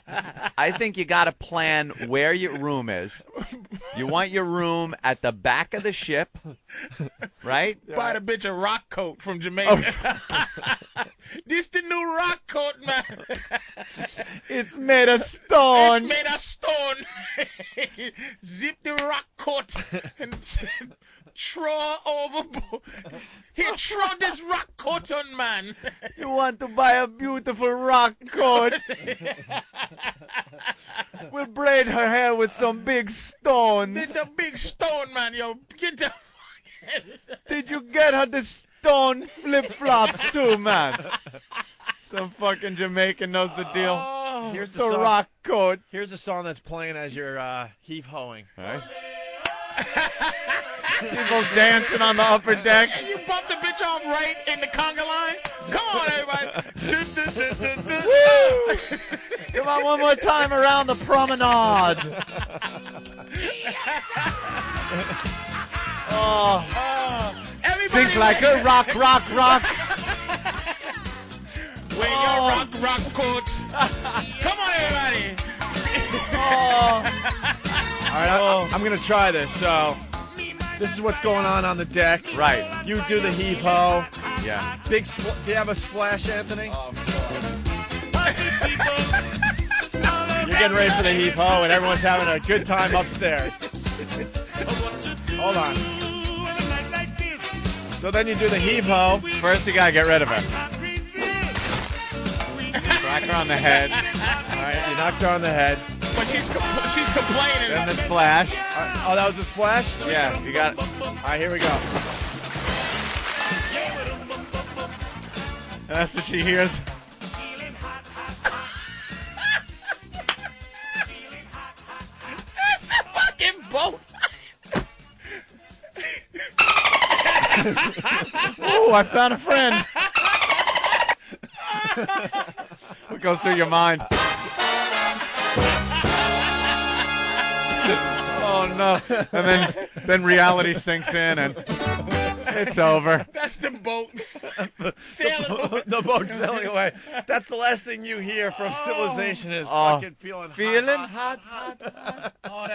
I think you got to plan where your room is. You want your room at the back of the ship, right? Buy the bitch a rock coat from Jamaica. This the new rock coat, man. It's made of stone. It's made of stone. Zip the rock coat and throw overboard. Here, throw this rock coat on, man. You want to buy a beautiful rock coat? We'll braid her hair with some big stones. This a big stone, man. Yo, get the. Did you get her the stone flip-flops too, man? Some fucking Jamaican knows the deal. Here's the rock coat. Here's a song that's playing as you're heave-hoing. All right. People dancing on the upper deck. And you bump the bitch off right in the conga line. Come on, everybody. Woo! Come on, one more time around the promenade. Everybody Sink like a rock, rock, rock. Wear your rock coat. Come on, everybody. All right, I'm going to try this. So, this is what's going on the deck. Right. You do the heave-ho. Yeah. Big. Do you have a splash, Anthony? You're getting ready for the heave-ho, and everyone's having a good time upstairs. Hold on. So then you do the heave-ho. First, you gotta get rid of her. Crack her on the head. All right, you knocked her on the head. But she's complaining. And the splash. Oh, that was a splash? Yeah, you got it. All right, here we go. That's what she hears. It's a fucking boat. Oh, I found a friend. What goes through your mind? Oh no! And then reality sinks in, and it's over. That's the boat sailing. The boat sailing away. That's the last thing you hear from civilization is fucking feeling hot. Oh,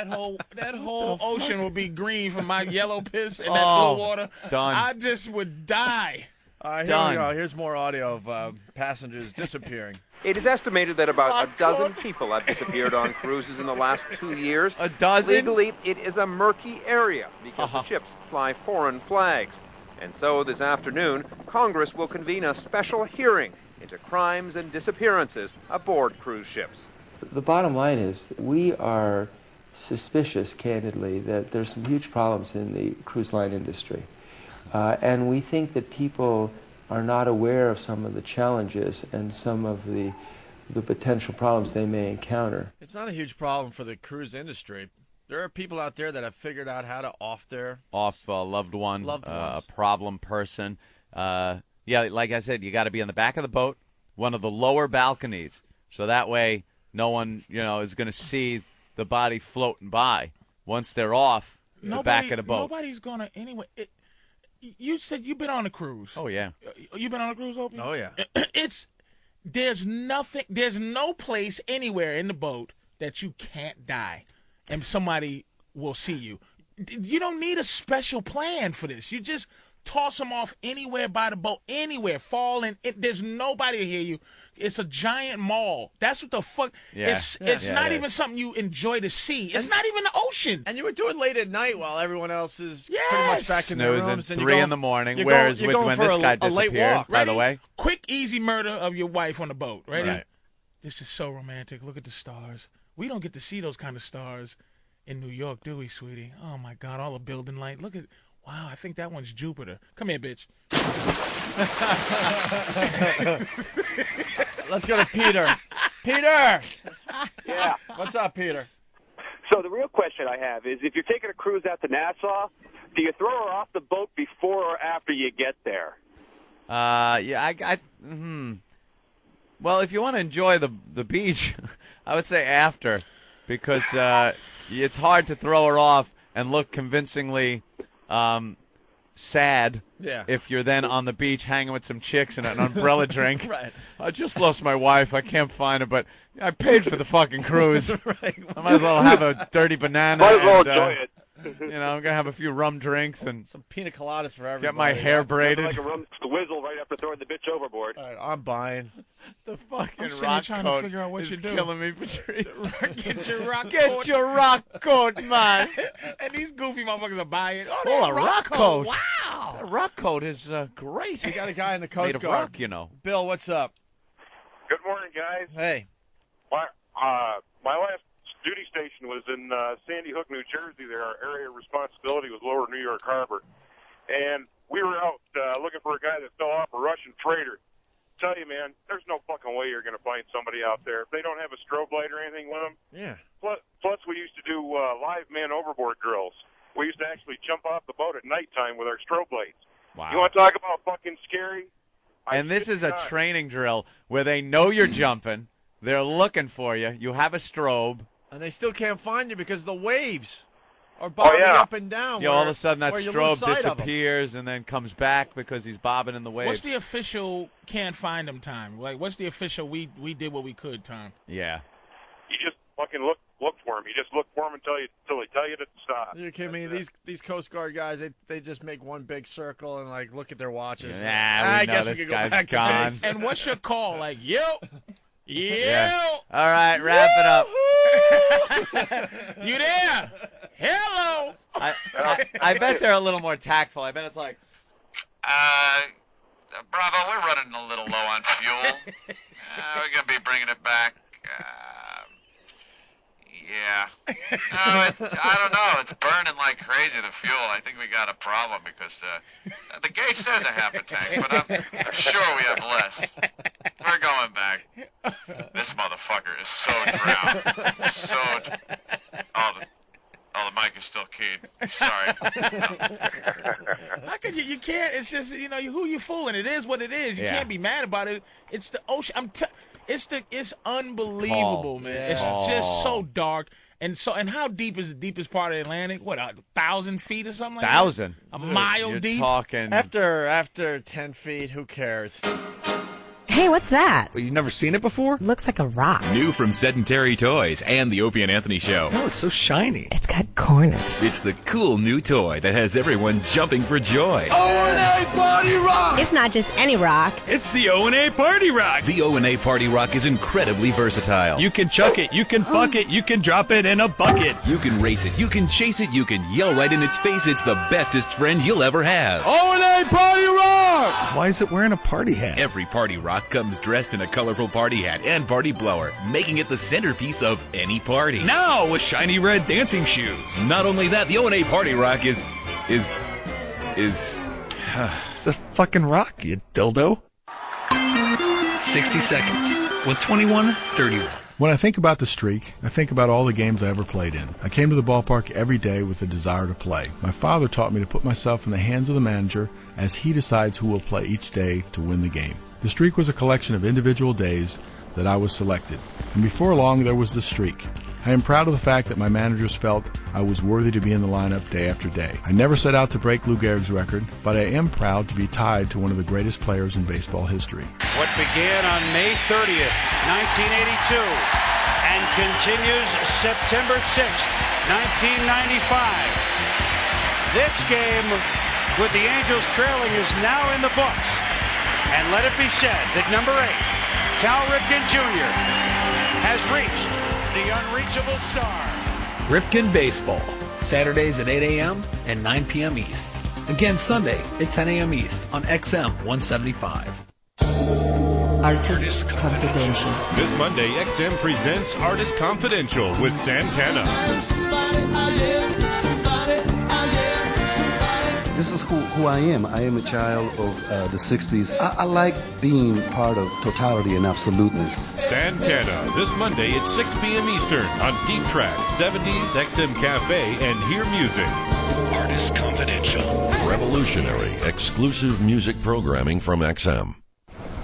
that whole ocean will be green from my yellow piss and that blue water. Done. I just would die. All right, here we go. Here's more audio of passengers disappearing. It is estimated that about a dozen people have disappeared on cruises in the last 2 years. A dozen? Legally, it is a murky area because the ships fly foreign flags. And so this afternoon, Congress will convene a special hearing into crimes and disappearances aboard cruise ships. The bottom line is we are suspicious, candidly, that there's some huge problems in the cruise line industry. And we think that people are not aware of some of the challenges and some of the potential problems they may encounter. It's not a huge problem for the cruise industry. There are people out there that have figured out how to off a loved one, Loved ones. a problem person. Yeah, like I said, you got to be on the back of the boat, one of the lower balconies, so that way no one, is going to see the body floating by. Once they're off the back of the boat. Nobody's gonna anyway. You said you've been on a cruise. Oh yeah. You've been on a cruise, Opie? Oh yeah. There's no place anywhere in the boat that you can't die, and somebody will see you. You don't need a special plan for this. You just toss them off anywhere by the boat, anywhere, fall in. There's nobody to hear you. It's a giant mall. That's what the fuck. Yeah. It's not even something you enjoy to see. It's not even the ocean. And you were doing late at night while everyone else is pretty much back in their rooms. Snoozing 3 in the morning. Whereas when this guy disappeared, by the way. Quick, easy murder of your wife on the boat. Ready? Right. This is so romantic. Look at the stars. We don't get to see those kind of stars in New York, do we, sweetie? Oh, my God, all the building light. Look at, wow, I think that one's Jupiter. Come here, bitch. Let's go to Peter. Peter! Yeah. What's up, Peter? So the real question I have is, if you're taking a cruise out to Nassau, do you throw her off the boat before or after you get there? Well, if you want to enjoy the beach, I would say after, because it's hard to throw her off and look convincingly sad if you're then on the beach hanging with some chicks and an umbrella drink. Right. I just lost my wife. I can't find her, but I paid for the fucking cruise. Right. I might as well have a dirty banana. Might as well enjoy it. I'm going to have a few rum drinks and some pina coladas for everybody. Get my hair braided. Like a rum swizzle right after throwing the bitch overboard. All right, I'm buying. The fucking I'm rock trying coat to figure out what is you do. killing me, Patrice. Get your rock coat. Get your rock coat, man. And these goofy motherfuckers are buying. Oh, a rock coat. Wow. That rock coat is great. We got a guy in the Coast Made of Guard. rock, you know. Bill, what's up? Good morning, guys. Hey. My last duty station was in Sandy Hook, New Jersey. There, our area of responsibility was Lower New York Harbor. And we were out looking for a guy that fell off a Russian freighter. Tell you, man, there's no fucking way you're going to find somebody out there. If they don't have a strobe light or anything with them. Yeah. Plus we used to do live man overboard drills. We used to actually jump off the boat at nighttime with our strobe lights. Wow. You want to talk about fucking scary? And this is a training drill where they know you're jumping. They're looking for you. You have a strobe. And they still can't find you because the waves are bobbing up and down. All of a sudden that where you lose strobe sight of 'em. disappears and then comes back because he's bobbing in the waves. What's the official can't find them time? Like, what's the official we did what we could time? Yeah. You just fucking look for him. You just look for him until they tell you to stop. You're kidding me? These Coast Guard guys, they just make one big circle and like look at their watches. I guess we this could go guy's back to gone. base. And what's your call? Like, yo. Yeah. All right, wrap it up. You there? Hello. I bet they're a little more tactful. I bet it's like, Bravo, we're running a little low on fuel. We're going to be bringing it back. I don't know. It's burning like crazy, the fuel. I think we got a problem because the gauge says a half a tank, but I'm sure we have less. We're going back. This motherfucker is so drowned. Oh, the mic is still keyed. Sorry. How could you can't. It's just, who you fooling? It is what it is. You can't be mad about it. It's the ocean. It's unbelievable, man. Yeah. It's just so dark. And how deep is the deepest part of the Atlantic? What, 1,000 feet or something like 1,000? that? A mile You're deep? Talking. After 10 feet, who cares? Hey, what's that? Well, you've never seen it before? Looks like a rock. New from Sedentary Toys and the Opie and Anthony Show. Oh, it's so shiny. It's got corners. It's the cool new toy that has everyone jumping for joy. O&A Party Rock! It's not just any rock. It's the O&A Party Rock. The O&A Party Rock is incredibly versatile. You can chuck it, you can fuck it, you can drop it in a bucket. You can race it, you can chase it, you can yell right in its face. It's the bestest friend you'll ever have. O&A Party Rock! Why is it wearing a party hat? Every Party Rock comes dressed in a colorful party hat and party blower, making it the centerpiece of any party. Now with shiny red dancing shoes. Not only that, the O&A Party Rock is It's a fucking rock, you dildo. 60 seconds with 21-31. When I think about the streak, I think about all the games I ever played in. I came to the ballpark every day with a desire to play. My father taught me to put myself in the hands of the manager as he decides who will play each day to win the game. The streak was a collection of individual days that I was selected, and before long there was the streak. I am proud of the fact that my managers felt I was worthy to be in the lineup day after day. I never set out to break Lou Gehrig's record, but I am proud to be tied to one of the greatest players in baseball history. What began on May 30th, 1982, and continues September 6th, 1995. This game, with the Angels trailing, is now in the books. And let it be said that number 8, Cal Ripken Jr., has reached the unreachable star. Ripken Baseball, Saturdays at 8 a.m. and 9 p.m. East. Again, Sunday at 10 a.m. East on XM 175. Artist Confidential. This Monday, XM presents Artist Confidential with Santana. This is who I am. I am a child of the 60s. I like being part of totality and absoluteness. Santana, this Monday at 6 p.m. Eastern on Deep Track, 70s, XM Cafe, and Hear Music. Artist Confidential. Revolutionary, exclusive music programming from XM.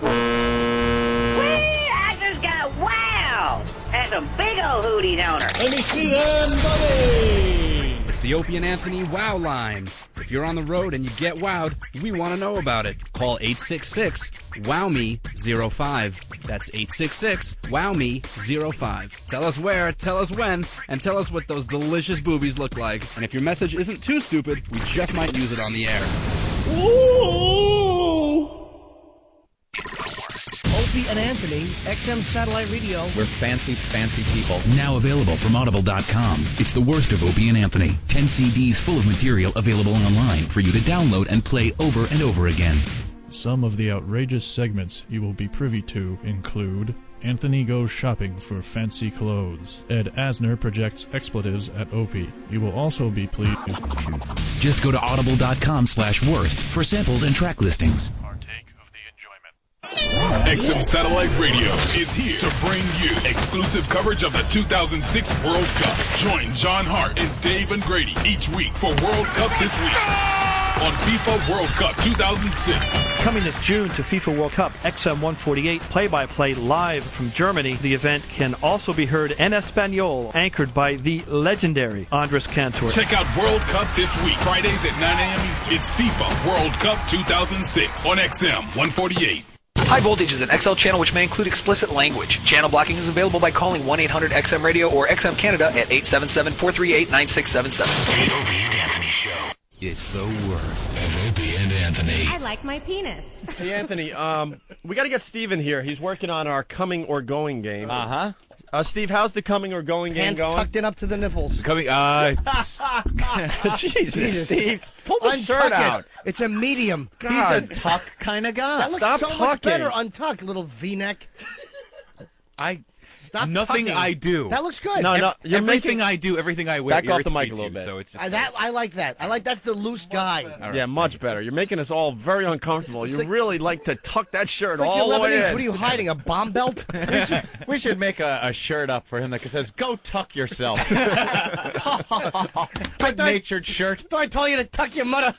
I just got wow! That's a big old hootie donor. Let me see them, buddy! It's the Opie and Anthony Wow Line. If you're on the road and you get wowed, we want to know about it. Call 866-WOW-ME-05. That's 866-WOW-ME-05. Tell us where, tell us when, and tell us what those delicious boobies look like. And if your message isn't too stupid, we just might use it on the air. Ooh! Opie and Anthony, XM Satellite Radio. We're fancy, fancy people. Now available from Audible.com. It's the worst of Opie and Anthony. 10 CDs full of material available online for you to download and play over and over again. Some of the outrageous segments you will be privy to include Anthony goes shopping for fancy clothes. Ed Asner projects expletives at Opie. You will also be pleased. Just go to Audible.com/worst for samples and track listings. XM Satellite Radio is here to bring you exclusive coverage of the 2006 World Cup. Join John Hart and Dave and Grady each week for World Cup This Week on FIFA World Cup 2006. Coming this June to FIFA World Cup, XM 148 play-by-play live from Germany. The event can also be heard en Espanol, anchored by the legendary Andres Cantor. Check out World Cup This Week, Fridays at 9 a.m. Eastern. It's FIFA World Cup 2006 on XM 148. High Voltage is an XL channel which may include explicit language. Channel blocking is available by calling 1-800-XM-RADIO or XM Canada at 877-438-9677. The Opie and Anthony Show. It's the worst of Opie and Anthony. I like my penis. Hey, Anthony, we got to get Steven here. He's working on our coming or going game. Uh-huh. Steve, how's the coming or going game Hands going? tucked in up to the nipples. Jesus, Steve. Pull the shirt out. It's a medium. God. He's a tuck kind of guy. That looks Stop so talking. much better untucked, little V-neck. Stop Nothing tucking. I do. That looks good. No, you're everything making. I do, everything I wear. Back off the mic a irritates little you, bit. So it's just, I like that. That's the loose guy. Yeah, much better. You're making us all very uncomfortable. You really like to tuck that shirt It's like all you're the way Lebanese. in. What are you hiding? A bomb belt? We should make a shirt up for him that says, "Go tuck yourself." Good-natured shirt. So I told you to tuck your mother.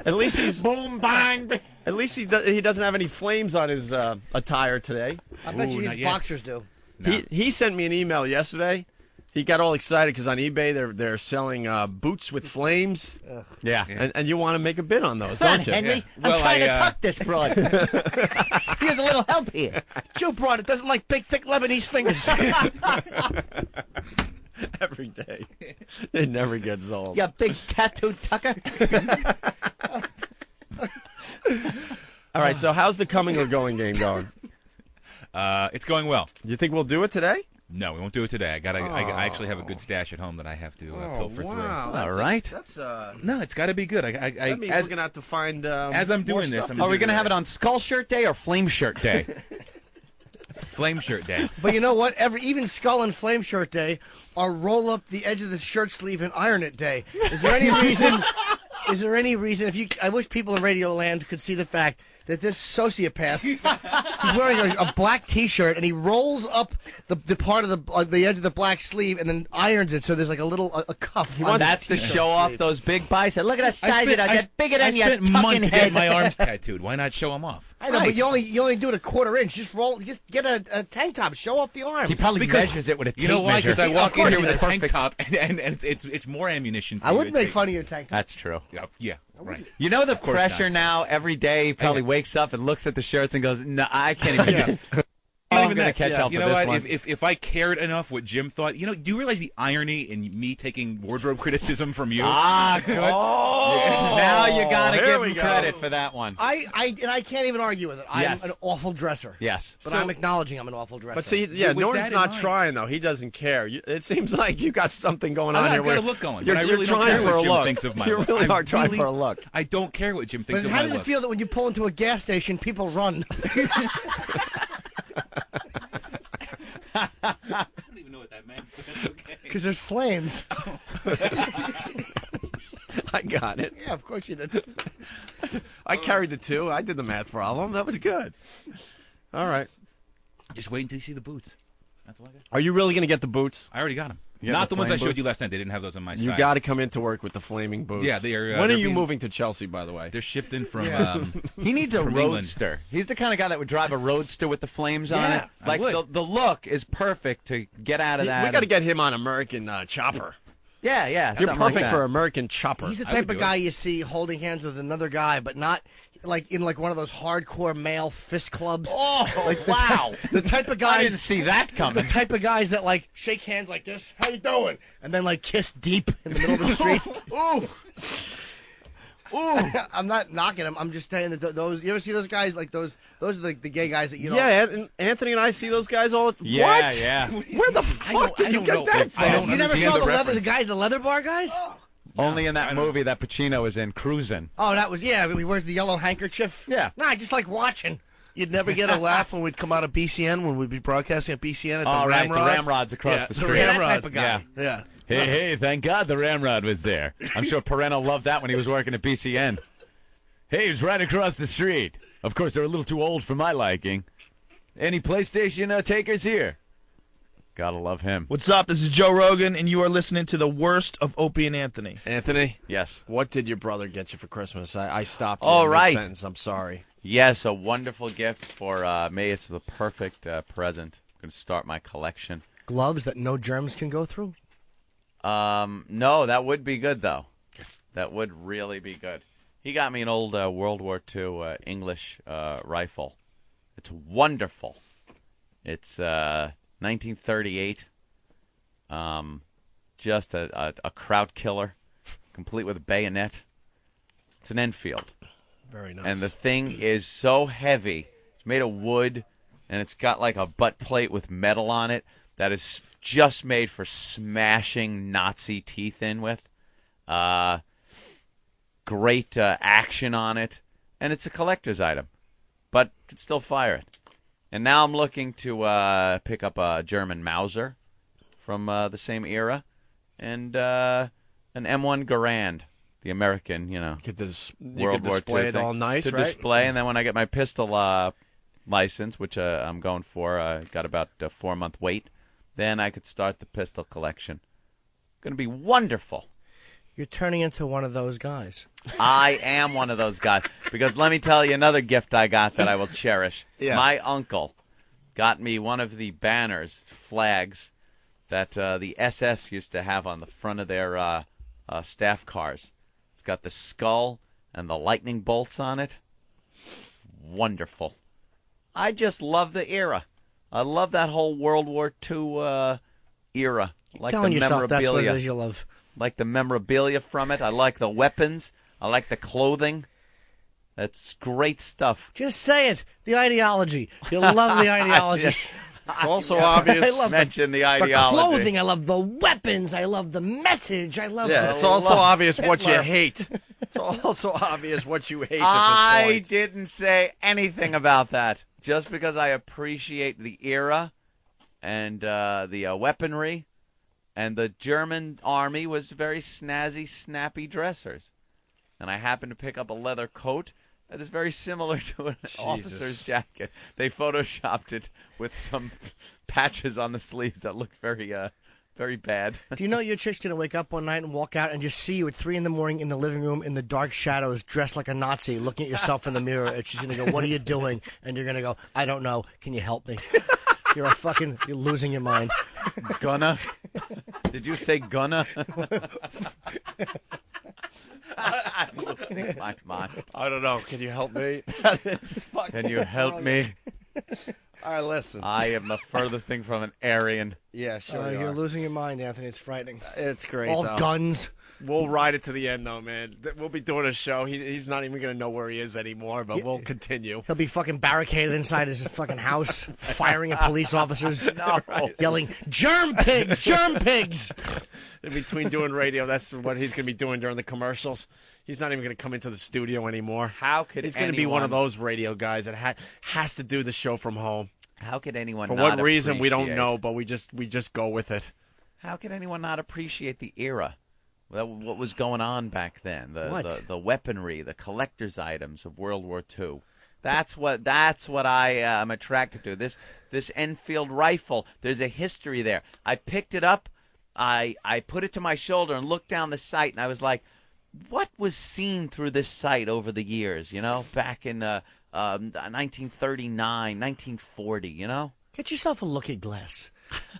At least he's boom bang. At least he doesn't have any flames on his attire today. I bet you his boxers do. He sent me an email yesterday. He got all excited because on eBay they're selling boots with flames. Yeah. And you want to make a bid on those, don't you? Henry, I'm trying to tuck this broad. Here's a little help here. Joe broad, it doesn't like big, thick Lebanese fingers. Every day. It never gets old. You big tattooed tucker. All right, so how's the coming or going game going? It's going well. You think we'll do it today? No, we won't do it today. I actually have a good stash at home that I have to pilfer through. All right. No, it's got to be good. That means we're going to have to find as I'm doing this. Are we going to have it on Skull Shirt Day or Flame Shirt Day? Flame Shirt Day. But you know what? Even Skull and Flame Shirt Day are roll up the edge of the shirt sleeve and iron it day. Is there any reason? Is there any reason? I wish people in Radio Land could see the fact that this sociopath, he's wearing a black T-shirt and he rolls up the part of the edge of the black sleeve and then irons it so there's like a cuff. That's to show off those big biceps. Look at that size it. I get bigger than your spent tucking months head. getting my arms tattooed. Why not show them off? I know, but you only do it a quarter inch. Just get a tank top. Show off the arms. He probably measures it with a tape You know why? measure. Because I walk in here with a tank Perfect. top, and it's more ammunition. For I you wouldn't to make take. fun of your tank top. That's true. Yeah, right. You know the course pressure not. now every day. He probably wakes up and looks at the shirts and goes, "No, I can't even." I'm going to catch hell for You know this what? one. If I cared enough what Jim thought, do you realize the irony in me taking wardrobe criticism from you? Good. Now you got to give him credit for that one. I can't even argue with it. I'm Yes. an awful dresser. Yes. But I'm acknowledging I'm an awful dresser. But see, With Norton's that in not mind- trying, though. He doesn't care. It seems like you got something going on I've here. got a where look going, You're, but I you're really don't trying care for what a Jim look. thinks of my You look. really I are trying really- for a look. I don't care what Jim thinks But of how my does it look. feel that when you pull into a gas station, people run? I don't even know what that meant. But that's okay. Because there's flames. I got it. Yeah, of course you did. I carried the two. I did the math problem. That was good. All right. Just wait until you see the boots. That's all I got. Are you really going to get the boots? I already got them. You got Not the the ones I flame showed boots? you last night. They didn't have those on my You size. got to come into work with the flaming boots. Yeah, they are. When are they're you being- moving to Chelsea, by the way? They're shipped in from. He needs a from England. roadster. He's the kind of guy that would drive a roadster with the flames on Yeah, it. I Like would. the look is perfect to get out of that. We got to get him on American Chopper. Yeah. You're something like perfect that. for American Chopper. He's the I type would of do guy it. you see holding hands with another guy, but not like in like one of those hardcore male fist clubs. Oh, like wow. The type of I guys. didn't see that The coming. type of guys that like shake hands like this. How you doing? And then like kiss deep in the middle of the street. Ooh. Ooh. I'm not knocking him. I'm just saying that those. You ever see those guys? Like those are the gay guys that you know. Yeah, Anthony and I see those guys all the time. Yeah, What? yeah. Where the fuck did you don't get know. that I don't from? You never understand saw the the reference. guys, the leather bar guys? Only in that movie that Pacino was in, Cruising. Oh, that was he wears the yellow handkerchief. Yeah. Nah, I just like watching. You'd never get a laugh when we'd come out of BCN, when we'd be broadcasting at BCN at the All right, Ramrod. the Ramrod's across Yeah, the the street. That Ramrod. type of guy. Yeah. Hey, thank God the Ramrod was there. I'm sure Perreno loved that when he was working at BCN. Hey, he was right across the street. Of course, they're a little too old for my liking. Any PlayStation takers here? Gotta love him. What's up? This is Joe Rogan, and you are listening to the worst of Opie and Anthony. Anthony? Yes. What did your brother get you for Christmas? I stopped you All in right. mid-sentence. I'm sorry. Yes, a wonderful gift for May. It's the perfect present. I'm going to start my collection. Gloves that no germs can go through. No, that would be good, though. That would really be good. He got me an old World War II English rifle. It's wonderful. It's 1938. Just a kraut killer, complete with a bayonet. It's an Enfield. Very nice. And the thing is so heavy. It's made of wood, and it's got like a butt plate with metal on it that is just made for smashing Nazi teeth in with. Great action on it, and it's a collector's item, but you can still fire it. And now I'm looking to pick up a German Mauser from the same era, and an M1 Garand, the American, you could World War display II it thing, all nice, to right? display, and then when I get my pistol license, which I'm going for, got about a 4-month wait, then I could start the pistol collection. Going to be wonderful. You're turning into one of those guys. I am one of those guys. Because let me tell you another gift I got that I will cherish. Yeah. My uncle got me one of the banners, flags, that the SS used to have on the front of their staff cars. It's got the skull and the lightning bolts on it. Wonderful. I just love the era. I love that whole World War II era. Like telling the yourself that's what it memorabilia. is you love. Like the memorabilia from it. I like the weapons. I like the clothing. That's great stuff. Just say it. The ideology. You love the ideology. It's also obvious. I love Mention the the ideology. clothing. I love the weapons. I love the message. I love. Yeah, the it's also obvious what you Hitler. hate. It's also obvious what you hate at I this point. didn't say anything about that. Just because I appreciate the era and the weaponry, and the German army was very snazzy, snappy dressers. And I happened to pick up a leather coat that is very similar to an officer's jacket. They photoshopped it with some patches on the sleeves that looked very bad. Do you know your chick's gonna wake up one night and walk out and just see you at 3 a.m. in the living room in the dark shadows, dressed like a Nazi, looking at yourself in the mirror, and she's gonna go, "What are you doing?" And you're gonna go, "I don't know. Can you help me?" You're losing your mind. Gonna? Did you say gonna? I'm losing my mind. I don't know. Can you help me? Can you help me? All right, listen. I am the furthest thing from an Aryan. Yeah, sure. You're losing your mind, Anthony. It's frightening. It's great. All though. guns. We'll ride it to the end, though, man. We'll be doing a show. He's not even going to know where he is anymore, but we'll continue. He'll be fucking barricaded inside his fucking house, firing at police officers, yelling, "Germ pigs! Germ pigs!" In between doing radio, that's what he's going to be doing during the commercials. He's not even going to come into the studio anymore. How could He's going to be one of those radio guys that has to do the show from home. How could anyone For not what reason, we don't appreciate- know, but we just go with it. How could anyone not appreciate the era? What was going on back then? The weaponry, the collector's items of World War II. That's what I am attracted to. This Enfield rifle. There's a history there. I picked it up. I put it to my shoulder and looked down the sight, and I was like, what was seen through this sight over the years? You know, back in 1939, 1940. You know. Get yourself a looking glass.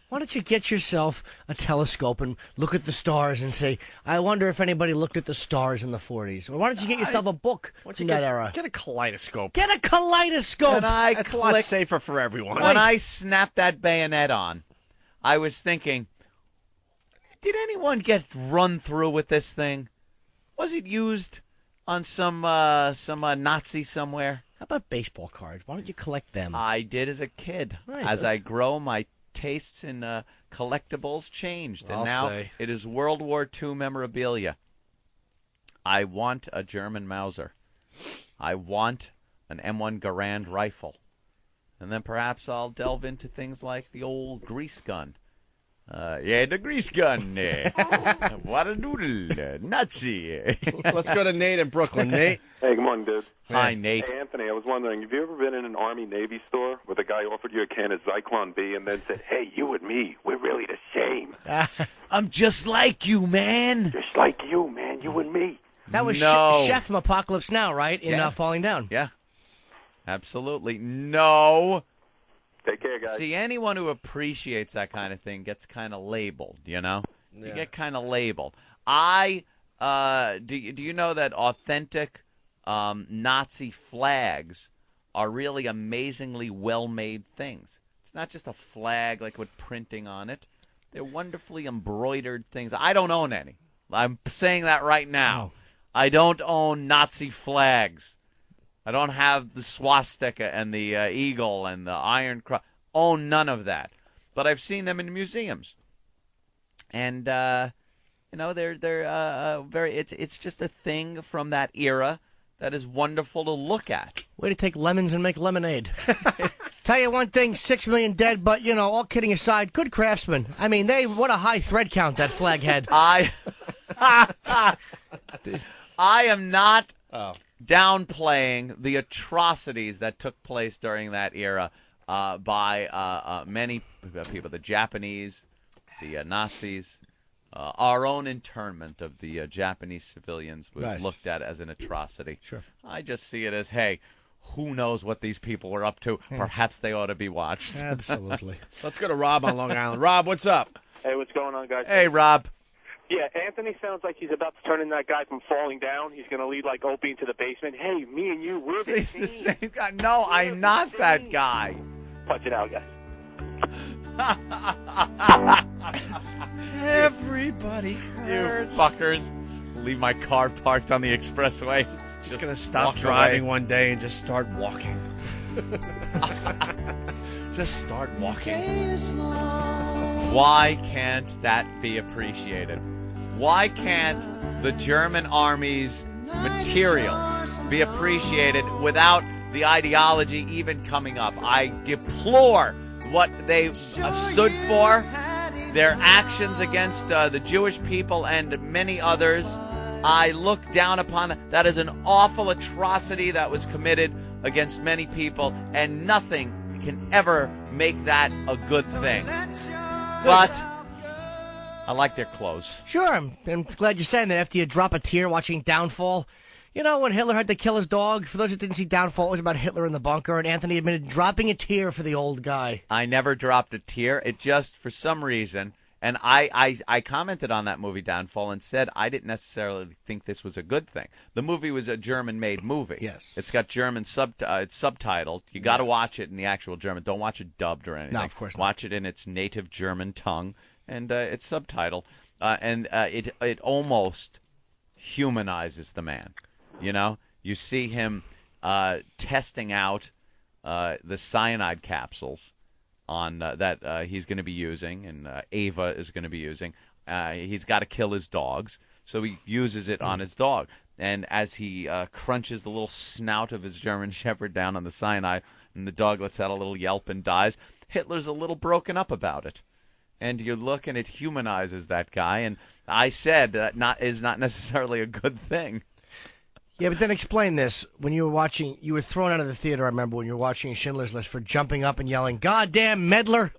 Why don't you get yourself a telescope and look at the stars and say, I wonder if anybody looked at the stars in the 40s? Or why don't you get yourself a book from that era? Get a kaleidoscope. Get a kaleidoscope! That's a lot safer for everyone. When I snapped that bayonet on, I was thinking, did anyone get run through with this thing? Was it used on some Nazi somewhere? How about baseball cards? Why don't you collect them? I did as a kid. Right, as that's- I grow, my tastes in collectibles changed, and I'll now say. it is World War II memorabilia. I want a German Mauser. I want an M1 Garand rifle. And then perhaps I'll delve into things like the old grease gun. The grease gun. What a noodle. Nazi. Let's go to Nate in Brooklyn. Nate? Hey, good morning, dude. Hi, Nate. Hey, Anthony, I was wondering, have you ever been in an Army-Navy store where the guy offered you a can of Zyklon B and then said, hey, you and me, we're really the same. I'm just like you, man. Just like you, man, you and me. That was No. Chef from Apocalypse Now, right? In Yeah. Falling Down. Yeah. Absolutely. No. Take care, guys. See, anyone who appreciates that kind of thing gets kind of labeled, you know? You Yeah. get kind of labeled. Do you know that authentic Nazi flags are really amazingly well-made things? It's not just a flag like with printing on it. They're wonderfully embroidered things. I don't own any. I'm saying that right now. I don't own Nazi flags. I don't have the swastika and the eagle and the Iron Cross. Own none of that. But I've seen them in museums. And, they're very, it's just a thing from that era that is wonderful to look at. Way to take lemons and make lemonade. It's Tell you one thing, 6 million dead, but, all kidding aside, good craftsmen. I mean, what a high thread count that flag had. I am not downplaying the atrocities that took place during that era by many people, the Japanese, the Nazis. Our own internment of the Japanese civilians was looked at as an atrocity. Sure. I just see it as, hey, who knows what these people were up to? Perhaps they ought to be watched. Absolutely. Let's go to Rob on Long Island. Rob, what's up? Hey, what's going on, guys? Hey, Rob. Yeah, Anthony sounds like he's about to turn in that guy from falling down. He's going to lead like Opie into the basement. Hey, me and you, we're the team. The same guy. No, I'm not that guy. Punch it out, guys. Everybody hurts. You fuckers. Leave my car parked on the expressway. Just going to stop driving one day and just start walking. Just start walking. Why can't that be appreciated? Why can't the German army's materials be appreciated without the ideology even coming up? I deplore what they stood for, their actions against the Jewish people and many others. I look down upon that. That is an awful atrocity that was committed against many people, and nothing can ever make that a good thing. But I like their clothes. Sure, I'm glad you're saying that after you drop a tear watching Downfall. When Hitler had to kill his dog, for those who didn't see Downfall, it was about Hitler in the bunker, and Anthony admitted dropping a tear for the old guy. I never dropped a tear. It just, for some reason, and I commented on that movie, Downfall, and said I didn't necessarily think this was a good thing. The movie was a German-made movie. Yes. It's got German it's subtitled. You got to watch it in the actual German. Don't watch it dubbed or anything. No, of course not. Watch it in its native German tongue, and it's subtitled. It almost humanizes the man. You see him testing out the cyanide capsules on that he's going to be using, and Ava is going to be using. He's got to kill his dogs, so he uses it on his dog. And as he crunches the little snout of his German Shepherd down on the cyanide, and the dog lets out a little yelp and dies, Hitler's a little broken up about it. And you look, and it humanizes that guy. And I said that is not necessarily a good thing. Yeah, but then explain this. When you were watching, you were thrown out of the theater, I remember, when you were watching Schindler's List for jumping up and yelling, "Goddamn meddler!"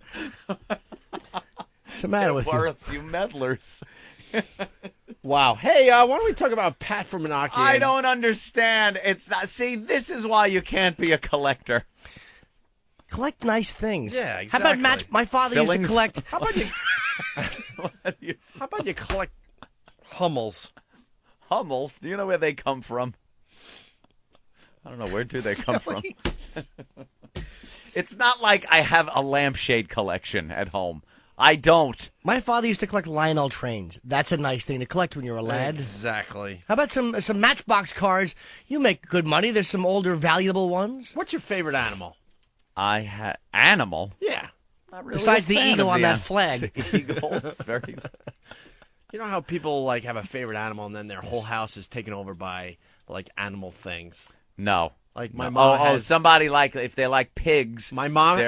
What's the matter with you? There were a few meddlers. Wow. Hey, why don't we talk about Pat from Menachie? I don't understand. It's not. See, this is why you can't be a collector. Collect nice things. Yeah, exactly. How about match? My father used to collect. How about you collect Hummels? Hummels? Do you know where they come from? I don't know. Where do they come from? It's not like I have a lampshade collection at home. I don't. My father used to collect Lionel trains. That's a nice thing to collect when you're a lad. Exactly. How about some Matchbox cars? You make good money. There's some older, valuable ones. What's your favorite animal? Animal? Yeah. Not really Besides a the fan eagle of on the that flag. The eagle is very... You know how people have a favorite animal and then their whole house is taken over by animal things? No. Like my mom has... somebody if they like pigs. My mom...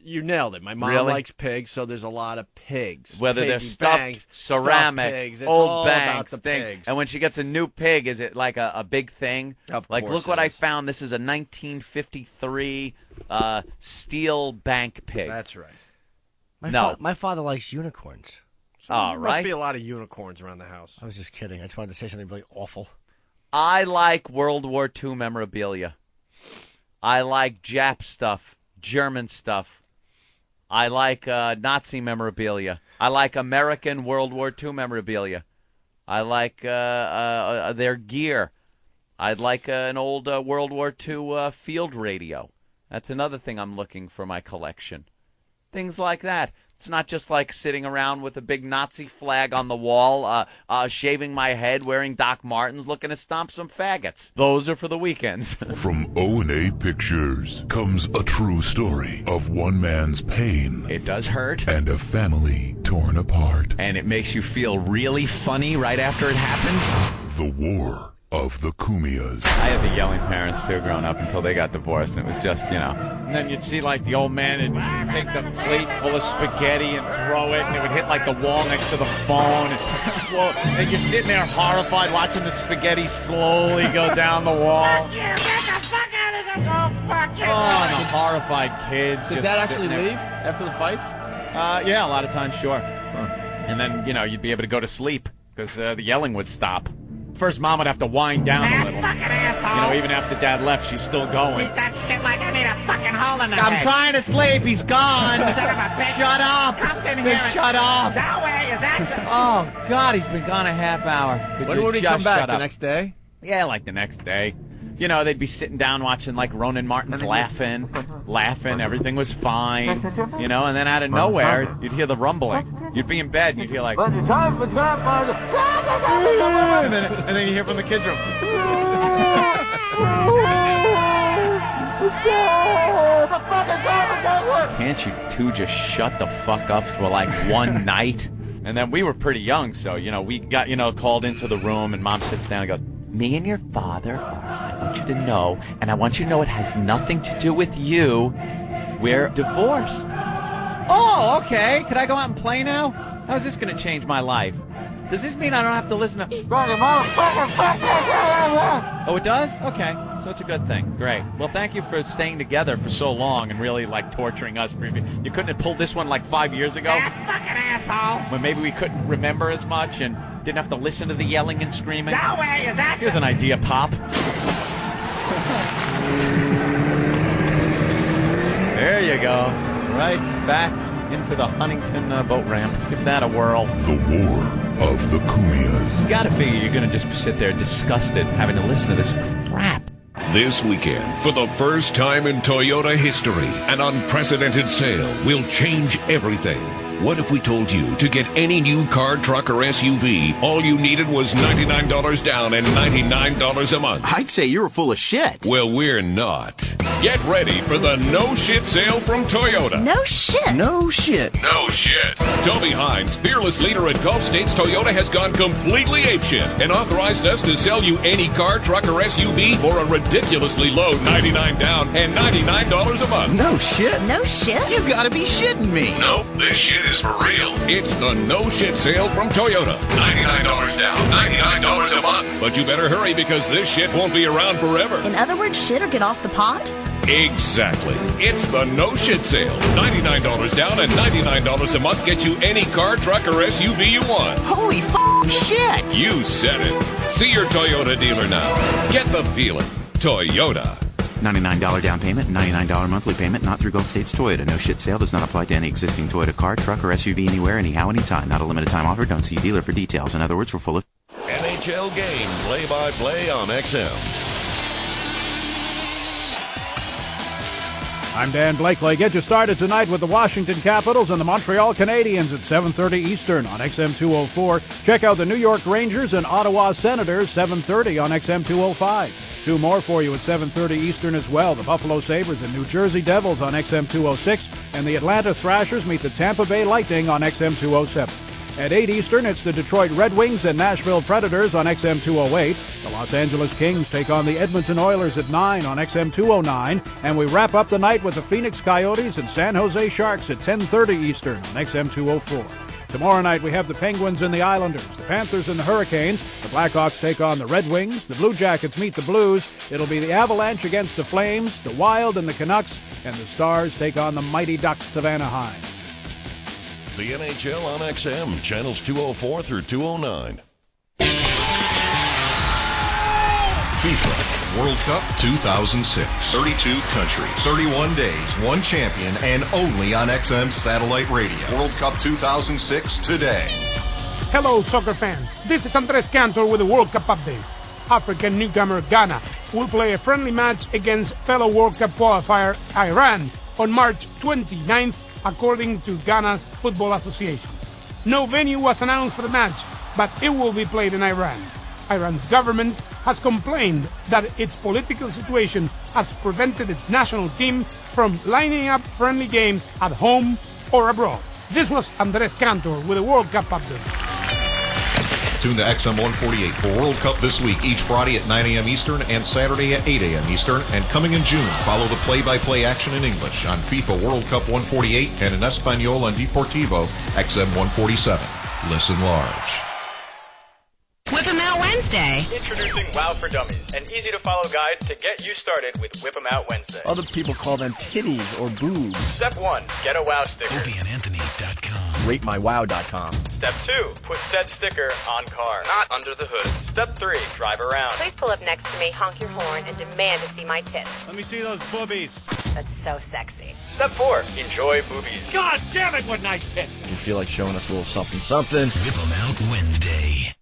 You nailed it. My mom likes pigs, so there's a lot of pigs. Whether they're stuffed, banks, ceramic, stuffed pigs. It's old all banks, about the pigs. And when she gets a new pig, is it like a big thing? Of course look what I found. This is a 1953 steel bank pig. That's right. My father likes unicorns. So there must be a lot of unicorns around the house. I was just kidding. I just wanted to say something really awful. I like World War II memorabilia. I like Jap stuff, German stuff. I like Nazi memorabilia. I like American World War II memorabilia. I like their gear. I'd like an old World War II field radio. That's another thing I'm looking for my collection. Things like that. It's not just like sitting around with a big Nazi flag on the wall, shaving my head, wearing Doc Martens, looking to stomp some faggots. Those are for the weekends. From O&A Pictures comes a true story of one man's pain. It does hurt. And a family torn apart. And it makes you feel really funny right after it happens. The War of the Kumias. I had the yelling parents, too, growing up until they got divorced, and it was just, And then you'd see, like, the old man and he'd take the plate full of spaghetti and throw it, and it would hit, like, the wall next to the phone. And you're sitting there horrified watching the spaghetti slowly go down the wall. Get the fuck out of the fuck you. Oh, and the horrified kids. Did just Dad actually sitting there. leave after the fights? Yeah, a lot of times, sure. And then, you'd be able to go to sleep because the yelling would stop. First, Mom would have to wind down a little. Fucking asshole. Even after Dad left, she's still going. Eat that shit like I need a fucking hole in the I'm head. trying to sleep. He's gone. Son of a bitch. Shut up. Comes in here and... Shut up. No way. Is that... Oh, God, he's been gone a half hour. When would he come back? The next day? Yeah, like the next day. They'd be sitting down watching, like, Ronan Martin's laughing. Everything was fine. And then out of nowhere, you'd hear the rumbling. You'd be in bed, and you'd hear, like... And then you hear from the kids' room. Can't you two just shut the fuck up for, like, one night? And then we were pretty young, so, we got, called into the room, and Mom sits down and goes, me and your father, I want you to know, and I want you to know it has nothing to do with you. We're divorced. Oh, okay. Could I go out and play now? How's this going to change my life? Does this mean I don't have to listen to... Oh, it does? Okay. So it's a good thing. Great. Well, thank you for staying together for so long and really, like, torturing us. You couldn't have pulled this one, like, 5 years ago? That fucking asshole. When maybe we couldn't remember as much and didn't have to listen to the yelling and screaming? No way. Is that... Here's an idea, Pop. There you go. Right back into the Huntington boat ramp. Give that a whirl. The War of the Kumias. You gotta figure you're gonna just sit there disgusted having to listen to this crap. This weekend, for the first time in Toyota history, an unprecedented sale will change everything. What if we told you to get any new car, truck, or SUV, all you needed was $99 down and $99 a month? I'd say you were full of shit. Well, we're not. Get ready for the No Shit sale from Toyota. No shit. No shit. No shit. Toby Hines, fearless leader at Gulf States Toyota, has gone completely apeshit and authorized us to sell you any car, truck, or SUV for a ridiculously low $99 down and $99 a month. No shit. No shit. You gotta be shitting me. Nope, this shit is for real. It's the No Shit sale from Toyota. $99 down, $99 a month. But you better hurry because this shit won't be around forever. In other words, shit or get off the pot? Exactly. It's the No Shit sale. $99 down and $99 a month gets you any car, truck, or SUV you want. Holy f***ing shit. You said it. See your Toyota dealer now. Get the feeling. Toyota. $99 down payment, $99 monthly payment, not through Gulf States Toyota. No shit sale does not apply to any existing Toyota car, truck, or SUV anywhere, anyhow, anytime. Not a limited time offer. Don't see dealer for details. In other words, we're full of... NHL game play-by-play on XM. I'm Dan Blakely. Get you started tonight with the Washington Capitals and the Montreal Canadiens at 7:30 Eastern on XM 204. Check out the New York Rangers and Ottawa Senators, 7:30 on XM 205. Two more for you at 7:30 Eastern as well. The Buffalo Sabres and New Jersey Devils on XM 206, and the Atlanta Thrashers meet the Tampa Bay Lightning on XM 207. At 8 Eastern, it's the Detroit Red Wings and Nashville Predators on XM 208. The Los Angeles Kings take on the Edmonton Oilers at 9 on XM 209. And we wrap up the night with the Phoenix Coyotes and San Jose Sharks at 10:30 Eastern on XM 204. Tomorrow night, we have the Penguins and the Islanders, the Panthers and the Hurricanes. The Blackhawks take on the Red Wings. The Blue Jackets meet the Blues. It'll be the Avalanche against the Flames, the Wild and the Canucks, and the Stars take on the Mighty Ducks of Anaheim. The NHL on XM, channels 204 through 209. FIFA World Cup 2006. 32 countries, 31 days, one champion, and only on XM Satellite Radio. World Cup 2006 today. Hello, soccer fans. This is Andres Cantor with the World Cup update. African newcomer Ghana will play a friendly match against fellow World Cup qualifier Iran on March 29th, according to Ghana's Football Association. No venue was announced for the match, but it will be played in Iran. Iran's government has complained that its political situation has prevented its national team from lining up friendly games at home or abroad. This was Andres Cantor with a World Cup update. Tune to XM 148 for World Cup This Week each Friday at 9 a.m. Eastern and Saturday at 8 a.m. Eastern. And coming in June, follow the play-by-play action in English on FIFA World Cup 148 and in Espanol and Deportivo XM 147. Listen large. Whip 'em Out Wednesday. Introducing Wow for Dummies, an easy-to-follow guide to get you started with Whip 'em Out Wednesday. Other people call them titties or boobs. Step 1, get a Wow sticker. OpieandAnthony.com. RateMyWow.com. Step 2, put said sticker on car, not under the hood. Step 3, drive around. Please pull up next to me, honk your horn, and demand to see my tits. Let me see those boobies. That's so sexy. Step 4, enjoy boobies. God damn it, what nice tits. You feel like showing us a little something. Whip 'em Out Wednesday.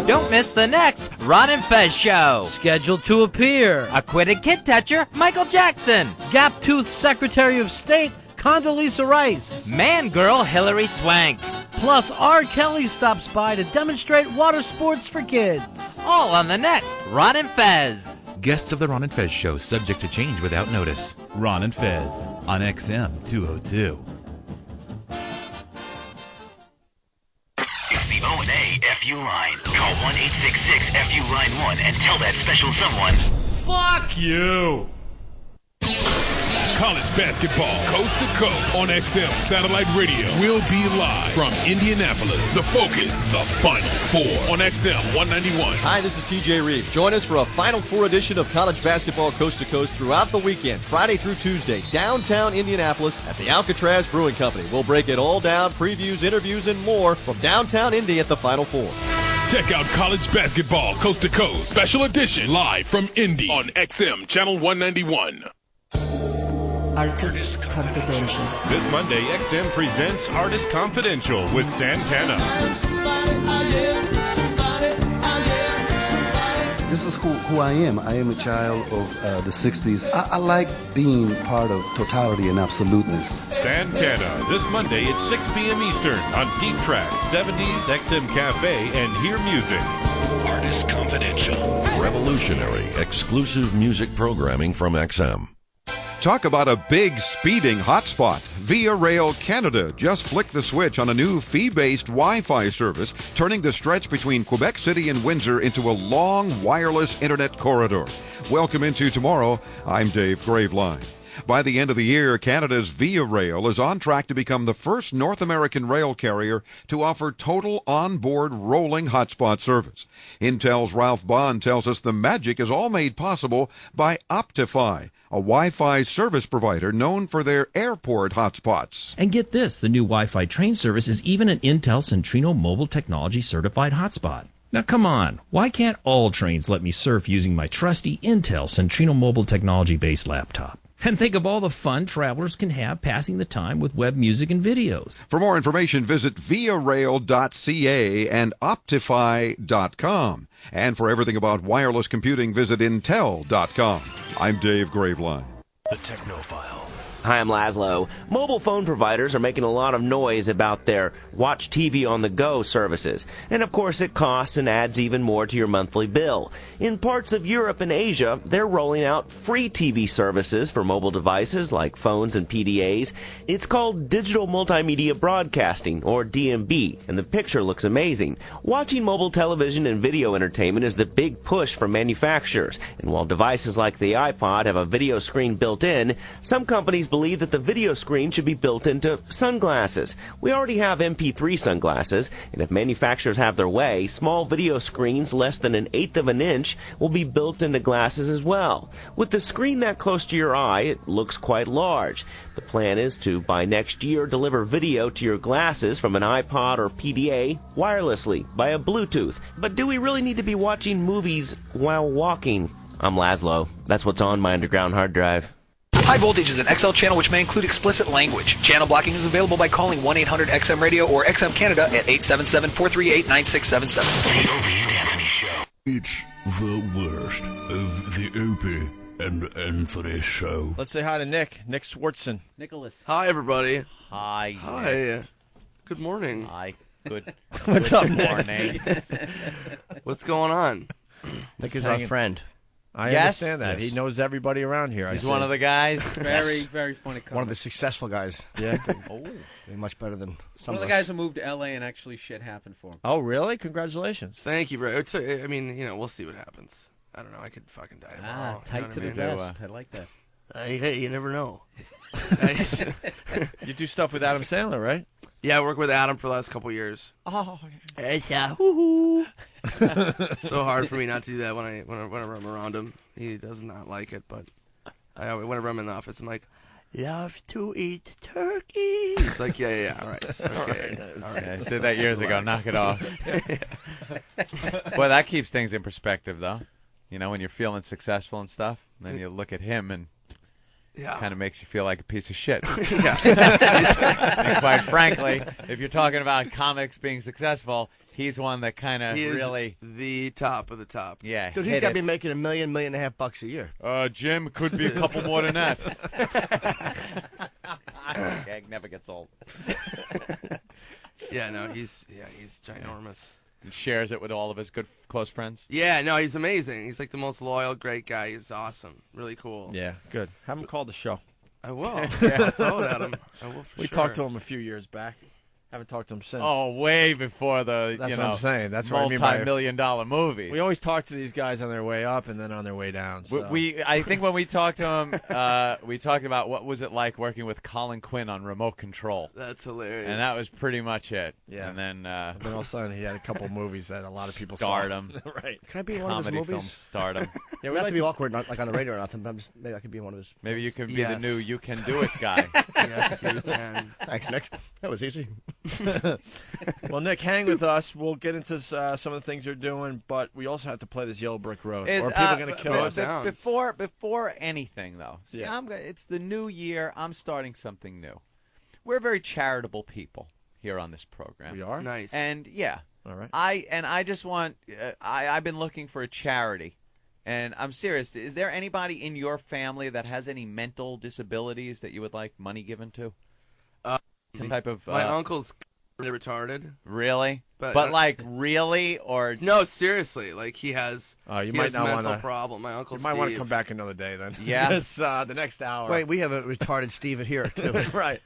Don't miss the next Ron and Fez show. Scheduled to appear. Acquitted kid toucher Michael Jackson. Gap-toothed Secretary of State Condoleezza Rice. Man girl Hillary Swank. Plus, R. Kelly stops by to demonstrate water sports for kids. All on the next Ron and Fez. Guests of the Ron and Fez show subject to change without notice. Ron and Fez on XM 202. It's the O&A FU line. Call 1-866-FU-Line-1 and tell that special someone, Fuck you! College basketball, coast to coast, on XM Satellite Radio. We'll be live from Indianapolis. The Focus, the Final Four, on XM 191. Hi, this is TJ Reed. Join us for a Final Four edition of college basketball coast to coast throughout the weekend, Friday through Tuesday, downtown Indianapolis at the Alcatraz Brewing Company. We'll break it all down, previews, interviews, and more from downtown Indy at the Final Four. Check out college basketball coast to coast, special edition, live from Indy on XM Channel 191. Artist Confidential. This Monday, XM presents Artist Confidential with Santana. This is who I am. I am a child of the 60s. I like being part of totality and absoluteness. Santana, this Monday at 6 p.m. Eastern on Deep Tracks, 70s, XM Cafe, and Hear Music. Artist Confidential. Revolutionary, exclusive music programming from XM. Talk about a big speeding hotspot. Via Rail Canada just flicked the switch on a new fee-based Wi-Fi service, turning the stretch between Quebec City and Windsor into a long wireless internet corridor. Welcome into tomorrow. I'm Dave Graveline. By the end of the year, Canada's Via Rail is on track to become the first North American rail carrier to offer total on-board rolling hotspot service. Intel's Ralph Bond tells us the magic is all made possible by Optify, a Wi-Fi service provider known for their airport hotspots. And get this, the new Wi-Fi train service is even an Intel Centrino Mobile Technology certified hotspot. Now come on, why can't all trains let me surf using my trusty Intel Centrino Mobile Technology-based laptop? And think of all the fun travelers can have passing the time with web music and videos. For more information, visit viarail.ca and optify.com. And for everything about wireless computing, visit intel.com. I'm Dave Graveline. The Technophile. Hi, I'm Laszlo. Mobile phone providers are making a lot of noise about their watch TV on the go services. And of course it costs and adds even more to your monthly bill. In parts of Europe and Asia, they're rolling out free TV services for mobile devices like phones and PDAs. It's called Digital Multimedia Broadcasting, or DMB, and the picture looks amazing. Watching mobile television and video entertainment is the big push for manufacturers. And while devices like the iPod have a video screen built in, some companies believe that the video screen should be built into sunglasses. We already have MP3 sunglasses, and if manufacturers have their way, small video screens less than 1/8 of an inch will be built into glasses as well. With the screen that close to your eye, it looks quite large. The plan is to, by next year, deliver video to your glasses from an iPod or PDA wirelessly via Bluetooth. But do we really need to be watching movies while walking? I'm Laszlo. That's what's on my underground hard drive. High Voltage is an XL channel which may include explicit language. Channel blocking is available by calling 1-800-XM Radio or XM Canada at 877-438-9677. The Opie and Anthony Show. It's the worst of the Opie and Anthony Show. Let's say hi to Nick Swartzen. Nicholas. Hi, everybody. Hi. Hi. Good morning. Hi. Good. What's good up, Nick? morning. What's going on? Nick is our friend. I Yes? understand that. Yes. He knows everybody around here. He's one of the guys. Very, very funny comic. One of the successful guys. Yeah. They're much better than some One of of the us. guys who moved to L.A. and actually shit happened for him. Oh, really? Congratulations. Thank you, bro. I mean, we'll see what happens. I don't know. I could fucking die tomorrow. Tight to the vest. I like that. Hey, you never know. You do stuff with Adam Sandler, right? Yeah, I worked with Adam for the last couple years. Oh, yeah. Woo-hoo. It's so hard for me not to do that whenever I'm around him. He does not like it, but whenever I'm in the office, I'm like, love to eat turkey. He's like, yeah, all right. Okay. All right. Yeah, I did that years ago. Knock it off. Boy, that keeps things in perspective, though. When you're feeling successful and stuff, and then you look at him and kind of makes you feel like a piece of shit. And quite frankly, if you're talking about comics being successful, he's one that kind of really the top of the top. Yeah, Dude, he's got to be making $1 million, $1.5 million a year. Jim, could be a couple more than that. Gag never gets old. Yeah, no, he's ginormous. And shares it with all of his good close friends. Yeah, no, he's amazing. He's like the most loyal, great guy. He's awesome, really cool. Yeah, good. Have him call the show. I will. I'll throw it at him. I will for We sure. talked to him a few years back. Haven't talked to him since. Oh, way before the That's what I'm saying. That's what I mean by multi-million-dollar movies. We always talk to these guys on their way up and then on their way down. So. I think when we talked to him, we talked about what was it like working with Colin Quinn on Remote Control. That's hilarious. And that was pretty much it. Yeah. And then all of a sudden he had a couple movies that a lot of people Stardom. saw. Right. Can I be in one of his Comedy movies? film Stardom. Yeah, we have to be awkward, not like on the radio or nothing. But maybe I could be in one of his. Maybe you could be Yes. the new You Can Do It guy. Yes, you can. Thanks, Nick. That was easy. Well, Nick, hang with us. We'll get into some of the things you're doing, but we also have to play this Yellow Brick Road. Or people are going to kill us. Before anything, though, it's the new year. I'm starting something new. We're very charitable people here on this program. We are? Nice. And, yeah. All right. I just want I've been looking for a charity, and I'm serious. Is there anybody in your family that has any mental disabilities that you would like money given to? Some type of my uncle's really retarded. Really? But like really or no? Seriously, like he has. You he might has not mental want to. problem. My uncle. You might want to come back another day then. Yeah. It's the next hour. Wait, we have a retarded Steven here too. Right.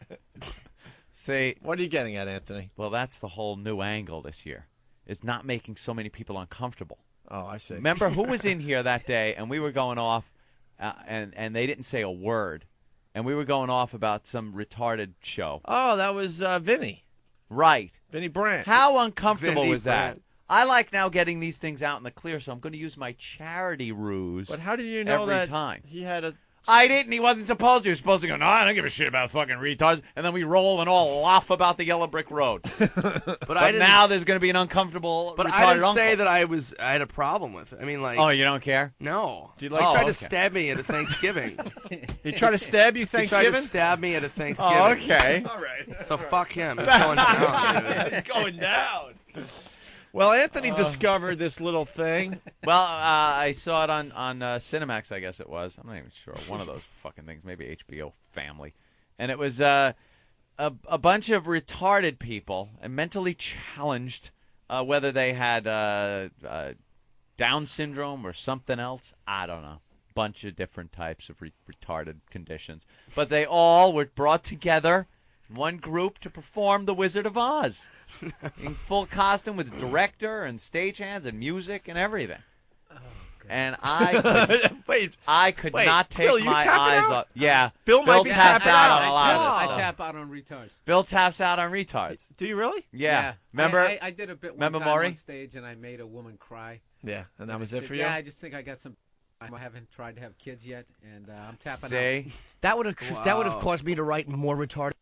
See, what are you getting at, Anthony? Well, that's the whole new angle this year. Is not making so many people uncomfortable. Oh, I see. Remember who was in here that day, and we were going off, and they didn't say a word, and we were going off about some retarded show. Oh, that was Vinny. Right. Vinny Brandt. How uncomfortable Vinny was that? Brandt. I like now getting these things out in the clear, so I'm going to use my charity ruse. But how did you know every that time. he had a... I didn't. He wasn't supposed to. He was supposed to go, no, I don't give a shit about fucking retards. And then we roll and all laugh about the Yellow Brick Road. But now there's going to be an uncomfortable But retarded I didn't say uncle. that I had a problem with it. I mean, like. Oh, you don't care? No. Do you He like? tried to stab me at a Thanksgiving. He tried to stab you He Thanksgiving? tried to stab me at a Thanksgiving. Oh, okay. All right. So fuck him. It's going down, dude. It's going down. Well, Anthony discovered this little thing. Well, I saw it on Cinemax, I guess it was. I'm not even sure. One of those fucking things. Maybe HBO Family. And it was a bunch of retarded people, and mentally challenged, whether they had Down syndrome or something else. I don't know. Bunch of different types of retarded conditions. But they all were brought together in one group to perform The Wizard of Oz. In full costume with director and stagehands and music and everything. Oh, and I could not take Bill, you my tapping eyes out? off. Yeah, Bill might be taps tapping out out. on a lot of this I stuff. tap out on retards. Bill taps out on retards. Do you really? Yeah. Remember? I did a bit one remember time Maury? on stage, and I made a woman cry. Yeah, and that was it said, for you? Yeah, I just think I got some. I haven't tried to have kids yet, and I'm tapping See? out. That would have caused me to write more retarded.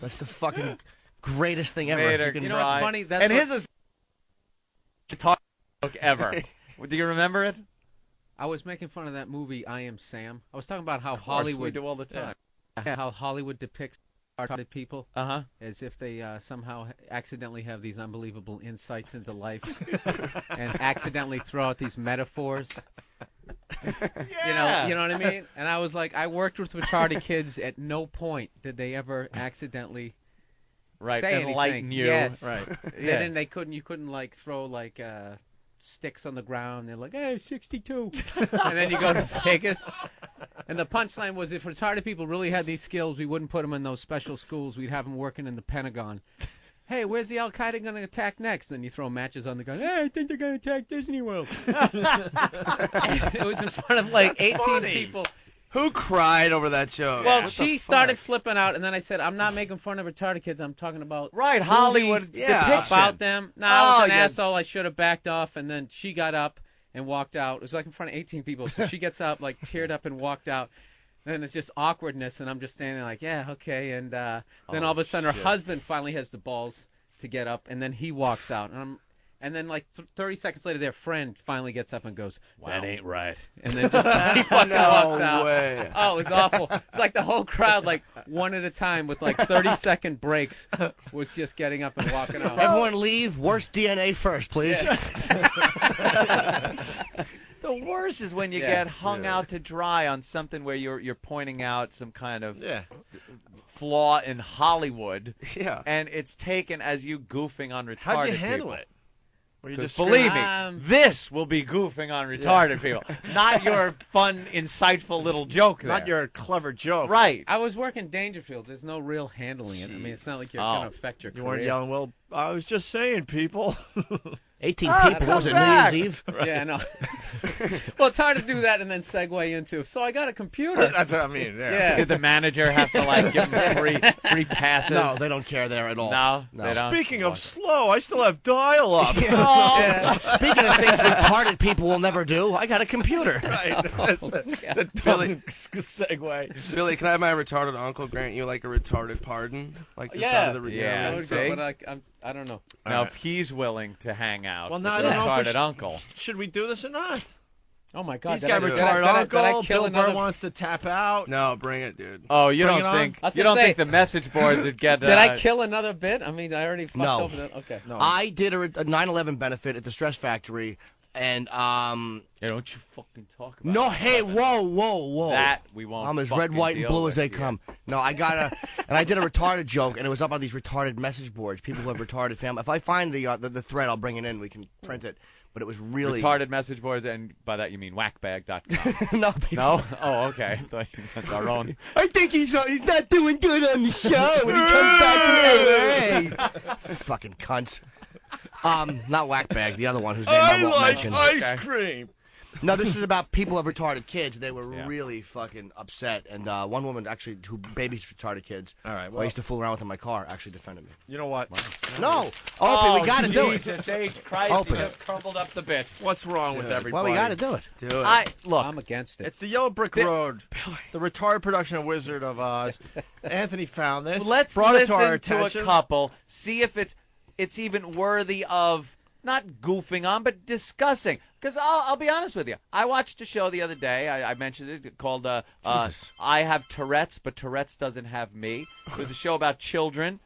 That's the fucking greatest thing ever. Made If her you can- You know what's funny? That's and what- his is the talk book ever. Do you remember it? I was making fun of that movie, I Am Sam. I was talking about how Of course, Hollywood we do all the time. how Hollywood depicts retarded people Uh-huh. as if they somehow accidentally have these unbelievable insights into life and accidentally throw out these metaphors. Yeah. You know what I mean? And I was like, I worked with retarded kids. At no point did they ever accidentally say enlighten anything. you. Yes. Right. They didn't. They couldn't. You couldn't like throw like sticks on the ground. They're like, hey, 62. And then you go to Vegas. And the punchline was, if retarded people really had these skills, we wouldn't put them in those special schools. We'd have them working in the Pentagon. Hey, where's the Al-Qaeda going to attack next? Then you throw matches on the gun. Hey, I think they're going to attack Disney World. It was in front of like 18 people. Who cried over that joke? Well, she started flipping out, and then I said, I'm not making fun of retarded kids. I'm talking about Hollywood depiction. About them. No, I was an asshole. I should have backed off. And then she got up and walked out. It was like in front of 18 people. So she gets up, like teared up and walked out. And it's just awkwardness, and I'm just standing there like, yeah, okay. And then all of a sudden, her husband finally has the balls to get up, and then he walks out. And then like 30 seconds later, their friend finally gets up and goes, that ain't right. And then just he fucking walks out. Way. Oh, it was awful. It's like the whole crowd, like one at a time with like 30-second breaks, was just getting up and walking out. Everyone leave. Worst DNA first, please. Yeah. The worst is when you get hung out to dry on something where you're pointing out some kind of flaw in Hollywood, and it's taken as you goofing on retarded people. How'd you handle it? Were you just believe me, this will be goofing on retarded people, not your fun, insightful little joke there. Not your clever joke. Right. I was working Dangerfield. There's no real handling it. I mean, it's not like you're going to affect your career. You weren't yelling, well, I was just saying, people. 18 people. What was it, New Year's Eve? Right. Yeah, I know. Well, it's hard to do that and then segue into, so I got a computer. That's what I mean. Yeah. Did the manager have to, like, give him free passes? No, they don't care there at all. No. They don't. Speaking of slow, I still have dial-up. Speaking of things retarded people will never do, I got a computer. Right. The Billy, segue. Billy, can I have my retarded uncle grant you like a retarded pardon? Like the side of the but I don't know. Now, if he's willing to hang out with the I don't know retarded uncle. Should we do this or not? Oh, my God. He's got retarded uncle. Bill Burr wants to tap out. No, bring it, dude. Oh, you don't think the message boards would get... Did I kill another bit? I mean, I already fucked over that. Okay. No. I did a 9/11 benefit at the Stress Factory, and don't you fucking talk about No, hey, whoa. That we won't. I'm as red, white, and blue as they come. No, I got and I did a retarded joke, and it was up on these retarded message boards. People who have retarded family. If I find the thread, I'll bring it in. We can print it. But it was really retarded message boards, and by that you mean whackbag.com. No. Oh, okay. I thought you meant our own. I think he's not doing good on the show when he comes back to LA. Fucking cunts. Not Whackbag, the other one whose name I won't mention. Ice cream. No, this was about people who have retarded kids. They were really fucking upset. And one woman actually who babies retarded kids. All right. Well, I used to fool around with in my car. Actually defended me. You know what? No. Opie, we got to do it. Jesus H. Christ, you just crumbled up the bit. What's wrong with everybody? Well, we got to do it. Do it. Look, I'm against it. It's the Yellow Brick Road, the retarded production of Wizard of Oz. Anthony found this. Let's brought it to our listen to a attention. couple, see if it's even worthy of not goofing on, but discussing. Because I'll be honest with you. I watched a show the other day. I mentioned it called I Have Tourette's, but Tourette's Doesn't Have Me. It was a show about children,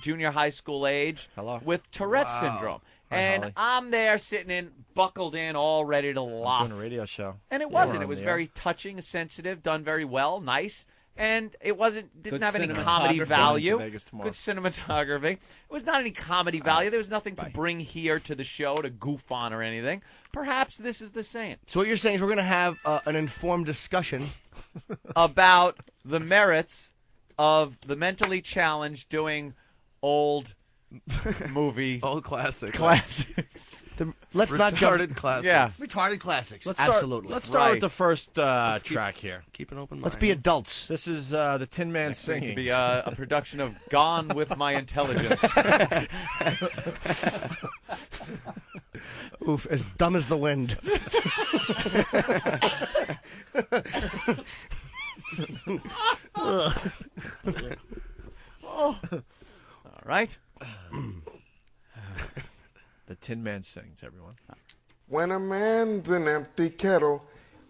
junior high school age, with Tourette's syndrome. And I'm there sitting buckled in, all ready to laugh. Doing a radio show. And it wasn't. It was very touching, sensitive, done very well, nice. And it didn't have any comedy value. Good cinematography. It was not any comedy value. There was nothing to bring here to the show to goof on or anything. Perhaps this is the same. So what you're saying is we're going to have an informed discussion about the merits of the mentally challenged doing old movie old classics. Let's not jump. Classics. Yeah. Retarded classics. Absolutely. Let's start with the first track here. Keep an open mind. Let's be adults. This is the Tin Man singing. It could be a production of Gone with My Intelligence. Oof, as dumb as the wind. All right. The Tin Man sings, everyone. When a man's an empty kettle,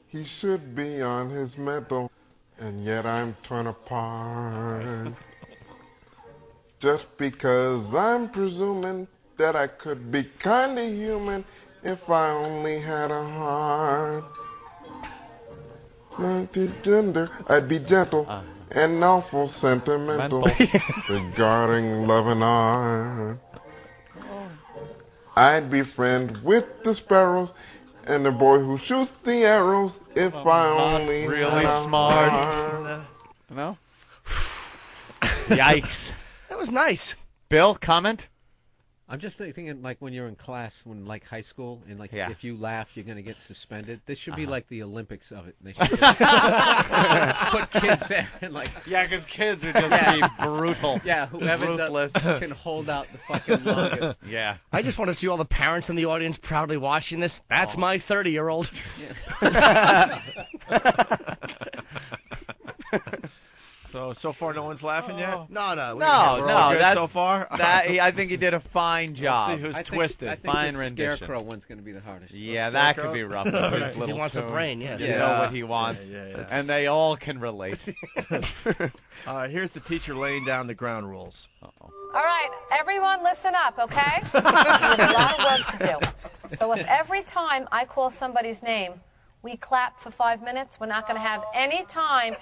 he should be on his mettle, and yet I'm torn apart. Just because I'm presuming that I could be kinda human if I only had a heart. Not to gender, I'd be gentle and awful sentimental regarding love and art. I'd be friends with the sparrows and the boy who shoots the arrows if I only really had a smart. heart. No? Yikes. That was nice. Bill, comment? I'm just thinking, like, when you're in class, when, like, high school, and, like, if you laugh, you're going to get suspended. This should be like the Olympics of it. They should just put kids there and, like... Yeah, because kids are just be brutal. Yeah, whoever can hold out the fucking longest. Yeah. I just want to see all the parents in the audience proudly watching this. That's my 30-year-old. So far, no one's laughing yet? No. No, that's so far. I think he did a fine job. Let's see who's twisted. I think fine the rendition. Scarecrow one's going to be the hardest. Yeah, that could be rough. Because he wants a brain, You know what he wants. And they all can relate. Here's the teacher laying down the ground rules. All right, everyone listen up, okay? We have a lot of work to do. So if every time I call somebody's name, we clap for 5 minutes, we're not going to have any time.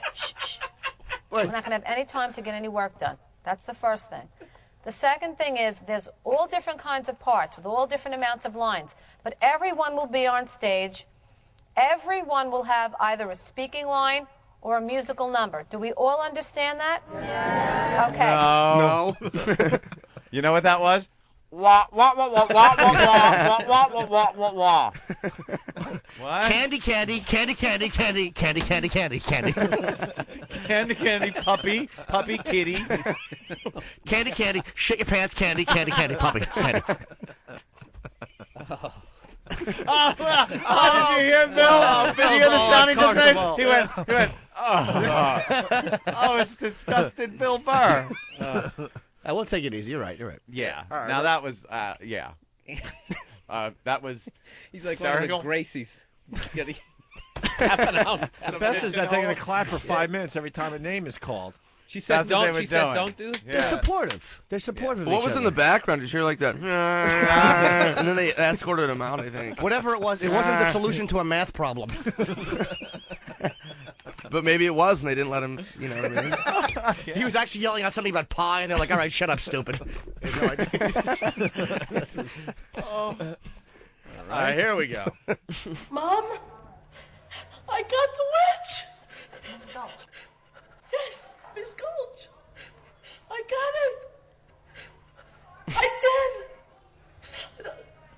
We're not going to have any time to get any work done. That's the first thing. The second thing is there's all different kinds of parts with all different amounts of lines, but everyone will be on stage. Everyone will have either a speaking line or a musical number. Do we all understand that? Okay. No. You know what that was? Wah, wah, wah, wah, wah, wah, wah, wah, wah, wah, wah, wah. What? Candy, candy, candy, candy, candy, candy, candy, candy, candy. Candy, candy, puppy, puppy, kitty. Candy, candy, shit your pants, candy, candy, candy, puppy, candy. Did you hear Bill? Did you hear the sound he just made? He went, oh, it's disgusting Bill Burr. I will take it easy. You're right. Yeah. All right, now that was, yeah. That was He's like hysterical. one of the Gracies. He's getting tapping out. The best is that they're going to clap for 5 minutes every time a name is called. She said That's what don't. they She were said doing. don't do. Yeah. They're supportive. They're supportive of What each was in other. the background? Did you hear like that? And then they escorted him out, I think. Whatever it was, it wasn't the solution to a math problem. But maybe it was, and they didn't let him, you know what I mean? He was actually yelling out something about pie, and they're like, all right, shut up, stupid. They had no idea. All right, here we go. Mom, I got the witch. Miss Gulch. Yes, Miss Gulch. I got it. I did.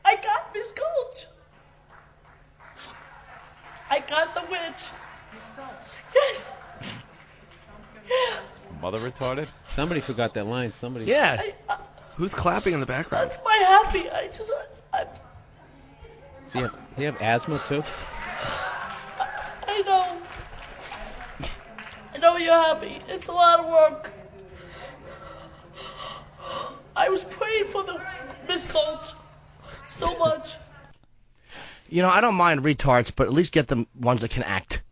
I got Miss Gulch. I got the witch. Miss Gulch. Yes. Yeah. Mother retarded? Somebody forgot that line. Somebody. Yeah. Who's clapping in the background? That's my happy. I Does he have asthma too? I know. I know you're happy. It's a lot of work. I was praying for the Miss Gulch so much. You know, I don't mind retards, but at least get the ones that can act.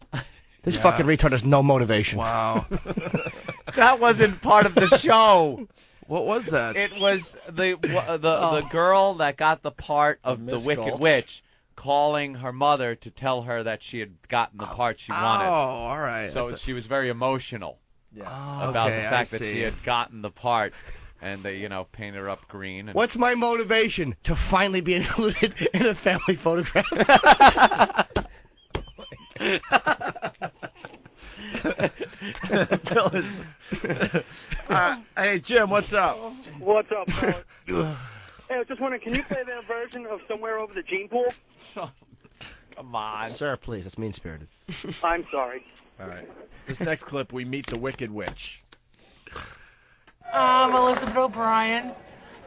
This fucking retard has no motivation. Wow. That wasn't part of the show. What was that? It was the girl that got the part of the Miss Wicked Gulch. Witch calling her mother to tell her that she had gotten the part she wanted. Oh, all right. So she was very emotional about Okay, the I fact that see. she had gotten the part. And they, painted her up green. And What's my motivation? To finally be included in a family photograph. Bill is... Hey, Jim, what's up? What's up, fellas? Hey, I was just wondering, can you play that version of Somewhere Over the Gene Pool? Come on. Sir, please. That's mean-spirited. I'm sorry. All right. This next clip, we meet the Wicked Witch. I'm Elizabeth O'Brien,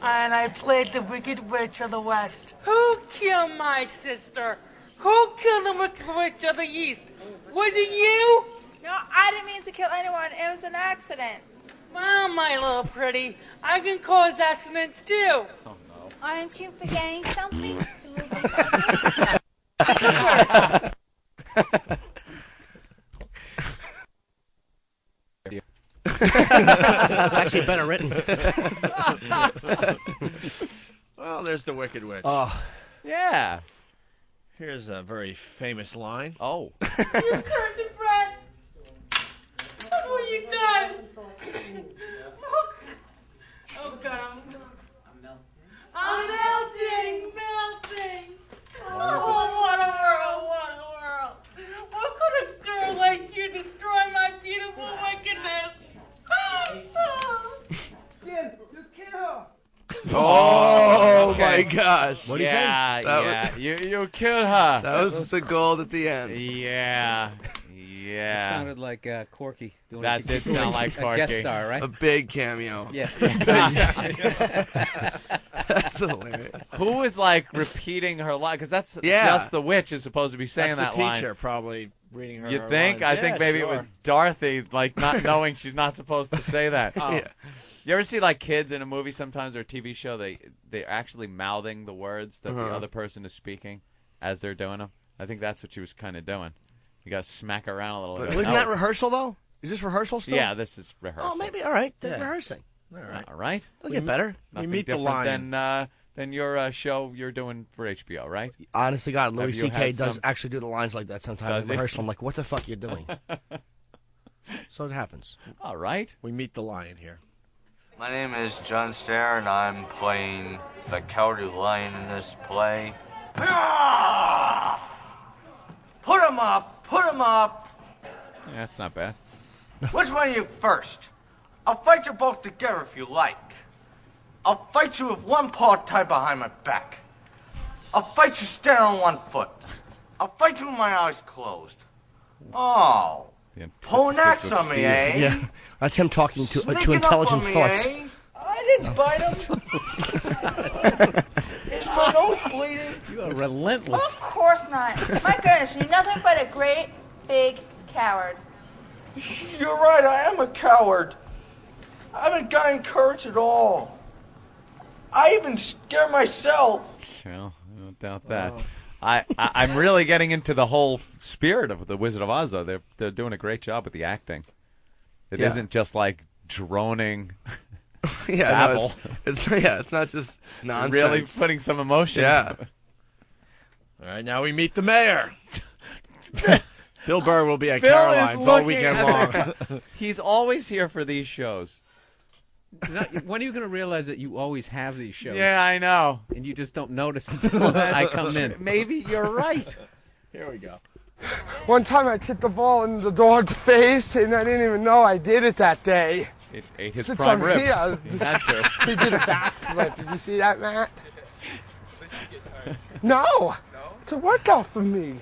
and I played the Wicked Witch of the West. Who killed my sister? Who killed the Wicked Witch of the East? Was it you? No, I didn't mean to kill anyone. It was an accident. Well, my little pretty, I can cause accidents too. Aren't you forgetting something? It's actually better written. Well, there's the Wicked Witch. Oh. Yeah. Here's a very famous line. Oh. You cursed brat! Look what you done! Oh, God, I'm melting. my gosh. What did he say? Yeah. You killed her. That was the gold at the end. Yeah. It sounded like Corky. That did sound like Corky. A guest star, right? A big cameo. Yeah. That's hilarious. Who is like repeating her line? Because that's just the witch is supposed to be saying that's that the teacher line. probably reading her. You her think? lines. I think maybe it was Dorothy, like not knowing she's not supposed to say that. Yeah. You ever see like kids in a movie sometimes or a TV show? They're actually mouthing the words that the other person is speaking as they're doing them. I think that's what she was kind of doing. You got to smack her around a little bit. Wasn't that rehearsal though? Is this rehearsal still? Yeah, this is rehearsal. Oh, maybe. All right. They're rehearsing. All right. They'll get better. Nothing meet the different line. than your show you're doing for HBO, right? Honest to God, Louis Have you C.K. had does some- actually do the lines like that sometimes Does in he? rehearsal. I'm like, what the fuck are you doing? So it happens. All right. We meet the lion here. My name is John Stair, and I'm playing the Cowardly Lion in this play. Put him up! Put him up! Yeah, that's not bad. Which one of you first? I'll fight you both together if you like. I'll fight you with one paw tied behind my back. I'll fight you standing on one foot. I'll fight you with my eyes closed. Oh. Pulling axe on me, eh? Yeah, that's him talking to Sneaking intelligent up on me, thoughts. eh? I didn't bite him. Is my nose bleeding? You are relentless. Of course not. My goodness, you're nothing but a great big coward. You're right, I am a coward. I haven't got any courage at all. I even scare myself. Well, I don't doubt that. I'm really getting into the whole spirit of the Wizard of Oz, though. They're doing a great job with the acting. It isn't just like droning babble. No, it's not just nonsense. Really putting some emotion. Yeah. All right, now we meet the mayor. Bill Burr will be at Bill Caroline's is all looking weekend at long. He's always here for these shows. When are you going to realize that you always have these shows? Yeah, I know. And you just don't notice until I come in. Maybe you're right. Here we go. One time I kicked the ball in the dog's face, and I didn't even know I did it that day. It ate his Since prime I'm rib. here, He had to. he did a backflip. Did you see that, Matt? No. It's a workout for me.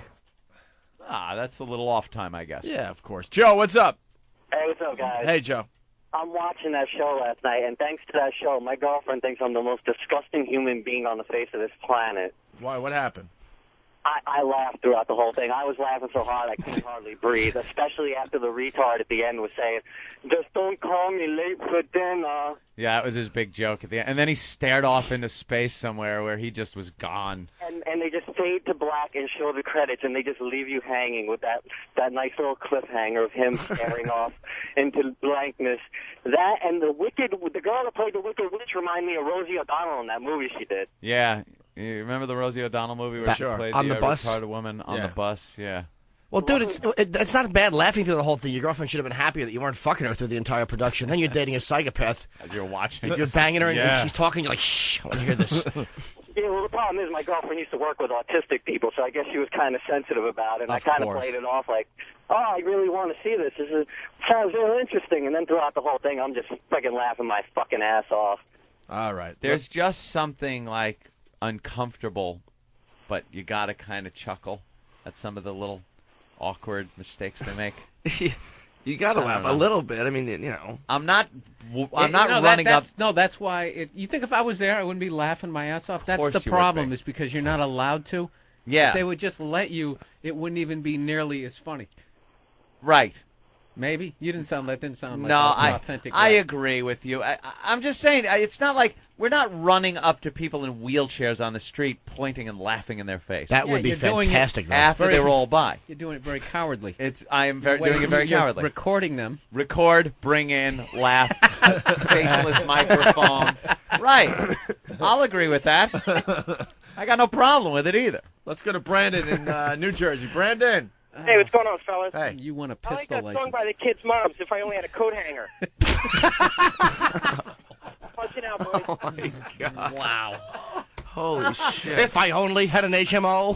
That's a little off time, I guess. Yeah, of course. Joe, what's up? Hey, what's up, guys? Hey, Joe. I'm watching that show last night, and thanks to that show, my girlfriend thinks I'm the most disgusting human being on the face of this planet. Why? What happened? I laughed throughout the whole thing. I was laughing so hard I couldn't hardly breathe, especially after the retard at the end was saying, "Just don't call me late for dinner." Yeah, that was his big joke at the end. And then he stared off into space somewhere where he just was gone. And they just fade to black and show the credits, and they just leave you hanging with that nice little cliffhanger of him staring off into blankness. That and the girl that played the Wicked Witch reminded me of Rosie O'Donnell in that movie she did. Yeah. You remember the Rosie O'Donnell movie where she played on the bus? retarded woman on the bus? Yeah. Well, dude, it's not bad laughing through the whole thing. Your girlfriend should have been happy that you weren't fucking her through the entire production. Then you're dating a psychopath. As you're watching. If you're banging her Yeah. and she's talking, you're like, shh, I want to hear this. Yeah, well, the problem is my girlfriend used to work with autistic people, so I guess she was kind of sensitive about it. And I kind of played it off like, oh, I really want to see this. Sounds real interesting. And then throughout the whole thing, I'm just freaking laughing my fucking ass off. All right. There's just something like uncomfortable, but you got to kind of chuckle at some of the little awkward mistakes they make. You got to laugh a little bit. I mean, you know. I'm not running up. No, that's why. You think if I was there, I wouldn't be laughing my ass off? That's course the you would problem, be. is because you're not allowed to. Yeah. If they would just let you, it wouldn't even be nearly as funny. Right. Maybe. You didn't sound like an No, authentic. I agree with you. I'm just saying, it's not like we're not running up to people in wheelchairs on the street, pointing and laughing in their face. That would be you're doing fantastic, it though. After they roll by. You're doing it very cowardly. I am doing it very You're cowardly. Recording them. Record, bring in, laugh, faceless microphone. Right. I'll agree with that. I got no problem with it either. Let's go to Brandon in New Jersey. Brandon. Hey, what's going on, fellas? Hey. You want a I like pistol that license. song by the Kids' Moms, If I Only Had a Coat Hanger. Punching out, boys. Oh, my God. Wow. Holy shit. If I only had an HMO.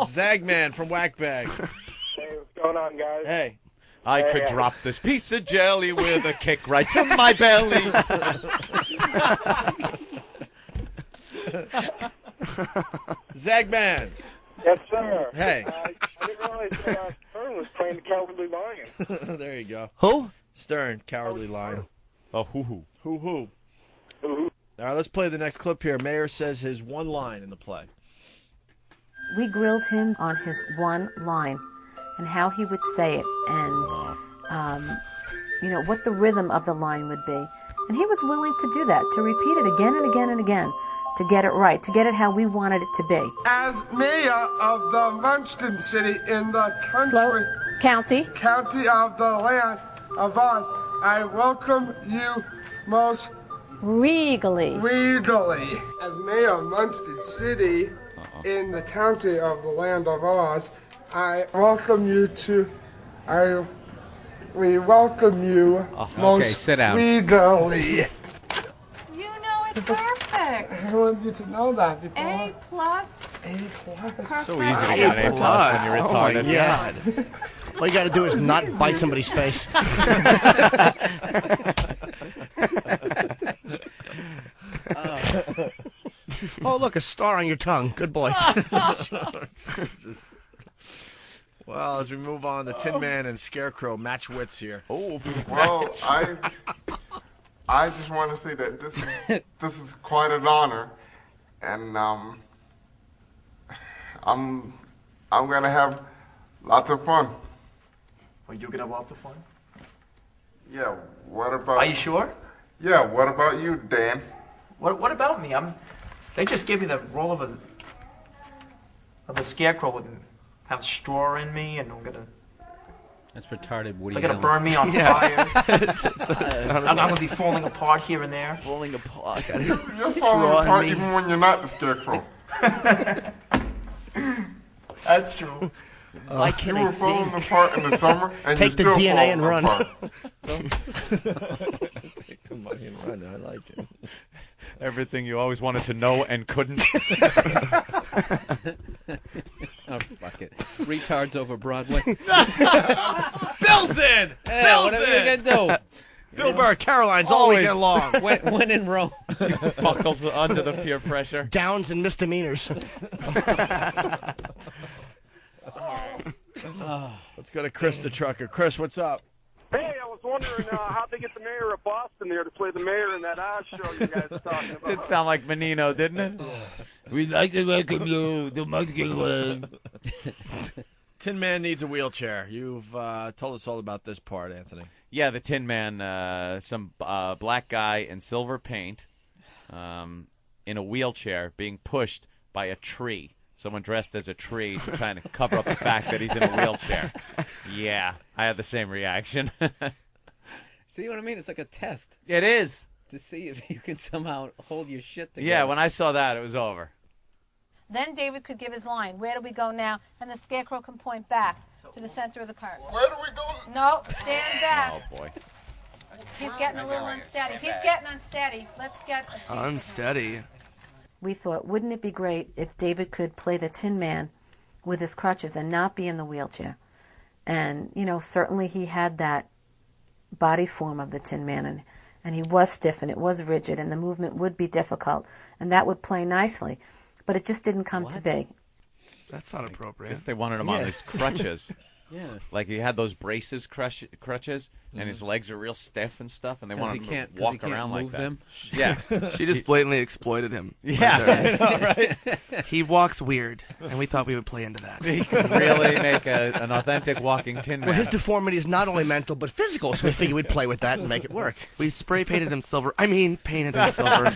Zagman from Whackbag. Hey, what's going on, guys? Hey. I could drop this piece of jelly with a kick right to my belly. Zagman. Yes, sir. Hey. I didn't realize that Stern was playing the Cowardly Lion. There you go. Who? Stern, Cowardly Lion. Oh, hoo-hoo. Hoo-hoo. All right, let's play the next clip here. Mayor says his one line in the play. We grilled him on his one line and how he would say it and, what the rhythm of the line would be. And he was willing to do that, to repeat it again and again and again, to get it right, to get it how we wanted it to be. As mayor of the Munchkin City in the County of the land of Oz, I welcome you most regally. As mayor of Munchkin City in the county of the land of Oz, I welcome you to. We welcome you most sit down. regally. You know it perfect. I wanted you to know that before. A+. Perfect. So easy to get an A+ when you're retarded. Oh my God. All you got to do is not bite somebody's face. Oh, look, a star on your tongue. Good boy. Jesus. Well, as we move on, the Tin Man and Scarecrow match wits here. Oh, Well, I just want to say that this is quite an honor, and I'm gonna have lots of fun. Well, you're gonna have lots of fun. Yeah. What about? Are you sure? Yeah. What about you, Dan? What about me? They just gave me the role of a scarecrow and have straw in me, and I'm gonna. That's retarded, Woody. They're gonna Allen. burn me on fire. I'm gonna be falling apart here and there. Falling apart. You're falling apart even when you're not the scarecrow. That's true. Why can't you were falling apart in the summer, and Take the you're still DNA and falling run. apart. Take the money and run. I like it. Everything you always wanted to know and couldn't. Oh, fuck it. Retards over Broadway. Bill's in! Hey, Bill's what are in! we gonna do? Bill Burr, Caroline's all Always. weekend long. When in Rome. Buckles under the peer pressure. Downs and misdemeanors. Let's go to Chris the Trucker. Chris, what's up? Hey, I was wondering how'd they get the mayor of Boston there to play the mayor in that Oz show you guys are talking about. It sounded like Menino, didn't it? We'd like to welcome you to Munchkin. Tin Man needs a wheelchair. You've told us all about this part, Anthony. Yeah, the Tin Man, some black guy in silver paint in a wheelchair being pushed by a tree. Someone dressed as a tree to try to cover up the fact that he's in a wheelchair. Yeah, I had the same reaction. See what I mean? It's like a test. It is. To see if you can somehow hold your shit together. Yeah, when I saw that, it was over. Then David could give his line. Where do we go now? And the Scarecrow can point back to the center of the cart. Where do we go? No, stand back. Oh, boy. He's getting a little unsteady. He's getting unsteady. Let's get a seat. Unsteady. We thought, wouldn't it be great if David could play the Tin Man with his crutches and not be in the wheelchair? And, certainly he had that body form of the Tin Man, and he was stiff and it was rigid, and the movement would be difficult, and that would play nicely. But it just didn't come to be. That's not appropriate. I guess they wanted him on his crutches. Yeah. Like he had those braces crutches, and his legs are real stiff and stuff, and they wanted him to walk around like that. Them. Yeah. She just blatantly exploited him. Yeah. Right there. He walks weird, and we thought we would play into that. He could really make an authentic walking Tin Man. Well, his deformity is not only mental but physical, so we figured we'd play with that and make it work. We spray painted him silver. Painted him silver.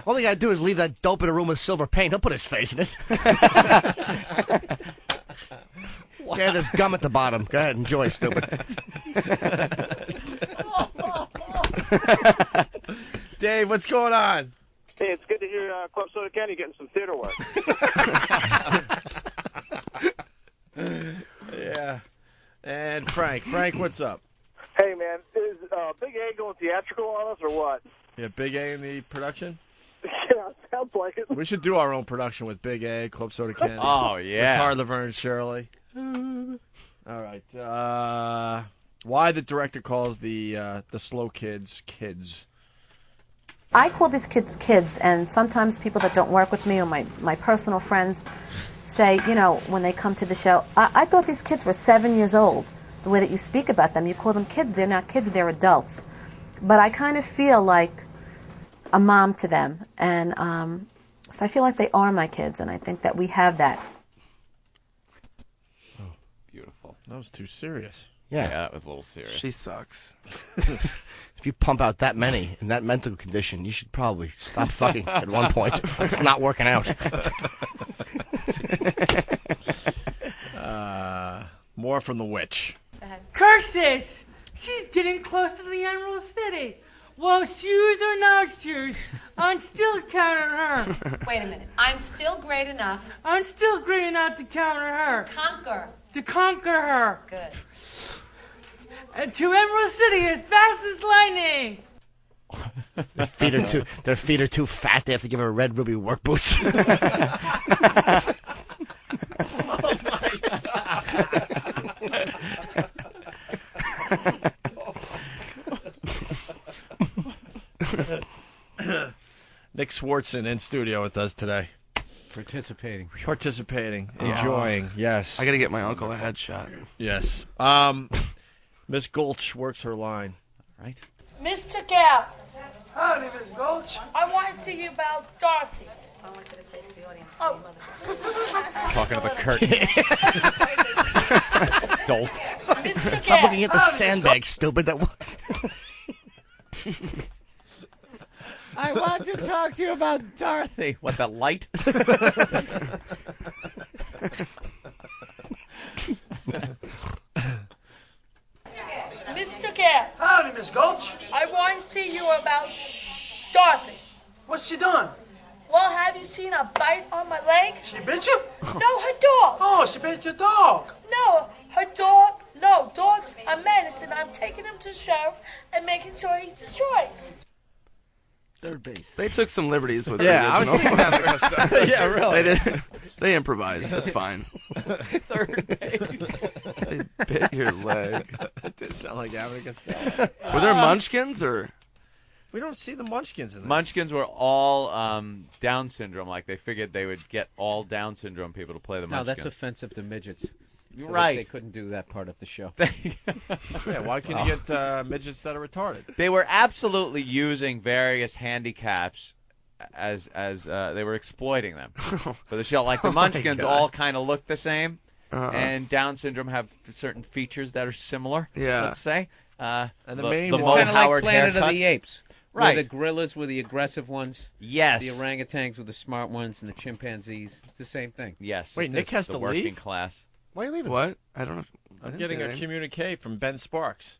All you gotta do is leave that dope in a room with silver paint. He'll put his face in it. Wow. Yeah, there's gum at the bottom. Go ahead, enjoy, stupid. Dave, what's going on? Hey, it's good to hear Club Soda County getting some theater work. Yeah. And Frank. Frank, what's up? Hey, man, is Big A going theatrical on us or what? Yeah, Big A in the production? Yeah, sounds like it. We should do our own production with Big A, Club Soda Candy. Oh, yeah. Retard Laverne and Shirley. All right. Why the director calls the slow kids kids? I call these kids kids, and sometimes people that don't work with me or my personal friends say, when they come to the show, I thought these kids were 7 years old. The way that you speak about them, you call them kids. They're not kids, they're adults. But I kind of feel like a mom to them, and so I feel like they are my kids, and I think that we have that. Oh, beautiful. That was too serious. Yeah, that was a little serious. She sucks. If you pump out that many in that mental condition, you should probably stop fucking at one point. It's not working out. More from the witch. Curses! She's getting close to the Emerald City. Well, shoes or no shoes, I'm still counting her. Wait a minute. I'm still great enough. I'm still great enough to counter her. To conquer her. Good. And to Emerald City as fast as lightning. Their feet are too fat. They have to give her red ruby work boots. Nick Swartzen in studio with us today. Participating, enjoying. Yes. I got to get my uncle a headshot. Yes. Miss Gulch works her line. Right. Mr. Gal. Howdy, Miss Gulch. I want to see you about Dorothy. I want you to face the audience. Oh. Talking to the curtain. Dolt. Mr. Stop looking at the sandbag, stupid. I want to talk to you about Dorothy. What, the light? Mr. Gal. Howdy, Miss Gulch. I want to see you about Dorothy. What's she done? Well, have you seen a bite on my leg? She bit you? No, her dog. Oh, she bit your dog. No, her dog. No, dogs are medicine. I'm taking him to the sheriff and making sure he's destroyed. Third base. They took some liberties with Yeah, the I was original. thinking that kind of stuff. Yeah, really. They improvised. That's fine. Third base. They bit your leg. It did sound like Abbott Costello. Were there munchkins or? We don't see the munchkins in this. Munchkins were all Down syndrome. Like they figured they would get all Down syndrome people to play the No, munchkins. that's offensive to midgets. So Right. They couldn't do that part of the show. Yeah, why can't you get midgets that are retarded? They were absolutely using various handicaps as they were exploiting them for the show. Like the Munchkins all kind of look the same, and Down syndrome have certain features that are similar. Yeah. Let's say. And the Mo main It's one- kind of Howard like Planet haircut. of the Apes. Right. Where the gorillas were the aggressive ones. Yes. The orangutans were the smart ones, and the chimpanzees. It's the same thing. Yes. Wait, Nick has the to working leave? class. Why are you leaving? What? I don't know. I I'm didn't getting say a anything. communique from Ben Sparks.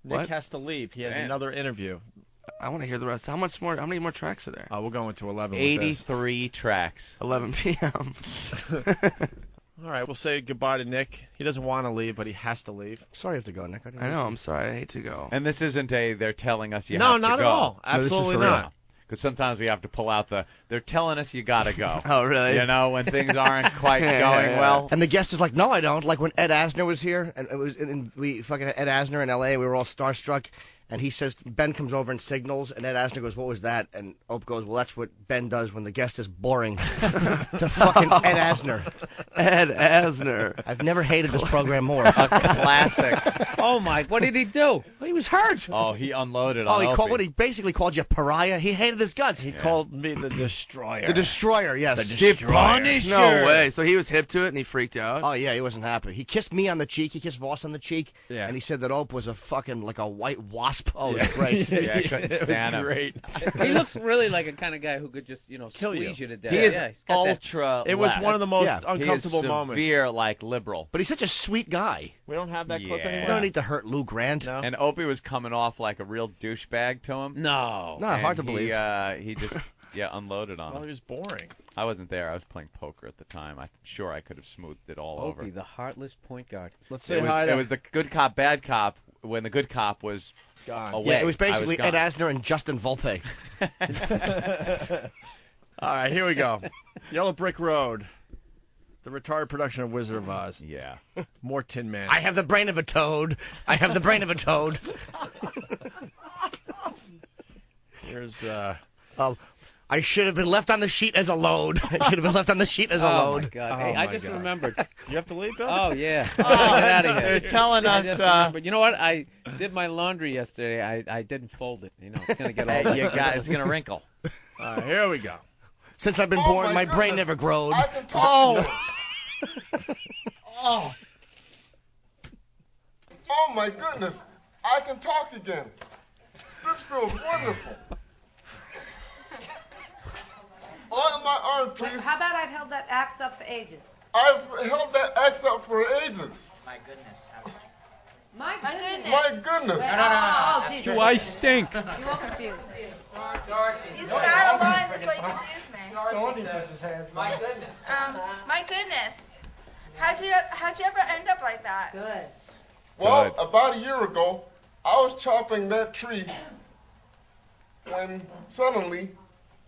Nick What? has to leave. He has Man. another interview. I want to hear the rest. How much more? How many more tracks are there? We'll go into 11 with 83 tracks. 11 p.m. this. All right, we'll say goodbye to Nick. He doesn't want to leave, but he has to leave. Sorry you have to go, Nick. I know. I'm sorry. I hate to go. And this isn't they're telling us you No, have to not go. at all. No, this is Absolutely for real. not. Because sometimes we have to pull out they're telling us you got to go. Oh, really? You know, when things aren't quite Yeah, going yeah. well. And the guest is like, no, I don't. Like when Ed Asner was here, and it was, and we fucking had Ed Asner in L.A., we were all starstruck, and he says, Ben comes over and signals, and Ed Asner goes, what was that? And Ope goes, well, that's what Ben does when the guest is boring. To fucking Ed Asner. Ed Asner. I've never hated this program more. A classic. Oh, my. What did he do? Well, he was hurt. Oh, he unloaded Oh, on he Opie. called what? He basically called you pariah. He hated his guts. He called me the Destroyer. The Destroyer, yes. The Destroyer. No way. So he was hip to it and he freaked out. Oh yeah, he wasn't happy. He kissed me on the cheek. He kissed Voss on the cheek. Yeah. And he said that Ope was a fucking like a white wasp. Oh, it was great. Yeah, I couldn't It stand was him. great. He looks really like a kind of guy who could just, Kill you. squeeze you to death. He is yeah, he's got that- ultra It was left. one of the most Yeah. uncomfortable he is moments. severe, like, liberal. But he's such a sweet guy. We don't have that clip Yeah. You anymore. don't need to hurt Lou Grant. No. And Opie was coming off like a real douchebag to him. No. No, And hard to he, believe. He just, unloaded on Well, he him. was boring. I wasn't there. I was playing poker at the time. I'm sure I could have smoothed it all over. Opie, the heartless point guard. Let's say It was, hi to it was the good cop, bad cop when the good cop was Gone. away. Yeah, it was basically I Ed gone. Asner and Justin Volpe. All right, here we go. Yellow Brick Road. The retired production of Wizard of Oz. Yeah. More Tin Man. I have the brain of a toad. I have the brain of a toad. Here's, I should have been left on the sheet as a load. I should have been left on the sheet as a load. Oh, my God. Hey, I just remembered. You have to leave, Bill? Oh, yeah. Oh, Get out of here. they're telling us. You know what? I did my laundry yesterday. I didn't fold it. You know, it's going to get all it's going to wrinkle. Here we go. Since I've been born, my brain never growed. I can talk. Oh, My goodness. I can talk again. This feels wonderful. On my arm, please. How about I've held that axe up for ages? I've held that axe up for ages. My goodness. My goodness. My goodness. Oh, Jesus. Do I stink? You're all confused. You got a line this way you confuse me. My goodness. My goodness. How'd you ever end up like that? Good. Well, about a year ago, I was chopping that tree when suddenly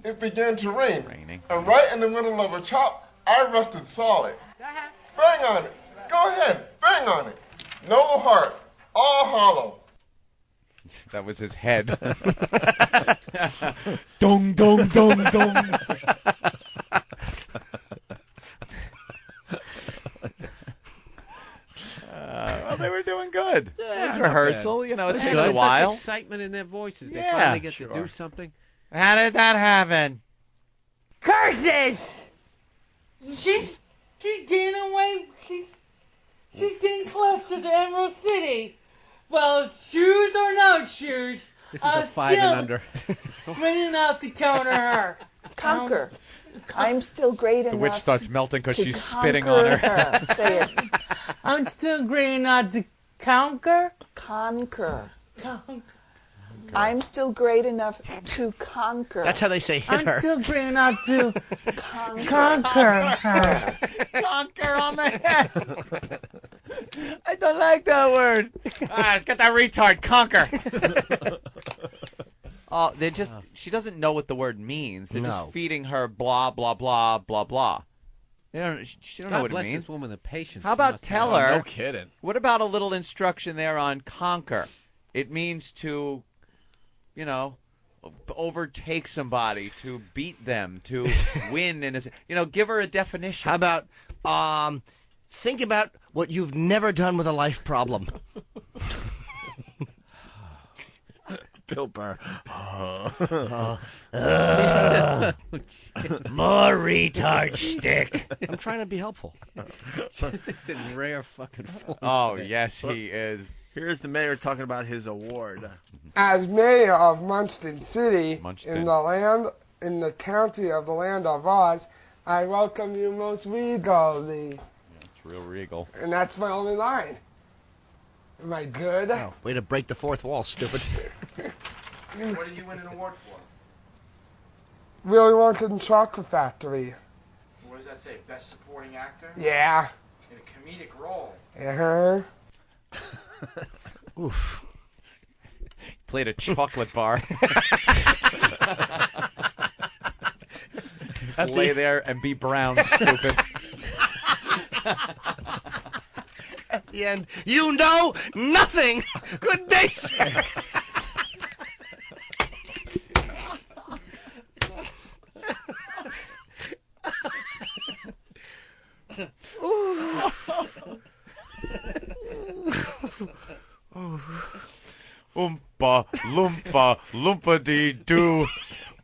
it began to rain. Raining. And right in the middle of a chop, I rested solid. Go ahead. Bang on it. Go ahead. Bang on it. No heart. All hollow. that was his head. Dong, dong, dong, dong. Well, they were doing good. Yeah, it was rehearsal. You know, it takes a There's while. such excitement in their voices. They Yeah, finally get sure. to do something. How did that happen? Curses! She's getting away. She's getting closer to Emerald City. Well, shoes or no shoes, This is a 5 and under. running out to counter her. Conquer. I'm still great enough. The witch starts melting because to she's spitting on her. conquer her. Say it. I'm still great enough to conquer. Conquer. Conquer. I'm still great enough to conquer. That's how they say hit I'm her. still great enough to conquer her. Conquer on the head. I don't like that word. Get that retard. Conquer. Oh, she doesn't know what the word means. They're just feeding her blah, blah, blah, blah, blah. She don't know God what it bless means. this woman the patience. How she about must tell have. her? No kidding. What about a little instruction there on conquer? It means to, overtake somebody, to beat them, to win. Give her a definition. How about, think about what you've never done with a life problem. Bill Burr. More retard shtick. I'm trying to be helpful. It's in rare fucking form. Oh, today. yes, he is. Here's the mayor talking about his award. As mayor of Munson City, Munchkin. in the county of the Land of Oz, I welcome you most regally. It's real regal. And that's my only line. Am I good? Oh, way to break the fourth wall, stupid. What did you win an award for? Willy Wonka and Chocolate Factory. What does that say? Best supporting actor? Yeah. In a comedic role. Uh-huh. Oof. Played a chocolate bar. Lay there and be brown, stupid. At the end, you know nothing. Good day, sir. Oompa, loompa, loompa-dee-doo.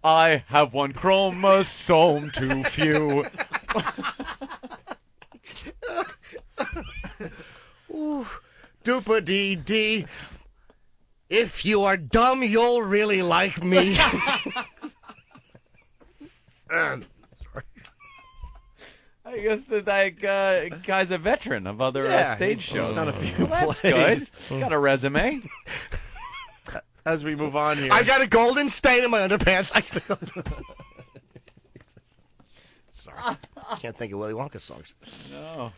I have one chromosome too few. Ooh, doopa-dee-dee. If you are dumb, you'll really like me. I guess that guy's a veteran of other stage shows. He's done a few Well, that's plays. good. He's got a resume. As we move on here. I got a golden stain in my underpants. Sorry. Can't think of Willy Wonka songs. No.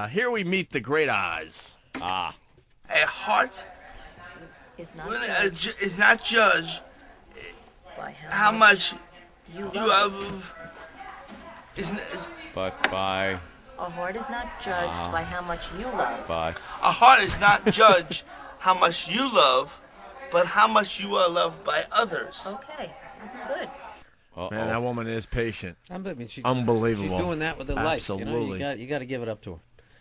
Here we meet the Great Oz. Ah. A heart is not judged how much you have. But by A heart is not judged by how much you love. Bye. A heart is not judged how much you love, but how much you are loved by others. Okay, good. Man, that woman is patient. I mean, Unbelievable. She's doing that with her life. Absolutely. You got to give it up to her.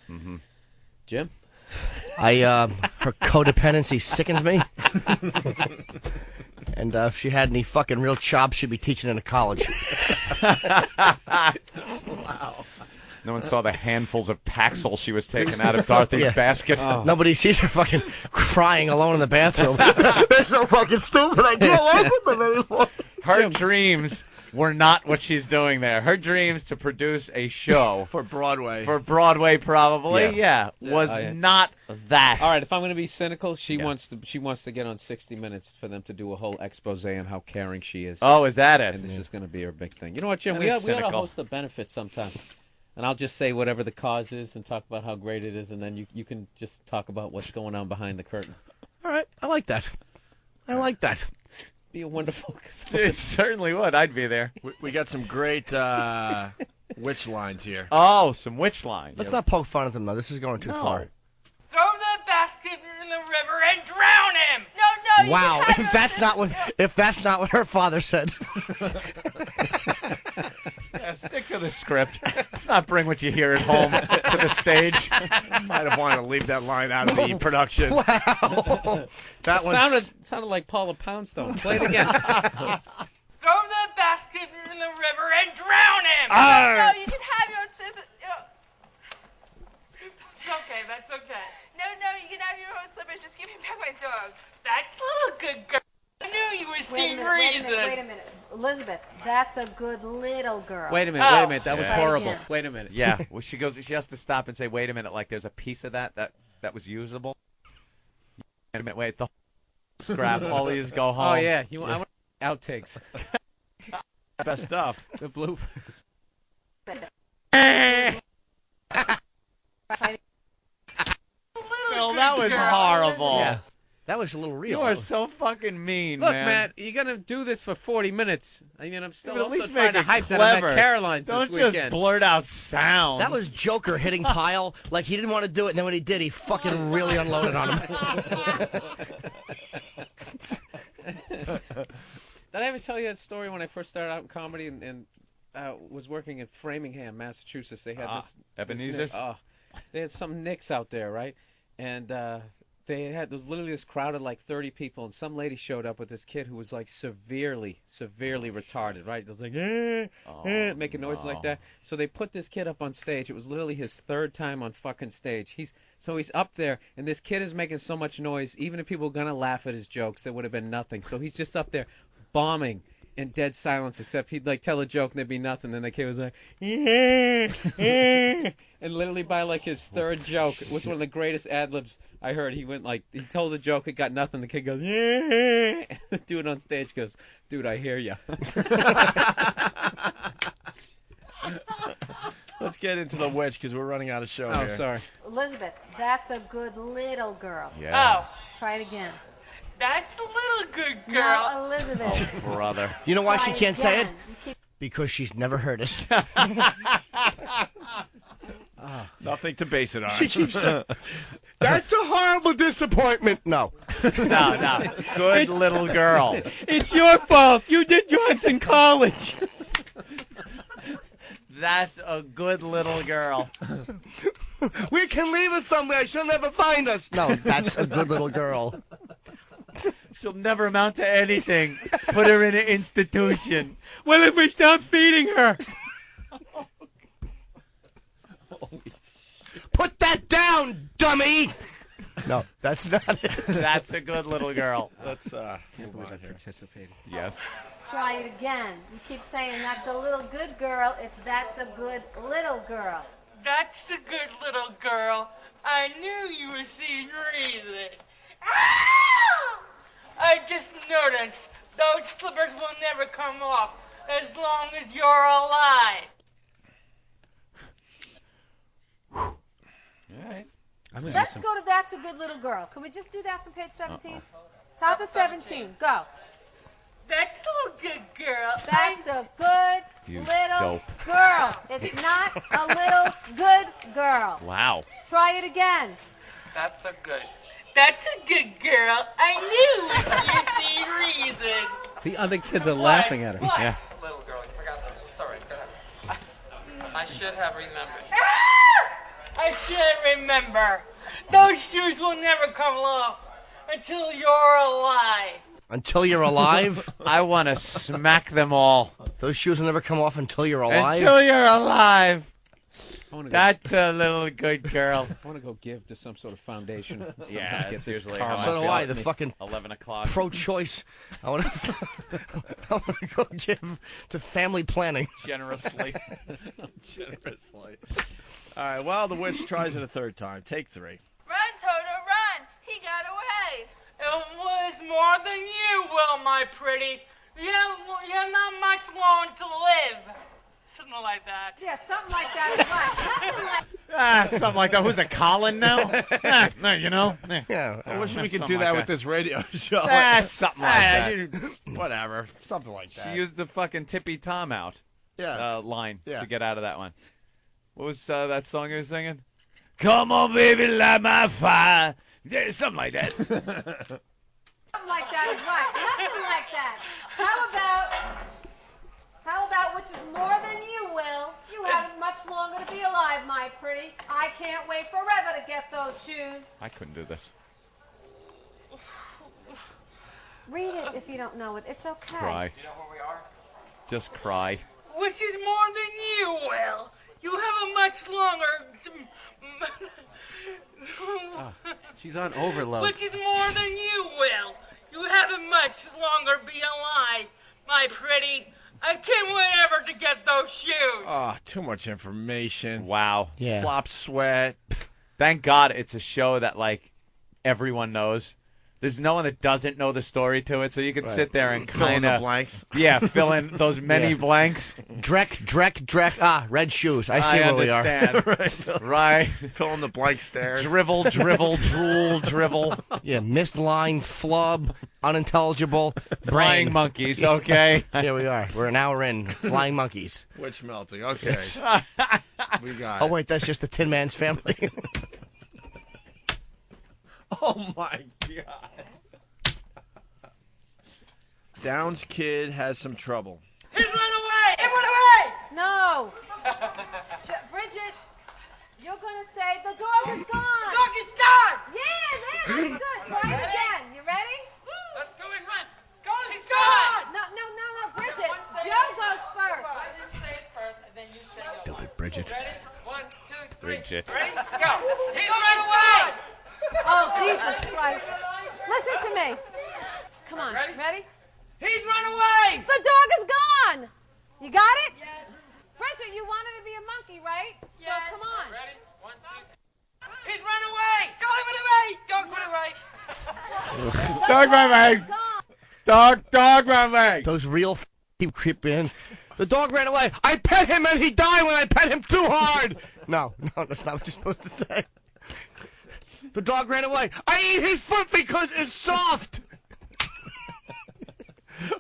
Mm-hmm. Jim? Her codependency sickens me. And if she had any fucking real chops, she'd be teaching in a college. Wow. No one saw the handfuls of Paxil she was taking out of Dorothy's basket. Oh. Nobody sees her fucking crying alone in the bathroom. They're so fucking stupid. I can't work with them anymore. Her dreams were not what she's doing there. Her dreams to produce a show for Broadway. For Broadway, probably, was not that. All right, if I'm going to be cynical, she wants to get on 60 Minutes for them to do a whole expose on how caring she is. Oh, is that it? And this is going to be her big thing. You know what, Jim? That We is ought to cynical. host a benefit sometime. And I'll just say whatever the cause is and talk about how great it is, and then you can just talk about what's going on behind the curtain. All right, I like that. I like that. Be a wonderful. It certainly would. I'd be there. We got some great witch lines here. Oh, some witch lines. Let's not poke fun at them, though. This is going too far. Throw the basket in the river and drown him. No, Wow, if that's not what her father said. Yeah, stick to the script. Let's not bring what you hear at home to the stage. Might have wanted to leave that line out of the production. Wow. That sounded like Paula Poundstone. Play it again. Throw the basket in the river and drown him. No, you can have your own slipper. Okay, that's okay. No, you can have your own slippers. Just give me back my dog. That's a little good girl. I knew you were seeing reason. Wait a minute. Elizabeth, that's a good little girl. Wait a minute. That was horrible. Again. Wait a minute. Yeah, well, she has to stop and say, wait a minute, like there's a piece of that was usable. Wait a minute, wait, the scrap, all these go home. Oh, yeah. I want outtakes. Best stuff. The bloopers. Phil, that was horrible. Yeah. That was a little real. You are so fucking mean, Look, man. Matt, you're going to do this for 40 minutes. I mean, I'm still But at also least trying make to it hype clever. that I'm at Caroline's Don't this just weekend. blurt out sounds. That was Joker hitting Pyle like he didn't want to do it, and then when he did, he fucking really unloaded on him. Did I ever tell you that story when I first started out in comedy and was working in Framingham, Massachusetts? They had this Ebenezer's? they had some Knicks out there, right? And there was literally this crowd of like 30 people, and some lady showed up with this kid who was like severely retarded, right? It was like, making noises like that. So they put this kid up on stage. It was literally his third time on fucking stage. He's up there, and this kid is making so much noise, even if people were going to laugh at his jokes, there would have been nothing. So he's just up there bombing in dead silence, except he'd like tell a joke and there'd be nothing. Then the kid was like, and literally by like his third joke, it was one of the greatest ad-libs I heard. He went like, he told a joke, it got nothing. The kid goes, and the dude on stage goes, dude, I hear ya. Let's get into the witch because we're running out of show here. Oh, sorry. Elizabeth, that's a good little girl. Yeah. Oh. Try it again. That's a little good girl. No, Elizabeth. Oh, brother. You know why she can't say it? You Because she's never heard it. Nothing to base it on. She keeps saying, that's a horrible disappointment. No. No. Good little girl. It's your fault. You did drugs in college. That's a good little girl. We can leave her somewhere. She'll never find us. No, that's a good little girl. She'll never amount to anything. Put her in an institution. Well, if we stop feeding her. Put that down, dummy. No, that's not it. That's a good little girl. Let's move on here. Participated. Yes. Try it again. You keep saying that's a little good girl. It's that's a good little girl. That's a good little girl. I knew you were seeing reason. Ah! I just noticed those slippers will never come off as long as you're alive. All right. Let's go to That's a Good Little Girl. Can we just do that from page 17? Top of 17. Go. That's a little good girl. That's a good You little dope. girl. It's not a little good girl. Wow. Try it again. That's a good girl. I knew you see reason. The other kids are laughing at her. What? Yeah. Little girl, you forgot those. It's all right. Go ahead. I should have remembered. I should remember. Those shoes will never come off until you're alive. Until you're alive? I want to smack them all. Those shoes will never come off until you're alive? Until you're alive. Go, That's a little good girl. I want to go give to some sort of foundation. Yeah, Get that's this usually car how off. So do I, the fucking 11 o'clock. pro-choice. I want to go give to family planning. Generously. Generously. All right, well, the witch tries it a third time. Take 3. Run, Toto, run! He got away. It was more than you will, my pretty. You're not much long to live. Something like that. Yeah, something like that is right. Nothing like Something like that. Who's it, Colin now? No, you know? Yeah, I wish we could something do like that that. with this radio show. Something like that. Whatever. Something like that. She used the fucking Tippy Tom out line to get out of that one. What was that song you were singing? Come on, baby, light my fire. Yeah, something like that. Something like that is right. Nothing like that. How about, which is more than you will, you haven't much longer to be alive, my pretty. I can't wait forever to get those shoes. I couldn't do this. Read it if you don't know it. It's okay. Cry. You know where we are? Just cry. Which is more than you will. You have a much longer... She's on overload. Which is more than you will. You haven't much longer be alive, my pretty. I can't wait ever to get those shoes. Oh, too much information. Wow. Yeah. Flop sweat. Thank God it's a show that, like, everyone knows. There's no one that doesn't know the story to it, so you can sit there and Fill in kind the of blanks. Yeah, fill in those many Yeah. blanks. Drek. Ah, red shoes. I see where we are. understand. Right. Fill in the blank stairs. Drivel, drool, drivel. Yeah, missed line, flub, unintelligible, Flying brain. monkeys, okay. Here we are. We're an hour in. Flying monkeys. Witch melting. Okay. We got Oh, it. wait, that's just the Tin Man's family. Oh, my God. Downs kid has some trouble. He run away! It went away! No. Bridget, you're going to say the dog is gone. The dog is gone! Yeah, man, that's good. Try it again. You ready? Let's go and run. He's gone! No, Bridget. Joe goes first. I just say it first, and then you say your Stupid Bridget. Ready? 1, 2, 3. Bridget. Ready? Go! He's run away! Oh, Jesus Christ. Listen to me. Come on. Ready? He's run away! The dog is gone. You got it? Yes. Bridget, you wanted to be a monkey, right? Yes. So come on. Ready? 1, 2. He's run away! Dog went away! Dog run away! Dog run away! Those real keep creeping in. The dog ran away. I pet him and he died when I pet him too hard. No, that's not what you're supposed to say. The dog ran away. I eat his foot because it's soft.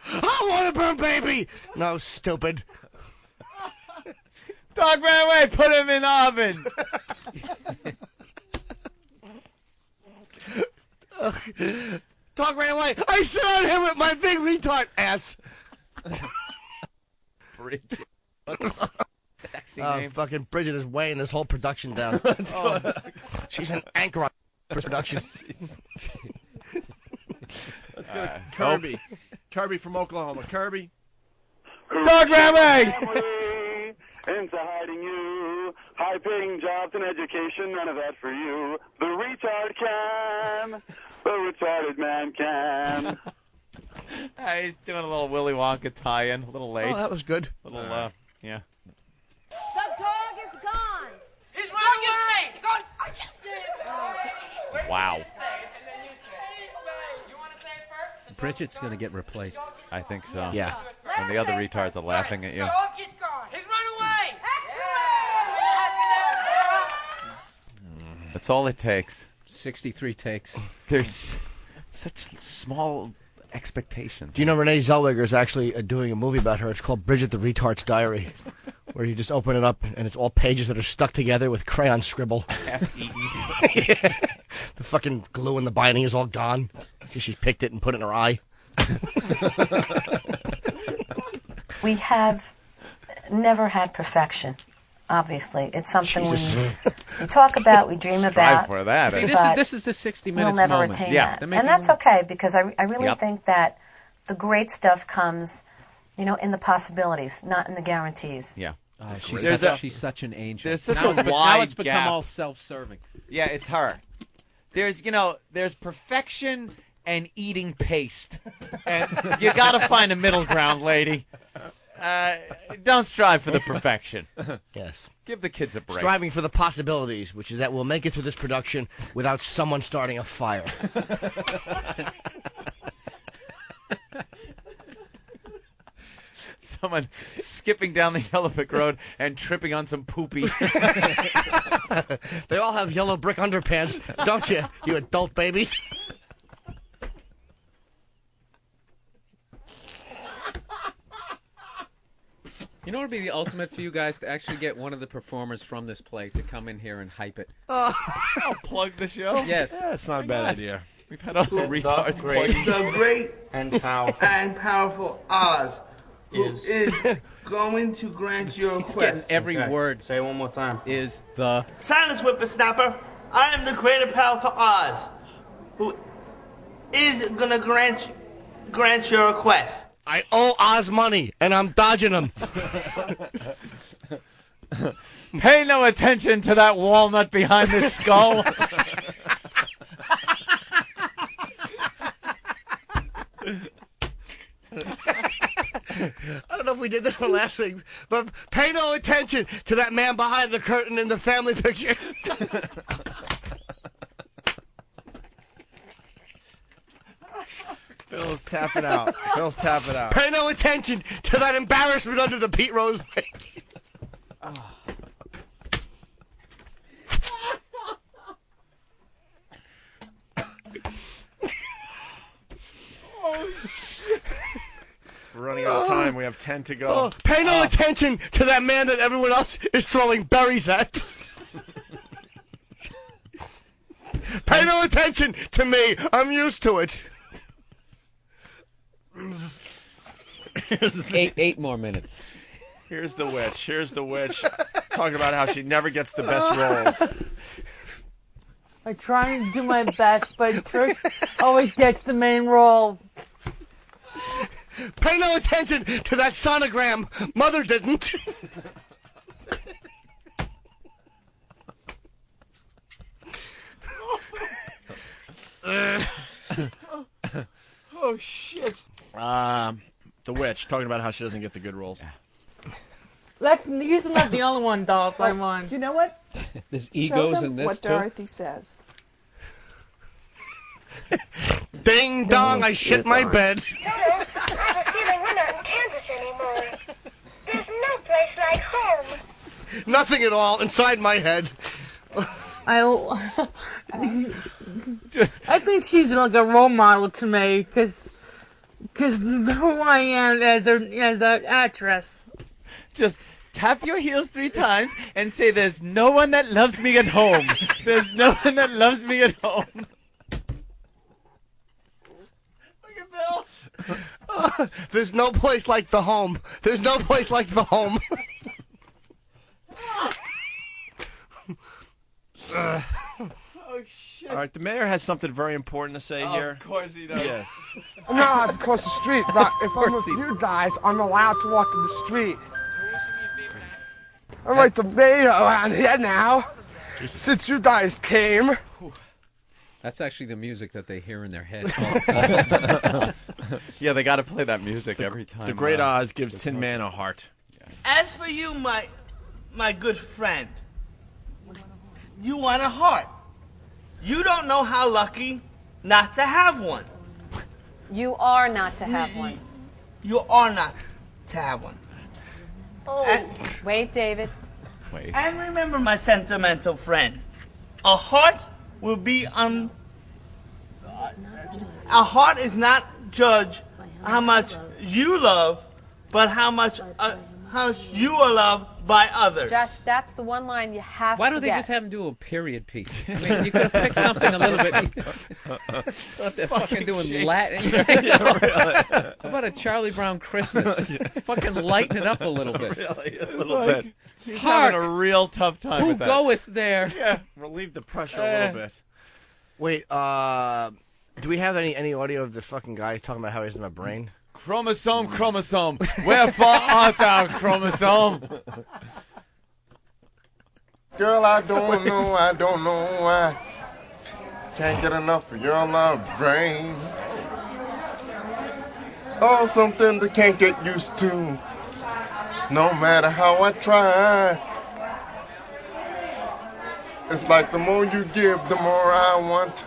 I want to burn baby. No, stupid. Dog ran away. Put him in the oven. Dog ran away. I sit on him with my big retard ass. Bridget. Sexy Oh, name. fucking Bridget is weighing this whole production down. She's an anchor on this production. Let's go to Kirby. Kirby from Oklahoma. Kirby. Dog ran away! Family into hiding you. High-paying jobs and education, none of that for you. The retard can. The retarded man can. He's doing a little Willy Wonka tie-in. A little late. Oh, that was good. Little, yeah. The dog is gone. He's run away! I can't say it. Wow. You want to say it first? Bridget's going to get replaced. I think so. Yeah. And the other retards are laughing at you. The dog is gone. He's run away! That's all it takes. 63 takes. There's such small expectations. Do you know Renee Zellweger is actually doing a movie about her? It's called Bridget the Retard's Diary, where you just open it up and it's all pages that are stuck together with crayon scribble. Yeah. The fucking glue in the binding is all gone because she picked it and put it in her eye. We have never had perfection. Obviously, it's something we talk about, we dream about. For that. See, this is the 60 minutes we'll never moment. attain Yeah. that. And that's okay, because I really think that the great stuff comes, in the possibilities, not in the guarantees. Yeah. She's such an angel. There's such now a wide now it's become gap. all self-serving. Yeah, it's her. There's perfection and eating paste. And you got to find a middle ground, lady. Don't strive for the perfection. Yes. Give the kids a break. Striving for the possibilities, which is that we'll make it through this production without someone starting a fire. Someone skipping down the Yellow Brick Road and tripping on some poopy. They all have yellow brick underpants, don't you, you adult babies? You know what would be the ultimate for you guys? To actually get one of the performers from this play to come in here and hype it. I'll plug the show? Yes. Yeah, it's not a bad idea. We've had all the retards plugging. The great and powerful Oz, who is going to grant your request. Every word. Say it one more time. Is the... Silence, whippersnapper. I am the great and powerful Oz, who is gonna grant your request. I owe Oz money, and I'm dodging him. Pay no attention to that walnut behind the skull. I don't know if we did this one last week, but pay no attention to that man behind the curtain in the family picture. Phil's tapping out. Phil's tapping out. Pay no attention to that embarrassment under the Pete Rose wig. Oh, shit. We're running out of time. We have 10 to go. Pay no attention to that man that everyone else is throwing berries at. Pay no attention to me. I'm used to it. Eight more minutes. Here's the witch. Here's the witch. Talking about how she never gets the best roles. I try and do my best, but Trish always gets the main role. Pay no attention to that sonogram. Mother didn't. Oh, shit. The witch, talking about how she doesn't get the good roles. He's not the only one, Dolph. I won. You know what? There's Show egos them in this, what too. Dorothy says. Ding dong, I shit my bed. I have a feeling we're not in Kansas anymore. There's no place like home. Nothing at all inside my head. I think she's like a role model to me, because who I am as an actress. Just tap your heels 3 times and say, "There's no one that loves me at home. There's no one that loves me at home." Look at Bill. There's no place like the home. There's no place like the home. Oh, shit. All right, the mayor has something very important to say here. Of course he does. Yes. I'm not allowed to cross the street, but if I'm with you guys, I'm allowed to walk in the street. I'm like the mayor around here now. Since you guys came. That's actually the music that they hear in their head all the time. Yeah, they got to play that music every time. The Great Oz gives Tin Man a heart. As for you, my good friend, you want a heart. You don't know how lucky not to have one. You are not to have one. You are not to have one. Oh. Wait, David. Wait. And remember, my sentimental friend, a heart will be a heart is not judge how much you love, but how much you are loved by others. Josh, that's the one line you have Why to don't they get. just have him do a period piece? I mean, you could have picked something a little bit. They're fucking doing Latin. How about a Charlie Brown Christmas? It's fucking lighten it up a little bit. Really, a little bit. He's Hark! having a real tough time Who with that. goeth there? Yeah, relieve the pressure a little bit. Wait, do we have any audio of the fucking guy talking about how he's in my brain? Chromosome, wherefore art thou, chromosome? Girl, I don't know why. Can't get enough of your love brain. Oh, something that can't get used to. No matter how I try. It's like the more you give, the more I want.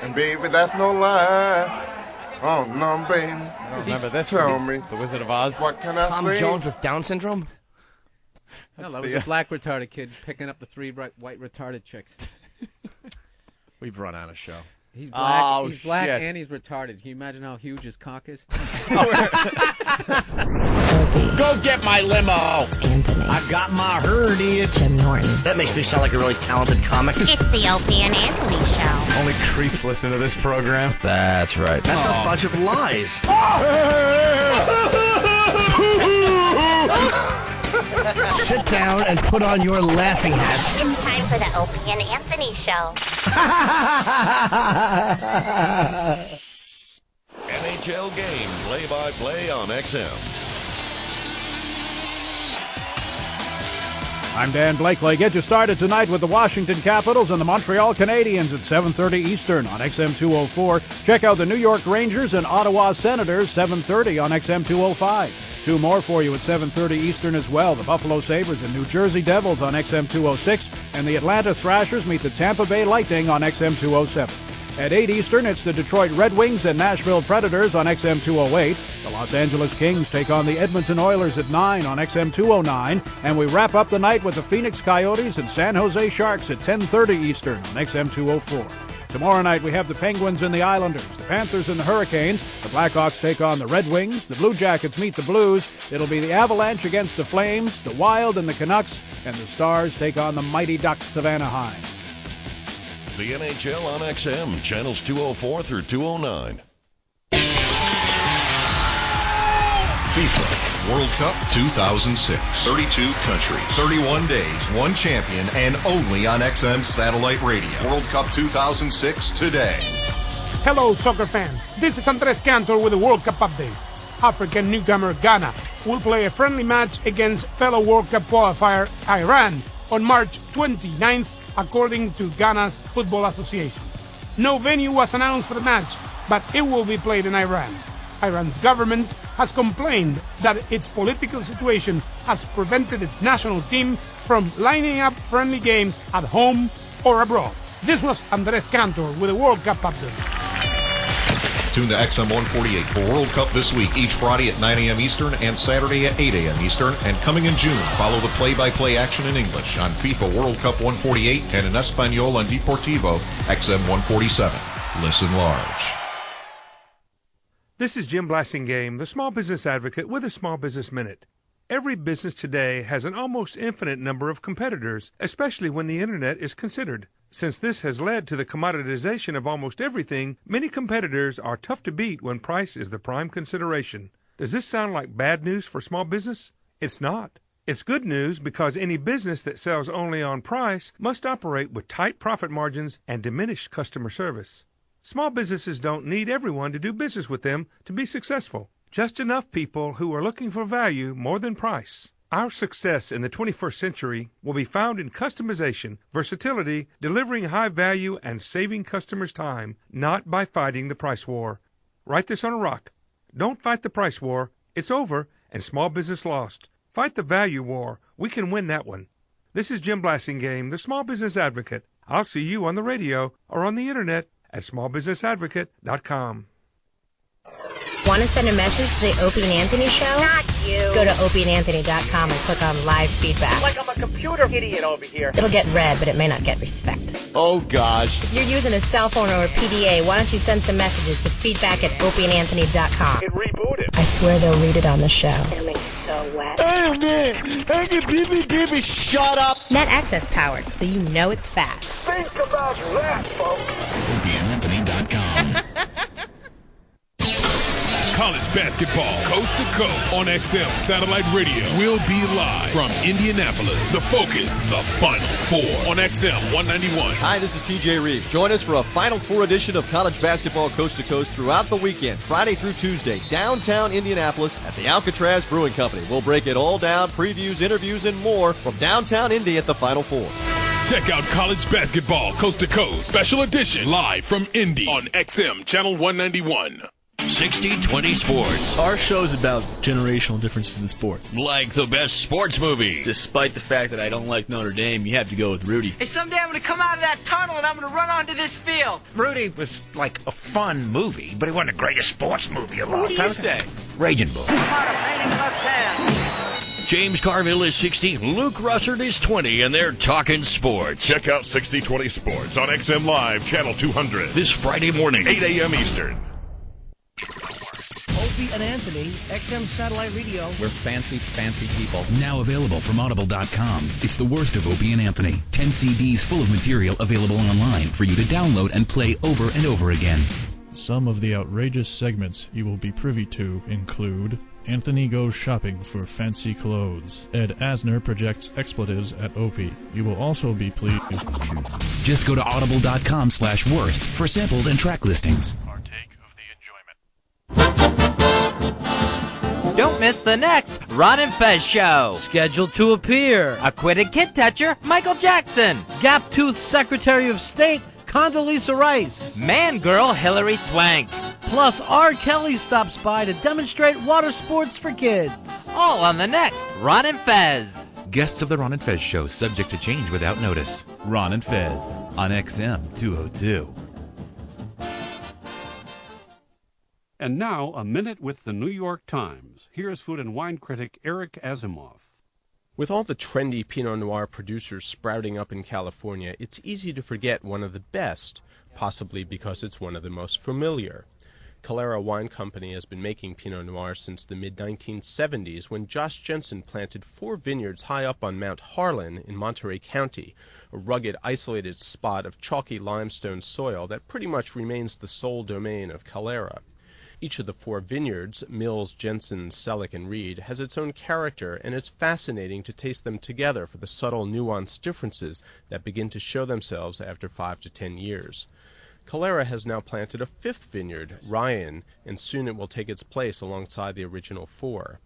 And baby, that's no lie. Oh, no, baby. I don't remember this. Tell me. The Wizard of Oz. What can I Tom say? Jones with Down syndrome? No, that was a black retarded kid picking up the three white retarded chicks. We've run out of show. He's black. Oh, he's black shit. and he's retarded. Can you imagine how huge his cock is? Go get my limo. Anthony. I got my hernia. Jim Norton. That makes me sound like a really talented comic. It's the Opie and Anthony Show. Only creeps listen to this program. That's right. That's a bunch of lies. Sit down and put on your laughing hats. It's time for the Opie and Anthony Show. NHL game play-by-play on XM. I'm Dan Blakely. Get you started tonight with the Washington Capitals and the Montreal Canadiens at 7:30 Eastern on XM 204. Check out the New York Rangers and Ottawa Senators, 7:30 on XM 205. Two more for you at 7:30 Eastern as well. The Buffalo Sabres and New Jersey Devils on XM 206, and the Atlanta Thrashers meet the Tampa Bay Lightning on XM 207. At 8 Eastern, it's the Detroit Red Wings and Nashville Predators on XM 208. The Los Angeles Kings take on the Edmonton Oilers at 9 on XM 209. And we wrap up the night with the Phoenix Coyotes and San Jose Sharks at 10:30 Eastern on XM 204. Tomorrow night, we have the Penguins and the Islanders, the Panthers and the Hurricanes. The Blackhawks take on the Red Wings. The Blue Jackets meet the Blues. It'll be the Avalanche against the Flames, the Wild and the Canucks, and the Stars take on the Mighty Ducks of Anaheim. The NHL on XM, channels 204 through 209. FIFA World Cup 2006. 32 countries, 31 days, one champion, and only on XM Satellite Radio. World Cup 2006 today. Hello, soccer fans. This is Andres Cantor with the World Cup update. African newcomer Ghana will play a friendly match against fellow World Cup qualifier Iran on March 29th, according to Ghana's Football Association. No venue was announced for the match, but it will be played in Iran. Iran's government has complained that its political situation has prevented its national team from lining up friendly games at home or abroad. This was Andres Cantor with a World Cup update. Tune to XM 148 for World Cup this week, each Friday at 9 a.m. Eastern and Saturday at 8 a.m. Eastern. And coming in June, follow the play-by-play action in English on FIFA World Cup 148 and in Espanol on Deportivo XM 147. Listen large. This is Jim Blassingame, the Small Business Advocate with a Small Business Minute. Every business today has an almost infinite number of competitors, especially when the Internet is considered. Since this has led to the commoditization of almost everything, many competitors are tough to beat when price is the prime consideration. Does this sound like bad news for small business? It's not. It's good news because any business that sells only on price must operate with tight profit margins and diminished customer service. Small businesses don't need everyone to do business with them to be successful. Just enough people who are looking for value more than price. Our success in the 21st century will be found in customization, versatility, delivering high value, and saving customers time, not by fighting the price war. Write this on a rock. Don't fight the price war. It's over, and small business lost. Fight the value war. We can win that one. This is Jim Blassingame, the Small Business Advocate. I'll see you on the radio or on the Internet at smallbusinessadvocate.com. Want to send a message to the Opie and Anthony Show? Not you. Go to opieandanthony.com and click on live feedback. Like I'm a computer idiot over here. It'll get read, but it may not get respect. Oh, gosh. If you're using a cell phone or a PDA, why don't you send some messages to feedback@opieandanthony.com. It rebooted. I swear they'll read it on the show. So wet. Hey, man. Hey, baby, shut up. Net access powered, so you know it's fast. Think about that, folks. OpieandAnthony.com. College basketball, coast to coast on XM Satellite Radio. Will be live from Indianapolis. The Focus, the Final Four on XM 191. Hi, this is TJ Reed. Join us for a Final Four edition of college basketball coast to coast throughout the weekend, Friday through Tuesday, downtown Indianapolis at the Alcatraz Brewing Company. We'll break it all down, previews, interviews, and more from downtown Indy at the Final Four. Check out college basketball coast to coast, special edition, live from Indy on XM Channel 191. 60/20 Sports. Our show's about generational differences in sport. Like the best sports movie. Despite the fact that I don't like Notre Dame, you have to go with Rudy. Hey, someday I'm going to come out of that tunnel and I'm going to run onto this field. Rudy was like a fun movie, but he wasn't the greatest sports movie of all time. What do you say? Raging Bull. James Carville is 60, Luke Russert is 20, and they're talking sports. Check out 60/20 Sports on XM Live, Channel 200. This Friday morning, 8 a.m. Eastern. Opie and Anthony, XM Satellite Radio. We're fancy people. Now available from Audible.com. It's the worst of Opie and Anthony. 10 CDs full of material available online for you to download and play over and over again. Some of the outrageous segments you will be privy to include Anthony goes shopping for fancy clothes. Ed Asner projects expletives at Opie. You will also be pleased. Just go to audible.com/worst for samples and track listings. Don't miss the next Ron and Fez show. Scheduled to appear. Acquitted kid toucher Michael Jackson. Gap-toothed Secretary of State Condoleezza Rice. Man girl Hillary Swank. Plus, R. Kelly stops by to demonstrate water sports for kids. All on the next Ron and Fez. Guests of the Ron and Fez show subject to change without notice. Ron and Fez on XM 202. And now, a minute with the New York Times. Here's food and wine critic Eric Asimov. With all the trendy Pinot Noir producers sprouting up in California, it's easy to forget one of the best, possibly because it's one of the most familiar. Calera Wine Company has been making Pinot Noir since the mid-1970s when Josh Jensen planted 4 vineyards high up on Mount Harlan in Monterey County, a rugged, isolated spot of chalky limestone soil that pretty much remains the sole domain of Calera. Each of the 4 vineyards, Mills, Jensen, Selleck, and Reed, has its own character, and it's fascinating to taste them together for the subtle, nuanced differences that begin to show themselves after 5 to 10 years. Calera has now planted a 5th vineyard, Ryan, and soon it will take its place alongside the original 4.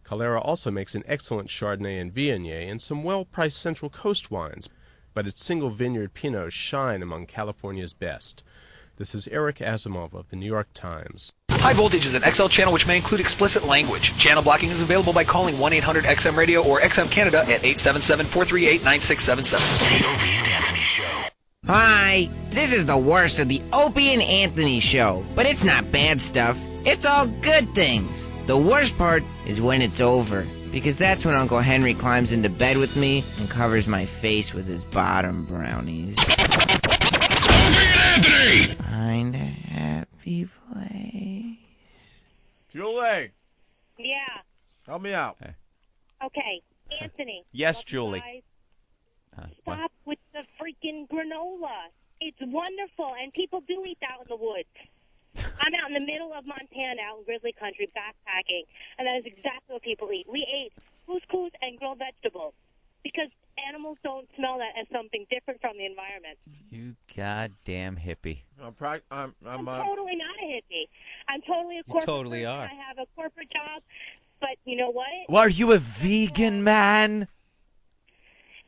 Calera also makes an excellent Chardonnay and Viognier and some well-priced Central Coast wines, but its single vineyard Pinots shine among California's best. This is Eric Asimov of the New York Times. High Voltage is an XL channel which may include explicit language. Channel blocking is available by calling 1-800-XM Radio or XM Canada at 877-438-9677. The Opie and Anthony Show. Hi, this is the worst of the Opie and Anthony Show, but it's not bad stuff. It's all good things. The worst part is when it's over, because that's when Uncle Henry climbs into bed with me and covers my face with his bottom brownies. Anthony! Find a happy place. Julie, Yeah. help me out. Okay. Anthony. Yes, Julie. Stop with the freaking granola. It's wonderful, and people do eat out in the woods. I'm out in the middle of Montana, out in grizzly country, backpacking, and that is exactly what people eat. We ate couscous and grilled vegetables because animals don't smell that as something different from the environment. You goddamn hippie. I'm totally not a hippie. I'm totally a corporate totally person. are. I have a corporate job, but you know what? Are you a vegan man?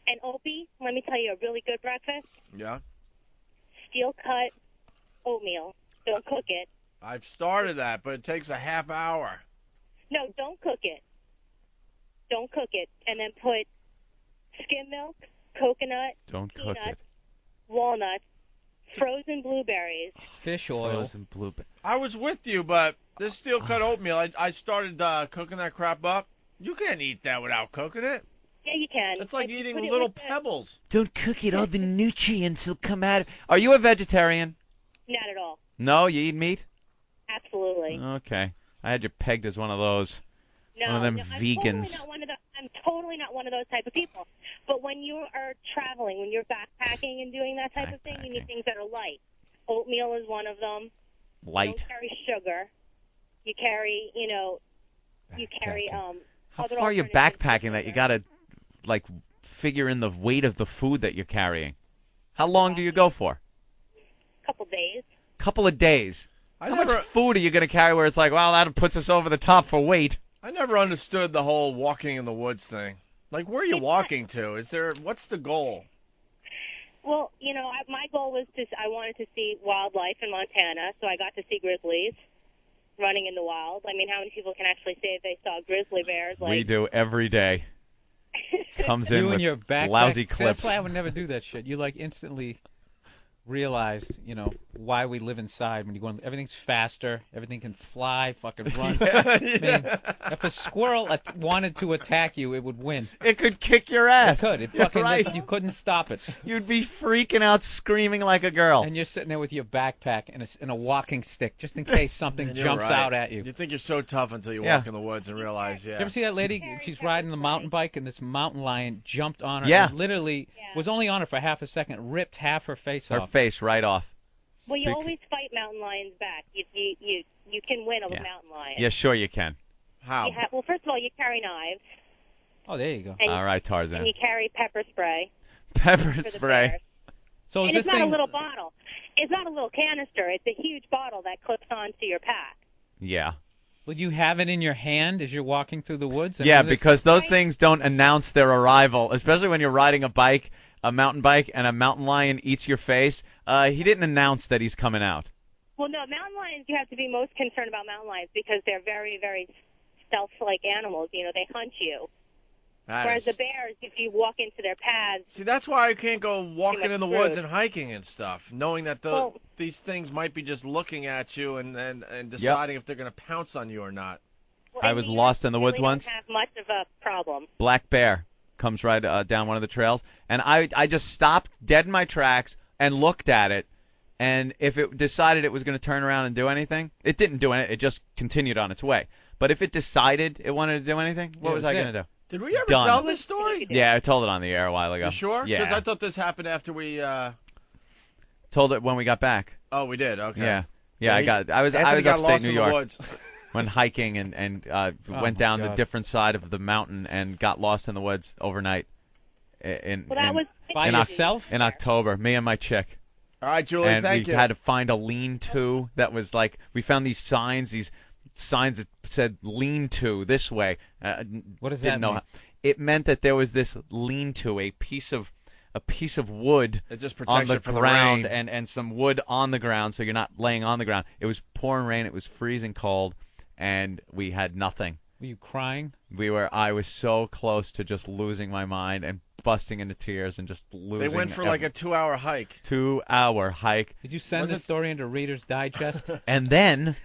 And Opie, let me tell you a really good breakfast. Yeah? Steel cut oatmeal. Don't cook it. I've started that, but it takes a half hour. No, don't cook it. Don't cook it. And then put skim milk, coconut, Don't cook peanuts, it. walnuts, Frozen blueberries. Fish oil. Frozen blueberries. I was with you, but this steel-cut oatmeal, I started cooking that crap up. You can't eat that without cooking it. Yeah, you can. It's like But eating put it little with the- pebbles. Don't cook it. All the nutrients will come out. Are you a vegetarian? Not at all. No, you eat meat? Absolutely. Okay. I had you pegged as one of those. No, one of them no, vegans. I'm totally not one of those type of people. But when you are traveling, when you're backpacking and doing that type of thing, you need things that are light. Oatmeal is one of them. Light. You don't carry sugar. You carry, How far are you backpacking that you got to, like, figure in the weight of the food that you're carrying? How long do you go for? Couple days. Couple of days. How much food are you going to carry where it's like, well, that puts us over the top for weight? I never understood the whole walking in the woods thing. Like, where are you walking to? What's the goal? Well, my goal was I wanted to see wildlife in Montana, so I got to see grizzlies running in the wild. I mean, how many people can actually say they saw grizzly bears? We do every day. Comes in You with and your backpack. lousy clips. That's why I would never do that shit. You instantly realize, why we live inside. When you go, everything's faster. Everything can fly, fucking run. I mean, if a squirrel wanted to attack you, it would win. It could kick your ass. It could. It You're fucking right. you couldn't stop it. You'd be freaking out, screaming like a girl. And you're sitting there with your backpack and a walking stick, just in case something Man, you're jumps right. out at you. You think you're so tough until you Yeah. walk in the woods and realize, Did you ever see that lady? She's riding the mountain bike, and this mountain lion jumped on her. Yeah. And literally was only on her for half a second, ripped half her face Her off. face right off. Well, you always fight mountain lions back. You can win a mountain lion. Yeah, sure you can. How? Well, first of all, you carry knives. Oh, there you go. And All right, Tarzan. And you carry pepper spray. Pepper for the spray. bears. So and is it's this not thing? a little bottle. It's not a little canister. It's a huge bottle that clips onto your pack. Yeah. Would you have it in your hand as you're walking through the woods? I Yeah, mean, this- because those things don't announce their arrival, especially when you're riding a bike, a mountain bike, and a mountain lion eats your face. He didn't announce that he's coming out. Well, no, mountain lions, you have to be most concerned about mountain lions because they're very, very stealth-like animals. They hunt you. Whereas the bears, if you walk into their paths... See, that's why I can't go walking in the woods screwed. and hiking and stuff, knowing that these things might be just looking at you and deciding if they're going to pounce on you or not. I was lost in the woods really once. don't have much of a problem. Black bear comes right down one of the trails, and I just stopped dead in my tracks and looked at it, and if it decided it was going to turn around and do anything, it didn't do anything. It just continued on its way. But if it decided it wanted to do anything, what was I going to do? Did we ever Done. tell this story? Yeah, I told it on the air a while ago. You sure? Yeah. Because I thought this happened after we... Told it when we got back. Oh, we did? Okay. Yeah. Yeah, I was Anthony got upstate lost New in York the woods. when hiking and went down the different side of the mountain and got lost in the woods overnight in by yourself in October. Me and my chick. All right, Julie, and thank we you. had to find a lean-to that was like we found these signs that said lean-to this way. What does didn't that know mean? It meant that there was this lean-to, a piece of wood It just on protects the it from the ground rain. and some wood on the ground, so you're not laying on the ground. It was pouring rain. It was freezing cold, and we had nothing. Were you crying? I was so close to just losing my mind and busting into tears and just losing. They went for like a 2-hour hike. 2-hour hike. Did you send the story into Reader's Digest? And then,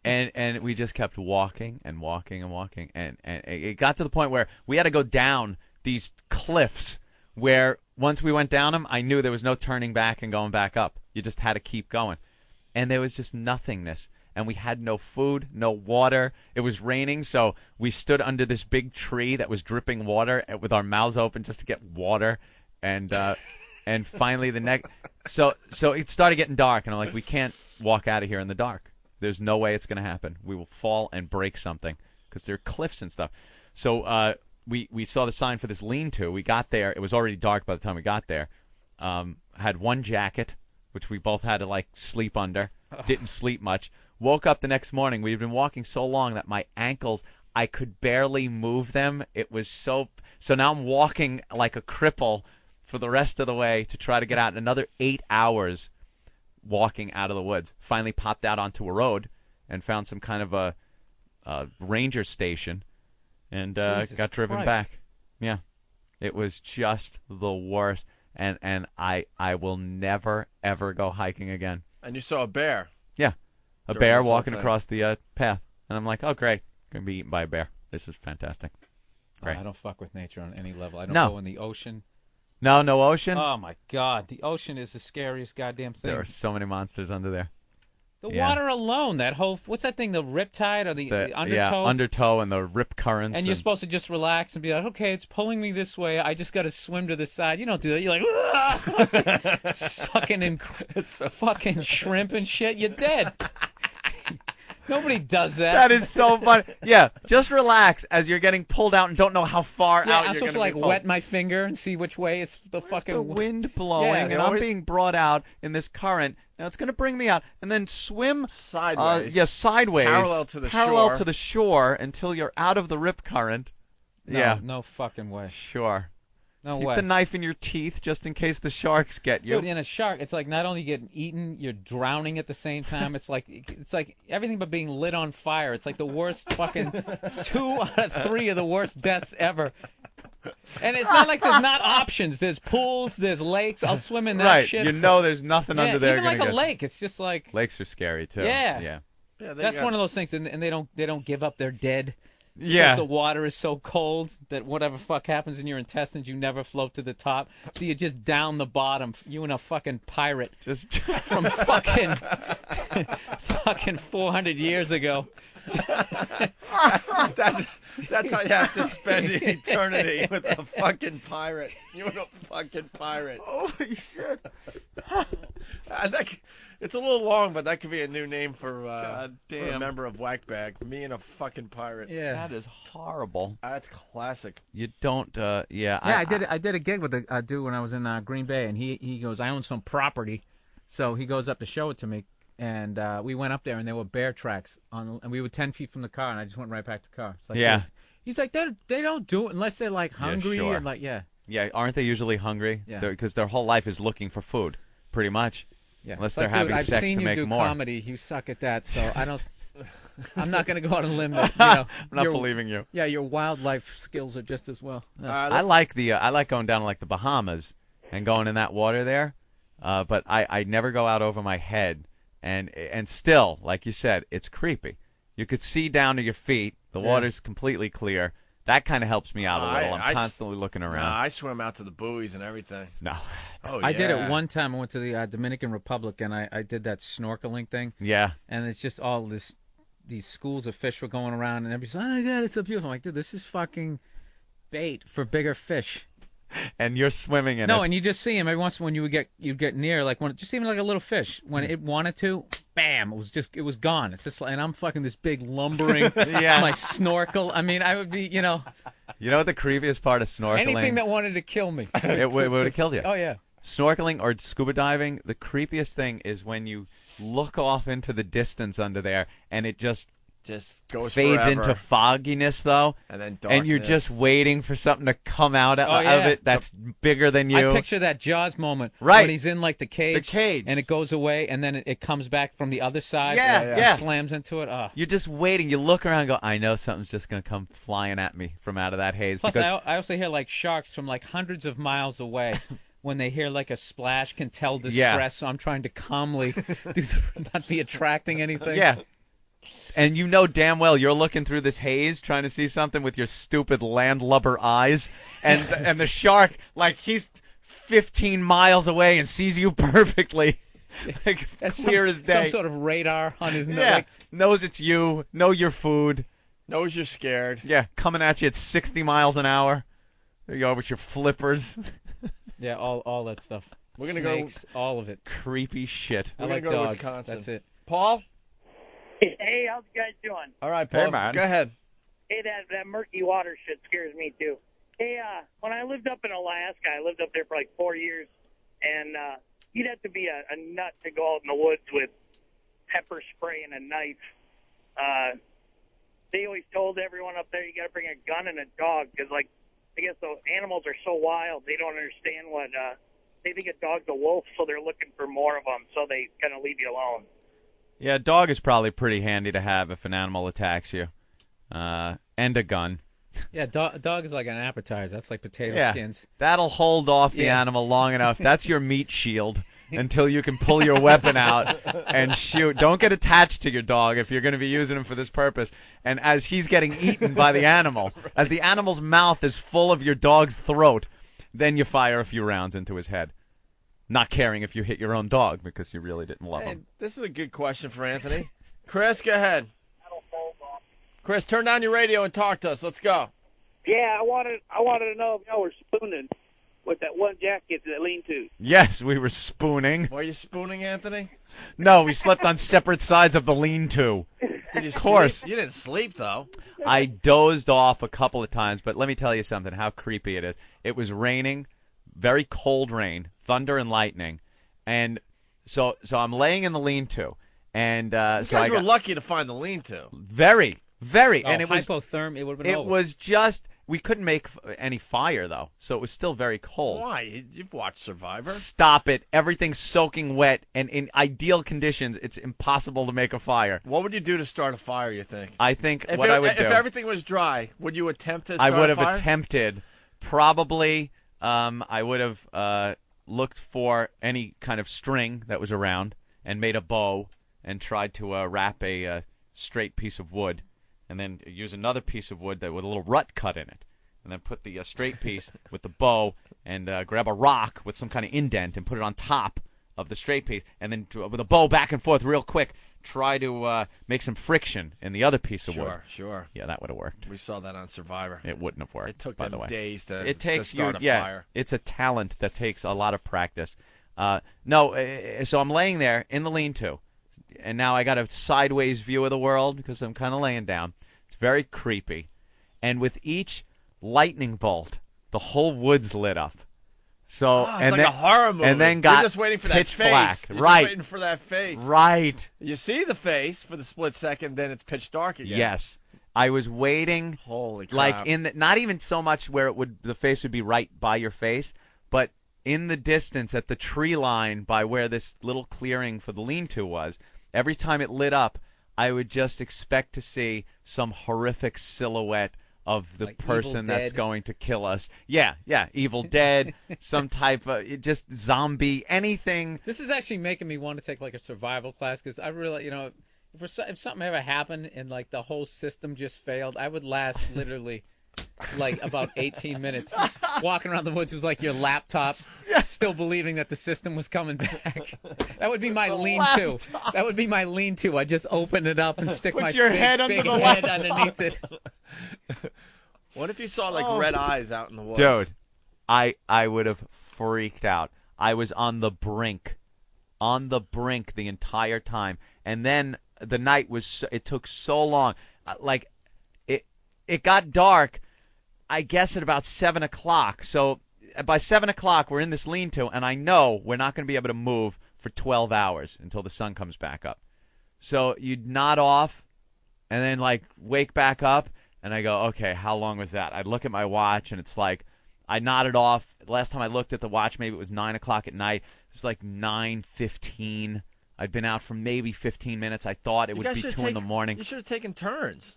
and we just kept walking and walking and walking, and it got to the point where we had to go down these cliffs where once we went down them, I knew there was no turning back and going back up. You just had to keep going. And there was just nothingness. And we had no food, no water. It was raining, so we stood under this big tree that was dripping water with our mouths open just to get water. And finally so it started getting dark, and I'm like, we can't walk out of here in the dark. There's no way it's going to happen. We will fall and break something because there are cliffs and stuff. So we saw the sign for this lean-to. We got there. It was already dark by the time we got there. Had one jacket, which we both had to like sleep under. Didn't sleep much. Woke up the next morning. We'd been walking so long that my ankles, I could barely move them. It was so now I'm walking like a cripple for the rest of the way to try to get out. Another 8 hours walking out of the woods. Finally popped out onto a road and found some kind of a ranger station and got driven Christ. back. Yeah. It was just the worst. and I will never ever go hiking again. And you saw a bear. Yeah, a During bear this whole walking thing. across the path, and I'm like, oh great, gonna be eaten by a bear. This is fantastic. Great. I don't fuck with nature on any level. I don't No. go in the ocean. No ocean. Oh my God, the ocean is the scariest goddamn thing. There are so many monsters under there. The Yeah. water alone, that whole what's that thing? The riptide or the undertow? Yeah, undertow and the rip currents. And you're supposed to just relax and be like, okay, it's pulling me this way. I just got to swim to the side. You don't do that. You're like, sucking in fucking shrimp and shit. You're dead. Nobody does that. That is so funny. Yeah, just relax as you're getting pulled out and don't know how far Yeah, out I'm you're supposed to going like be pulled. wet my finger and see which way it's the fucking the wind blowing, Yeah, and I'm being brought out in this current. Now it's going to bring me out, and then swim Sideways. sideways, Parallel to the parallel shore. to the shore until you're out of the rip current. No, Yeah, no fucking way. sure. No Keep way. the knife in your teeth just in case the sharks get you. Dude, in a shark, it's like not only getting eaten, you're drowning at the same time. It's like everything but being lit on fire. It's like the worst fucking. It's 2 out of 3 of the worst deaths ever. And it's not like there's not options. There's pools, there's lakes. I'll swim in that right, shit. you know there's nothing Yeah, under there. even like gonna a get- lake. It's just like Lakes are scary too. Yeah. yeah. that's one of those things, and they don't give up their dead. Yeah. Because the water is so cold that whatever fuck happens in your intestines, you never float to the top. So you're just down the bottom. You and a fucking pirate. Just from fucking 400 years ago. That's how you have to spend eternity with a fucking pirate. You're a fucking pirate. Holy shit. It's a little long, but that could be a new name for a damn. member of Whackbag. Me and a fucking pirate. Yeah. That is horrible. That's classic. You don't. Yeah. I did a gig with a dude when I was in Green Bay, and he goes, I own some property, so he goes up to show it to me, and we went up there, and there were bear tracks and we were 10 feet from the car, and I just went right back to the car. It's like, Yeah. dude. He's like, they don't do it unless they're like hungry sure. and like Yeah, aren't they usually hungry? Yeah. Because their whole life is looking for food, pretty much. Yeah. Unless It's they're like, having dude, sex I've seen to you make do more. comedy. You suck at that, so I don't. I'm not going to go out on a limb. That, I'm not believing you. Yeah, your wildlife skills are just as well. I like going down to like the Bahamas and going in that water there, but I never go out over my head, and still, like you said, it's creepy. You could see down to your feet. The water's completely clear. That kind of helps me out a little. I'm constantly looking around. I swim out to the buoys and everything. No. Oh, I did it one time. I went to the Dominican Republic, and I did that snorkeling thing. Yeah. And it's just all these schools of fish were going around, and everybody's like, oh, my God, it's so beautiful. I'm like, dude, this is fucking bait for bigger fish. And you're swimming in it. No, and you just see him every once in a while when you'd get near, like just even like a little fish. When it wanted to, bam, it was gone. It's just like, and I'm fucking this big lumbering my snorkel. I mean, I would be, You know what the creepiest part of snorkeling? anything that wanted to kill me. it would have killed you. Oh yeah. Snorkeling or scuba diving, the creepiest thing is when you look off into the distance under there, and it just goes fades forever. into fogginess, though, and then and you're darkness. just waiting for something to come out of yeah. it that's bigger than you. I picture that Jaws moment Right. when he's in like the cage, and it goes away, and then it comes back from the other side. Yeah. Slams into it. Oh. You're just waiting. You look around and go, I know something's just going to come flying at me from out of that haze. Plus, because I also hear like sharks from like hundreds of miles away. When they hear like a splash, can tell distress. So I'm trying to calmly not be attracting anything. Yeah. And you know damn well you're looking through this haze trying to see something with your stupid landlubber eyes, and the shark, like, he's 15 miles away and sees you perfectly, like, That's clear as day. Some sort of radar on his nose. Yeah, Like, knows it's you, know your food. Knows you're scared. Yeah, coming at you at 60 miles an hour. There you are with your flippers. yeah, all that stuff. We're gonna Snakes, all of it. Creepy shit. I We're like gonna go to dogs. Wisconsin. That's it. Paul? Hey, how's you guys doing? All right, Paul. Hey, man. Go ahead. Hey, that murky water shit scares me too. Hey, when I lived up in Alaska, I lived up there for like 4 years, and you'd have to be a nut to go out in the woods with pepper spray and a knife. They always told everyone up there you got to bring a gun and a dog because, like, I guess the animals are so wild they don't understand what they think a dog's a wolf, so they're looking for more of them, so they kind of leave you alone. Yeah, a dog is probably pretty handy to have if an animal attacks you. And a gun. Yeah, dog is like an appetizer. That's like potato Yeah, skins. that'll hold off the animal long enough. That's your meat shield until you can pull your weapon out and shoot. Don't get attached to your dog if you're going to be using him for this purpose. And as he's getting eaten by the animal, as the animal's mouth is full of your dog's throat, then you fire a few rounds into his head. Not caring if you hit your own dog because you really didn't love him. This is a good question for Anthony. Chris, go ahead. Chris, turn down your radio and talk to us. Let's go. Yeah, I wanted to know if y'all were spooning with that one jacket that lean-to. Yes, we were spooning. Were you spooning, Anthony? No, we slept on separate sides of the lean-to. Did you Of course. sleep? You didn't sleep, though. I dozed off a couple of times, but let me tell you something, how creepy it is. It was raining, very cold rain, thunder and lightning, and so I'm laying in the lean-to. And You guys were lucky to find the lean-to. Very. Oh, And it was hypothermia. It would have been It over. was just, we couldn't make any fire, though, so it was still very cold. Why? You've watched Survivor. Stop it. Everything's soaking wet, and in ideal conditions, it's impossible to make a fire. What would you do to start a fire, you think? I think If if everything was dry, would you attempt to start I would a have fire? attempted, probably, I would have looked for any kind of string that was around and made a bow and tried to wrap a straight piece of wood, and then use another piece of wood with a little rut cut in it, and then put the straight piece with the bow and grab a rock with some kind of indent and put it on top of the straight piece, and then with a bow back and forth real quick, try to make some friction in the other piece of wood. Sure. Yeah, that would have worked. We saw that on Survivor. It wouldn't have worked. It took by them the way. days to a start fire. It's a talent that takes a lot of practice. So I'm laying there in the lean-to, and now I got a sideways view of the world because I'm kind of laying down. It's very creepy, and with each lightning bolt, the whole woods lit up. So It's and like then, a horror movie. and then got You're just waiting for that pitch face. black. You're Right, just waiting for that face. right. You see the face for the split second, then it's pitch dark again. Yes. I was waiting. Holy crap. Like in the, not even so much where the face would be right by your face, but in the distance at the tree line by where this little clearing for the lean-to was. Every time it lit up, I would just expect to see some horrific silhouette of the Like person Evil that's Dead? going to kill us. Yeah, Evil Dead, some type of just zombie, anything. This is actually making me want to take like a survival class because I really, if something ever happened and like the whole system just failed, I would last literally like about 18 minutes just walking around the woods with like your laptop, still believing that the system was coming back. That would be my lean-to. laptop. That would be my lean-to. I just open it up and stick Put my your big, head under big the head laptop. underneath it. What if you saw like red eyes out in the woods? Dude, I would have freaked out. I was on the brink the entire time, and then the night it took so long. Like it got dark, I guess at about 7 o'clock. So by 7 o'clock, we're in this lean-to, and I know we're not going to be able to move for 12 hours until the sun comes back up. So you'd nod off, and then like wake back up, and I go, okay, how long was that? I'd look at my watch, and it's like I nodded off. Last time I looked at the watch, maybe it was 9 o'clock at night. It's like 9:15. I'd been out for maybe 15 minutes. I thought it would be 2 in the morning. You should have taken turns.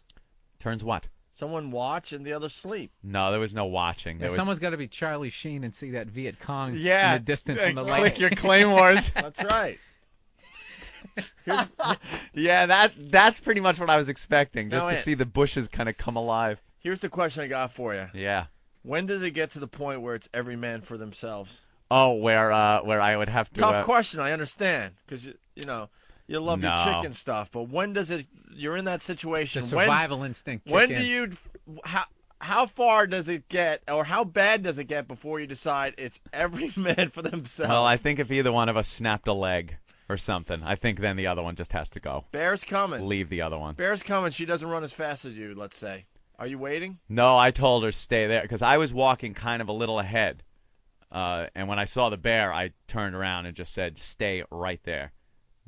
Turns what? Someone watch and the other sleep. No, there was no watching. There was... Someone's got to be Charlie Sheen and see that Viet Cong in Yeah. the distance from the Click light. your claymores. That's right. Yeah, that's pretty much what I was expecting, just Now, to see the bushes kind of come alive. Here's the question I got for you. Yeah. When does it get to the point where it's every man for themselves? Oh, where I would have to... Tough question, I understand, because you love your No. chicken stuff, but when does it? You're in that situation. The survival instinct kick When in. do you? How far does it get, or how bad does it get before you decide it's every man for themselves? Well, I think if either one of us snapped a leg or something, I think then the other one just has to go. Bear's coming. Leave the other one. Bear's coming. She doesn't run as fast as you, let's say. Are you waiting? No, I told her stay there because I was walking kind of a little ahead. And when I saw the bear, I turned around and just said, stay right there.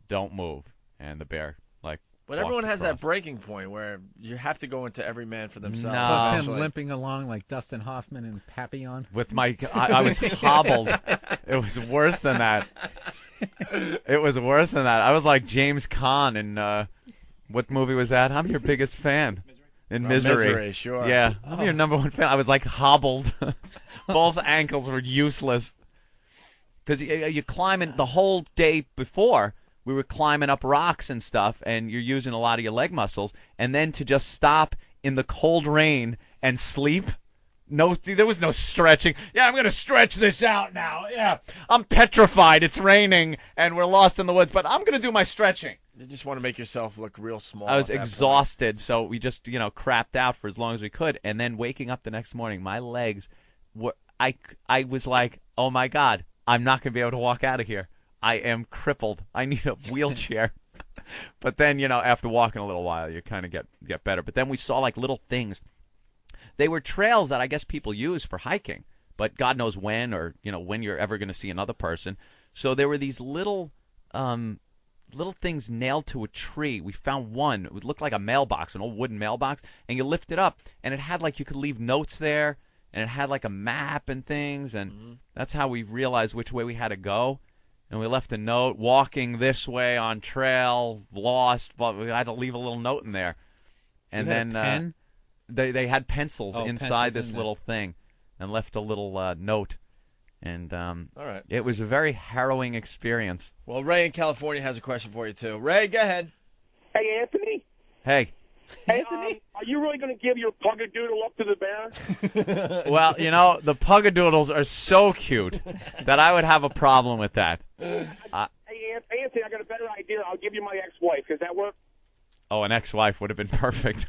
Don't move. And the bear, like, But walked everyone has across. that breaking point where you have to go into every man for themselves. No. Plus him eventually. limping along like Dustin Hoffman and Papillon. With my, I was hobbled. It was worse than that. It was worse than that. I was like James Caan in, what movie was that? I'm your biggest fan. in Misery. Misery, sure. Yeah, I'm your number one fan. I was like hobbled. Both ankles were useless. Because you're climbing the whole day before. We were climbing up rocks and stuff, and you're using a lot of your leg muscles. And then to just stop in the cold rain and sleep, there was no stretching. Yeah, I'm going to stretch this out now. Yeah, I'm petrified. It's raining, and we're lost in the woods, but I'm going to do my stretching. You just want to make yourself look real small. I was exhausted, so we just, crapped out for as long as we could. And then waking up the next morning, my legs were, I was like, oh, my God, I'm not going to be able to walk out of here. I am crippled. I need a wheelchair. But then, after walking a little while, you kind of get better. But then we saw like little things. They were trails that I guess people use for hiking, but God knows when or, when you're ever going to see another person. So there were these little things nailed to a tree. We found one. It would look like a mailbox, an old wooden mailbox, and you lift it up, and it had like you could leave notes there, and it had like a map and things, and that's how we realized which way we had to go. And we left a note, walking this way on trail, lost, but we had to leave a little note in there. And you had a pen? They had pencils inside pencils this little thing, and left a little note. And all right. It was a very harrowing experience. Well, Ray in California has a question for you, too. Ray, go ahead. Hey, Anthony. Hey. Hey, are you really going to give your Pugadoodle up to the bear? Well, the Pugadoodles are so cute that I would have a problem with that. Hey, Anthony, I got a better idea. I'll give you my ex-wife. Does that work? Oh, an ex-wife would have been perfect.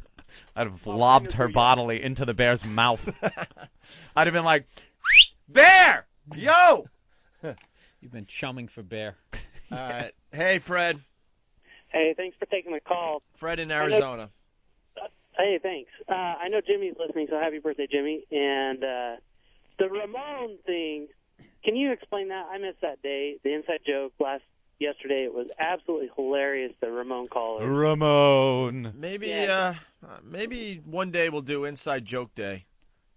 I'd have lobbed her bodily into the bear's mouth. I'd have been like, Bear! Yo! You've been chumming for Bear. All right. Hey, Fred. Hey, thanks for taking the call. Fred in Arizona. Hey, thanks. I know Jimmy's listening, so happy birthday, Jimmy. And the Ramon thing, can you explain that? I missed that day. The inside joke yesterday, it was absolutely hilarious, the Ramon caller. Ramon. Maybe one day we'll do Inside Joke Day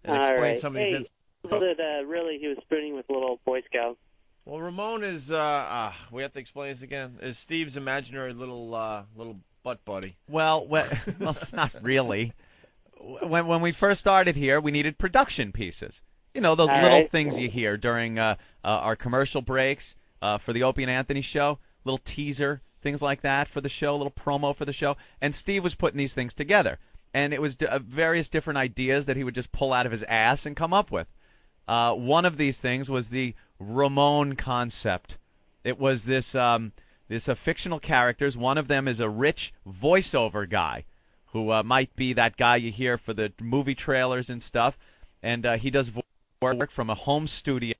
and All explain right. some of these. Really, he was spooning with a little Boy Scout. Well, Ramon is, we have to explain this again, is Steve's imaginary little butt buddy. Well, it's not really. When we first started here, we needed production pieces. Those little things you hear during our commercial breaks for the Opie and Anthony show, little teaser, things like that for the show, little promo for the show. And Steve was putting these things together. And it was various different ideas that he would just pull out of his ass and come up with. One of these things was the Ramon concept. It was this fictional characters. One of them is a rich voiceover guy who might be that guy you hear for the movie trailers and stuff. And he does work from a home studio.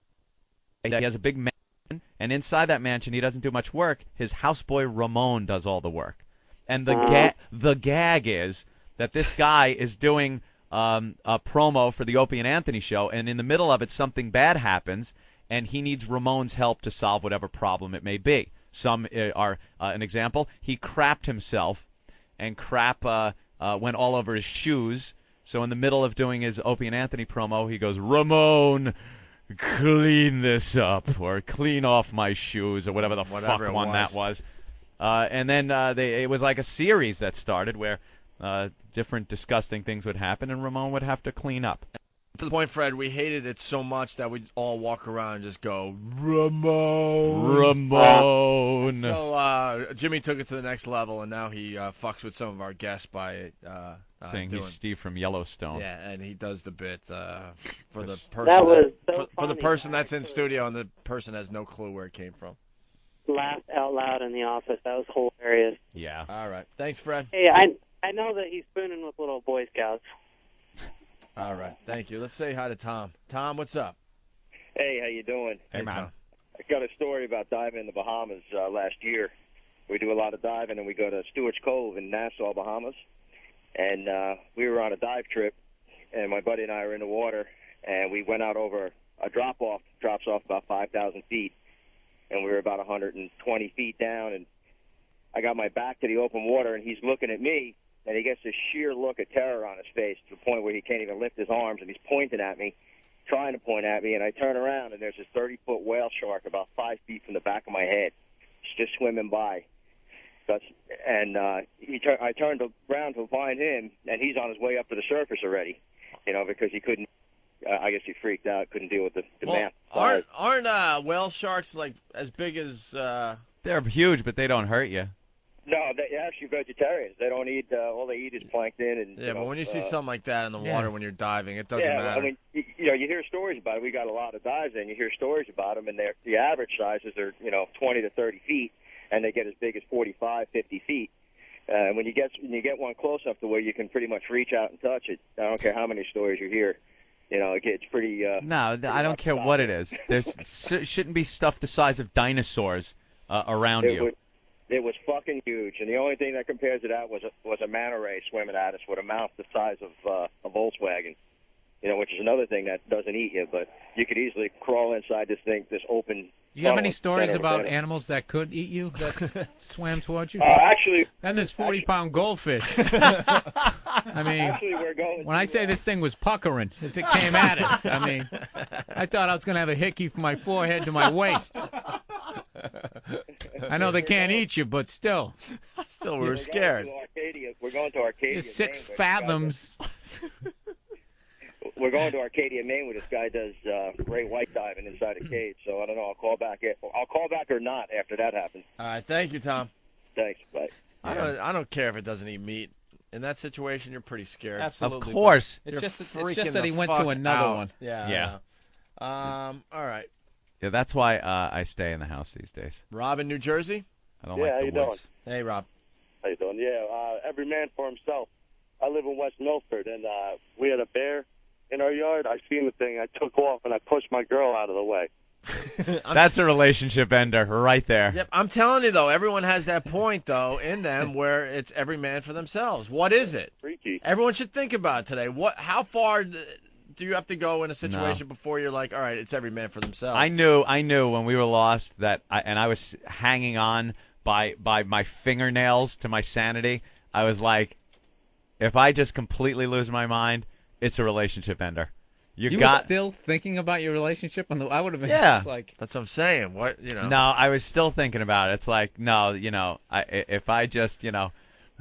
He has a big mansion, and inside that mansion he doesn't do much work. His houseboy Ramon does all the work. And the gag is that this guy is doing a promo for the Opie and Anthony show, and in the middle of it something bad happens, and he needs Ramon's help to solve whatever problem it may be. Some are, an example, he crapped himself, and crap went all over his shoes. So in the middle of doing his Opie and Anthony promo, he goes, Ramon, clean this up, or clean off my shoes, or whatever the fuck one that was. And then it was like a series that started where different disgusting things would happen, and Ramon would have to clean up. To the point, Fred, we hated it so much that we'd all walk around and just go, Ramon. Ramon. So Jimmy took it to the next level, and now he fucks with some of our guests by saying he's Steve from Yellowstone. Yeah, and he does the bit for the person for the person that's in studio, and the person has no clue where it came from. Laughed out loud in the office. That was hilarious. Yeah. All right. Thanks, Fred. Hey, I know that he's spooning with little Boy Scouts. All right. Thank you. Let's say hi to Tom. Tom, what's up? Hey, how you doing? Hey, man. I got a story about diving in the Bahamas last year. We do a lot of diving, and we go to Stewart's Cove in Nassau, Bahamas. And we were on a dive trip, and my buddy and I were in the water, and we went out over a drop-off. Drops off about 5,000 feet, and we were about 120 feet down. And I got my back to the open water, and he's looking at me, and he gets this sheer look of terror on his face to the point where he can't even lift his arms, and he's pointing at me, trying to point at me, and I turn around, and there's this 30-foot whale shark about 5 feet from the back of my head. It's just swimming by. And I turned around to find him, and he's on his way up to the surface already, because he couldn't. I guess he freaked out, couldn't deal with the mass. Aren't whale sharks like as big as? They're huge, but they don't hurt you. No, they're actually vegetarians. They don't eat. All they eat is plankton. And but when you see something like that in the water when you're diving, it doesn't matter. I mean, you hear stories about it. We got a lot of dives in. You hear stories about them, and the average sizes are 20 to 30 feet, and they get as big as 45, 50 feet. When you get one close enough to where you can pretty much reach out and touch it, I don't care how many stories you hear. It gets pretty. No, I don't care what it is. There's shouldn't be stuff the size of dinosaurs around you. It was fucking huge, and the only thing that compares to that was a manta ray swimming at us with a mouth the size of a Volkswagen. Which is another thing that doesn't eat you, but you could easily crawl inside this thing, this open. You have any stories about animals that could eat you that swam towards you? Actually, and there's 40-pound goldfish. I mean, actually, we're going. When I say this thing was puckering as it came at us, I mean, I thought I was going to have a hickey from my forehead to my waist. I know they can't eat you, but still. We're scared. We're going to Arcadia. It's 6 fathoms. We're going to Arcadia, Maine, where this guy does great white diving inside a cage. So I don't know. I'll call back or not after that happens. All right. Thank you, Tom. Thanks. Bye. I don't care if it doesn't eat meat. In that situation, you're pretty scared. Absolutely. Of course. It's just that he went to another one. Yeah. All right. Yeah, that's why I stay in the house these days. Rob in New Jersey? I don't like the woods. Hey, Rob. How you doing? Yeah, every man for himself. I live in West Milford, and we had a bear in our yard. I seen the thing. I took off, and I pushed my girl out of the way. That's a relationship ender right there. Yep, I'm telling you, though, everyone has that point, though, in them where it's every man for themselves. What is it? Freaky. Everyone should think about it today. How far do you have to go in a situation before you're like, all right, it's every man for themselves? I knew when we were lost that, I was hanging on by my fingernails to my sanity. I was like, if I just completely lose my mind, it's a relationship ender. You were still thinking about your relationship? I would have been just like... That's what I'm saying. What, No, I was still thinking about it. It's like, no, if I just,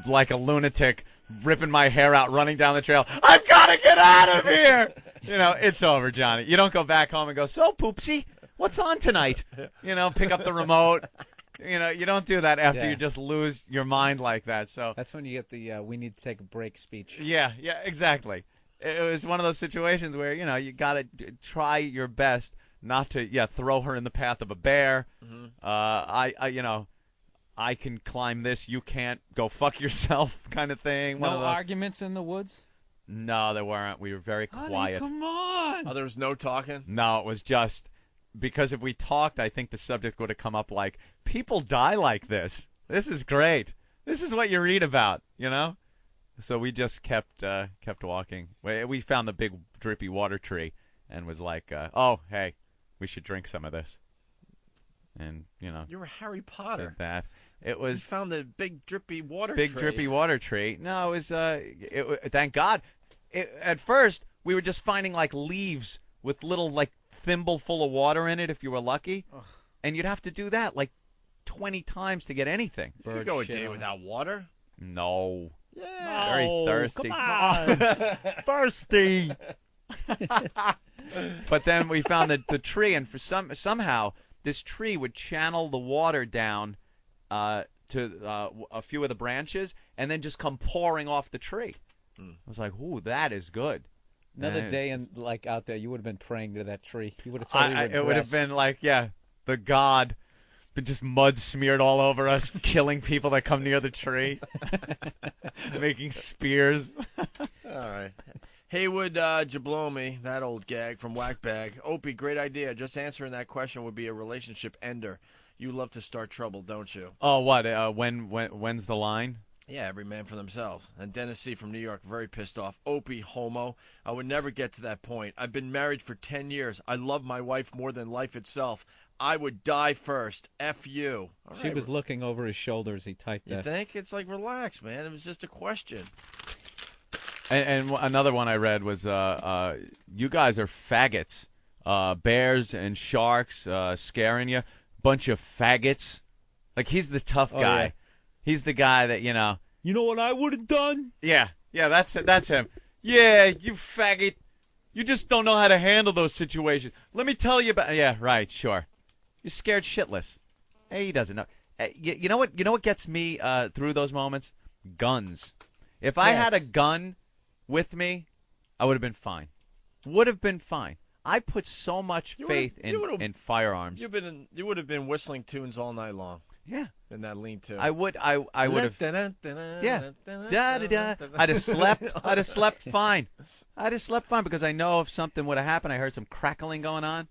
like a lunatic, ripping my hair out, running down the trail, I've got to get out of here! It's over, Johnny. You don't go back home and go, so, Poopsie, what's on tonight? Pick up the remote. You don't do that after you just lose your mind like that. So that's when you get the we need to take a break speech. Yeah, exactly. It was one of those situations where, you got to try your best not to, throw her in the path of a bear. Mm-hmm. I can climb this, you can't, go fuck yourself kind of thing. No arguments in the woods? No, there weren't. We were very quiet. Come on! Oh, there was no talking? No, it was just, because if we talked, I think the subject would have come up like, people die like this. This is great. This is what you read about, So we just kept walking. We found the big drippy water tree and was like, oh, hey, we should drink some of this. And, You were Harry Potter. Did that. It was... You found the big drippy water tree. Big drippy water tree. No, it was, thank God. At first, we were just finding, like, leaves with little, like, thimble full of water in it if you were lucky. Ugh. And you'd have to do that, like, 20 times to get anything. You could go a day without water? No. Yeah. Very thirsty. Come on. Thirsty. But then we found the tree, and for somehow this tree would channel the water down to a few of the branches, and then just come pouring off the tree. I was like, "Ooh, that is good." Another day out there, you would have been praying to that tree. You would have totally it would have been like, the god, but just mud smeared all over us, killing people that come near the tree, making spears. All right. Haywood Jablomi, that old gag from Whackbag. Opie, great idea. Just answering that question would be a relationship ender. You love to start trouble, don't you? Oh, what? When's the line? Yeah, every man for themselves. And Dennis C. from New York, very pissed off. Opie, homo. I would never get to that point. I've been married for 10 years. I love my wife more than life itself. I would die first. F you. She was looking over his shoulder as he typed that. You think? It's like, relax, man. It was just a question. And another one I read was, you guys are faggots. Bears and sharks scaring you. Bunch of faggots. Like, he's the tough guy. Yeah. He's the guy that, You know what I would have done? Yeah, that's it. That's him. Yeah, you faggot. You just don't know how to handle those situations. Let me tell you about. Yeah, right, sure. You're scared shitless. Hey, he doesn't know. You know what? You know what gets me through those moments? Guns. If I had a gun with me, I would have been fine. Would have been fine. I put so much faith in firearms. You would have been whistling tunes all night long. Yeah. In that lean-to. I would have. Yeah. Da-da-da. I'd have slept. I'd have slept fine. I'd have slept fine because I know if something would have happened, I heard some crackling going on.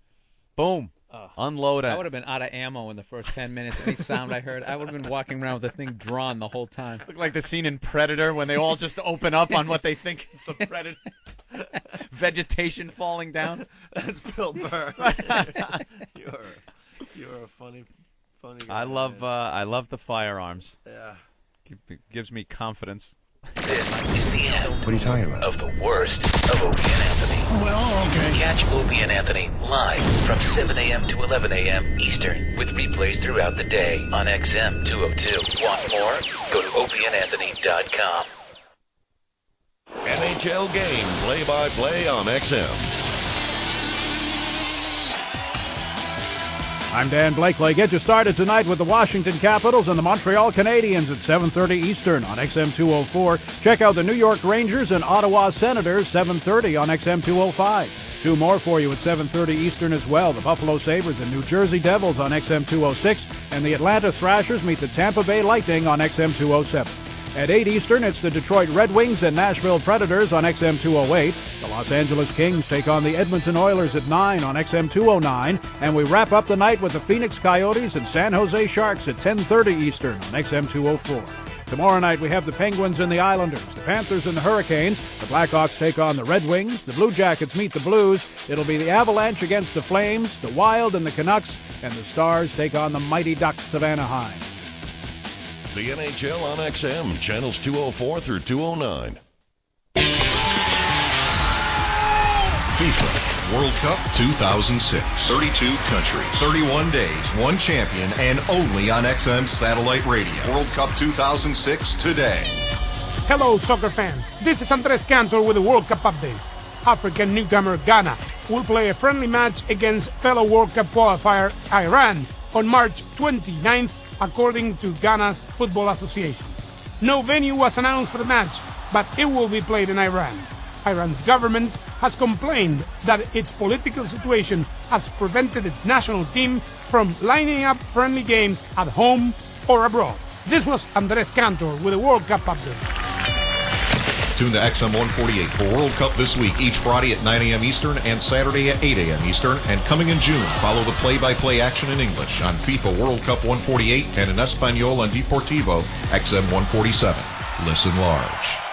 Boom. Unload it. I would have been out of ammo in the first 10 minutes. Any sound I heard, I would have been walking around with the thing drawn the whole time. Look like the scene in Predator when they all just open up on what they think is the predator. Vegetation falling down. That's Bill Burr. You're a funny guy. I love the firearms. Yeah. Gives me confidence. This is the end. What are you talking about? Of the worst of Opie and Anthony. Well, okay. Catch Opie and Anthony live from 7 a.m. to 11 a.m. Eastern with replays throughout the day on XM 202. Want more? Go to opieandanthony.com. NHL game play-by-play on XM. I'm Dan Blakely. Get you started tonight with the Washington Capitals and the Montreal Canadiens at 7:30 Eastern on XM 204. Check out the New York Rangers and Ottawa Senators, 7:30 on XM 205. Two more for you at 7:30 Eastern as well. The Buffalo Sabres and New Jersey Devils on XM 206, and the Atlanta Thrashers meet the Tampa Bay Lightning on XM 207. At 8 Eastern, it's the Detroit Red Wings and Nashville Predators on XM 208. The Los Angeles Kings take on the Edmonton Oilers at 9 on XM 209. And we wrap up the night with the Phoenix Coyotes and San Jose Sharks at 10:30 Eastern on XM 204. Tomorrow night, we have the Penguins and the Islanders, the Panthers and the Hurricanes. The Blackhawks take on the Red Wings. The Blue Jackets meet the Blues. It'll be the Avalanche against the Flames, the Wild and the Canucks, and the Stars take on the Mighty Ducks of Anaheim. The NHL on XM, channels 204 through 209. FIFA World Cup 2006. 32 countries, 31 days, one champion, and only on XM Satellite Radio. World Cup 2006 today. Hello, soccer fans. This is Andres Cantor with the World Cup update. African newcomer Ghana will play a friendly match against fellow World Cup qualifier Iran on March 29th, according to Ghana's Football Association. No venue was announced for the match, but it will be played in Iran. Iran's government has complained that its political situation has prevented its national team from lining up friendly games at home or abroad. This was Andres Cantor with a World Cup update. Tune to XM 148 for World Cup This Week each Friday at 9 a.m. Eastern and Saturday at 8 a.m. Eastern. And coming in June, follow the play-by-play action in English on FIFA World Cup 148 and in Espanol on Deportivo XM 147. Listen large.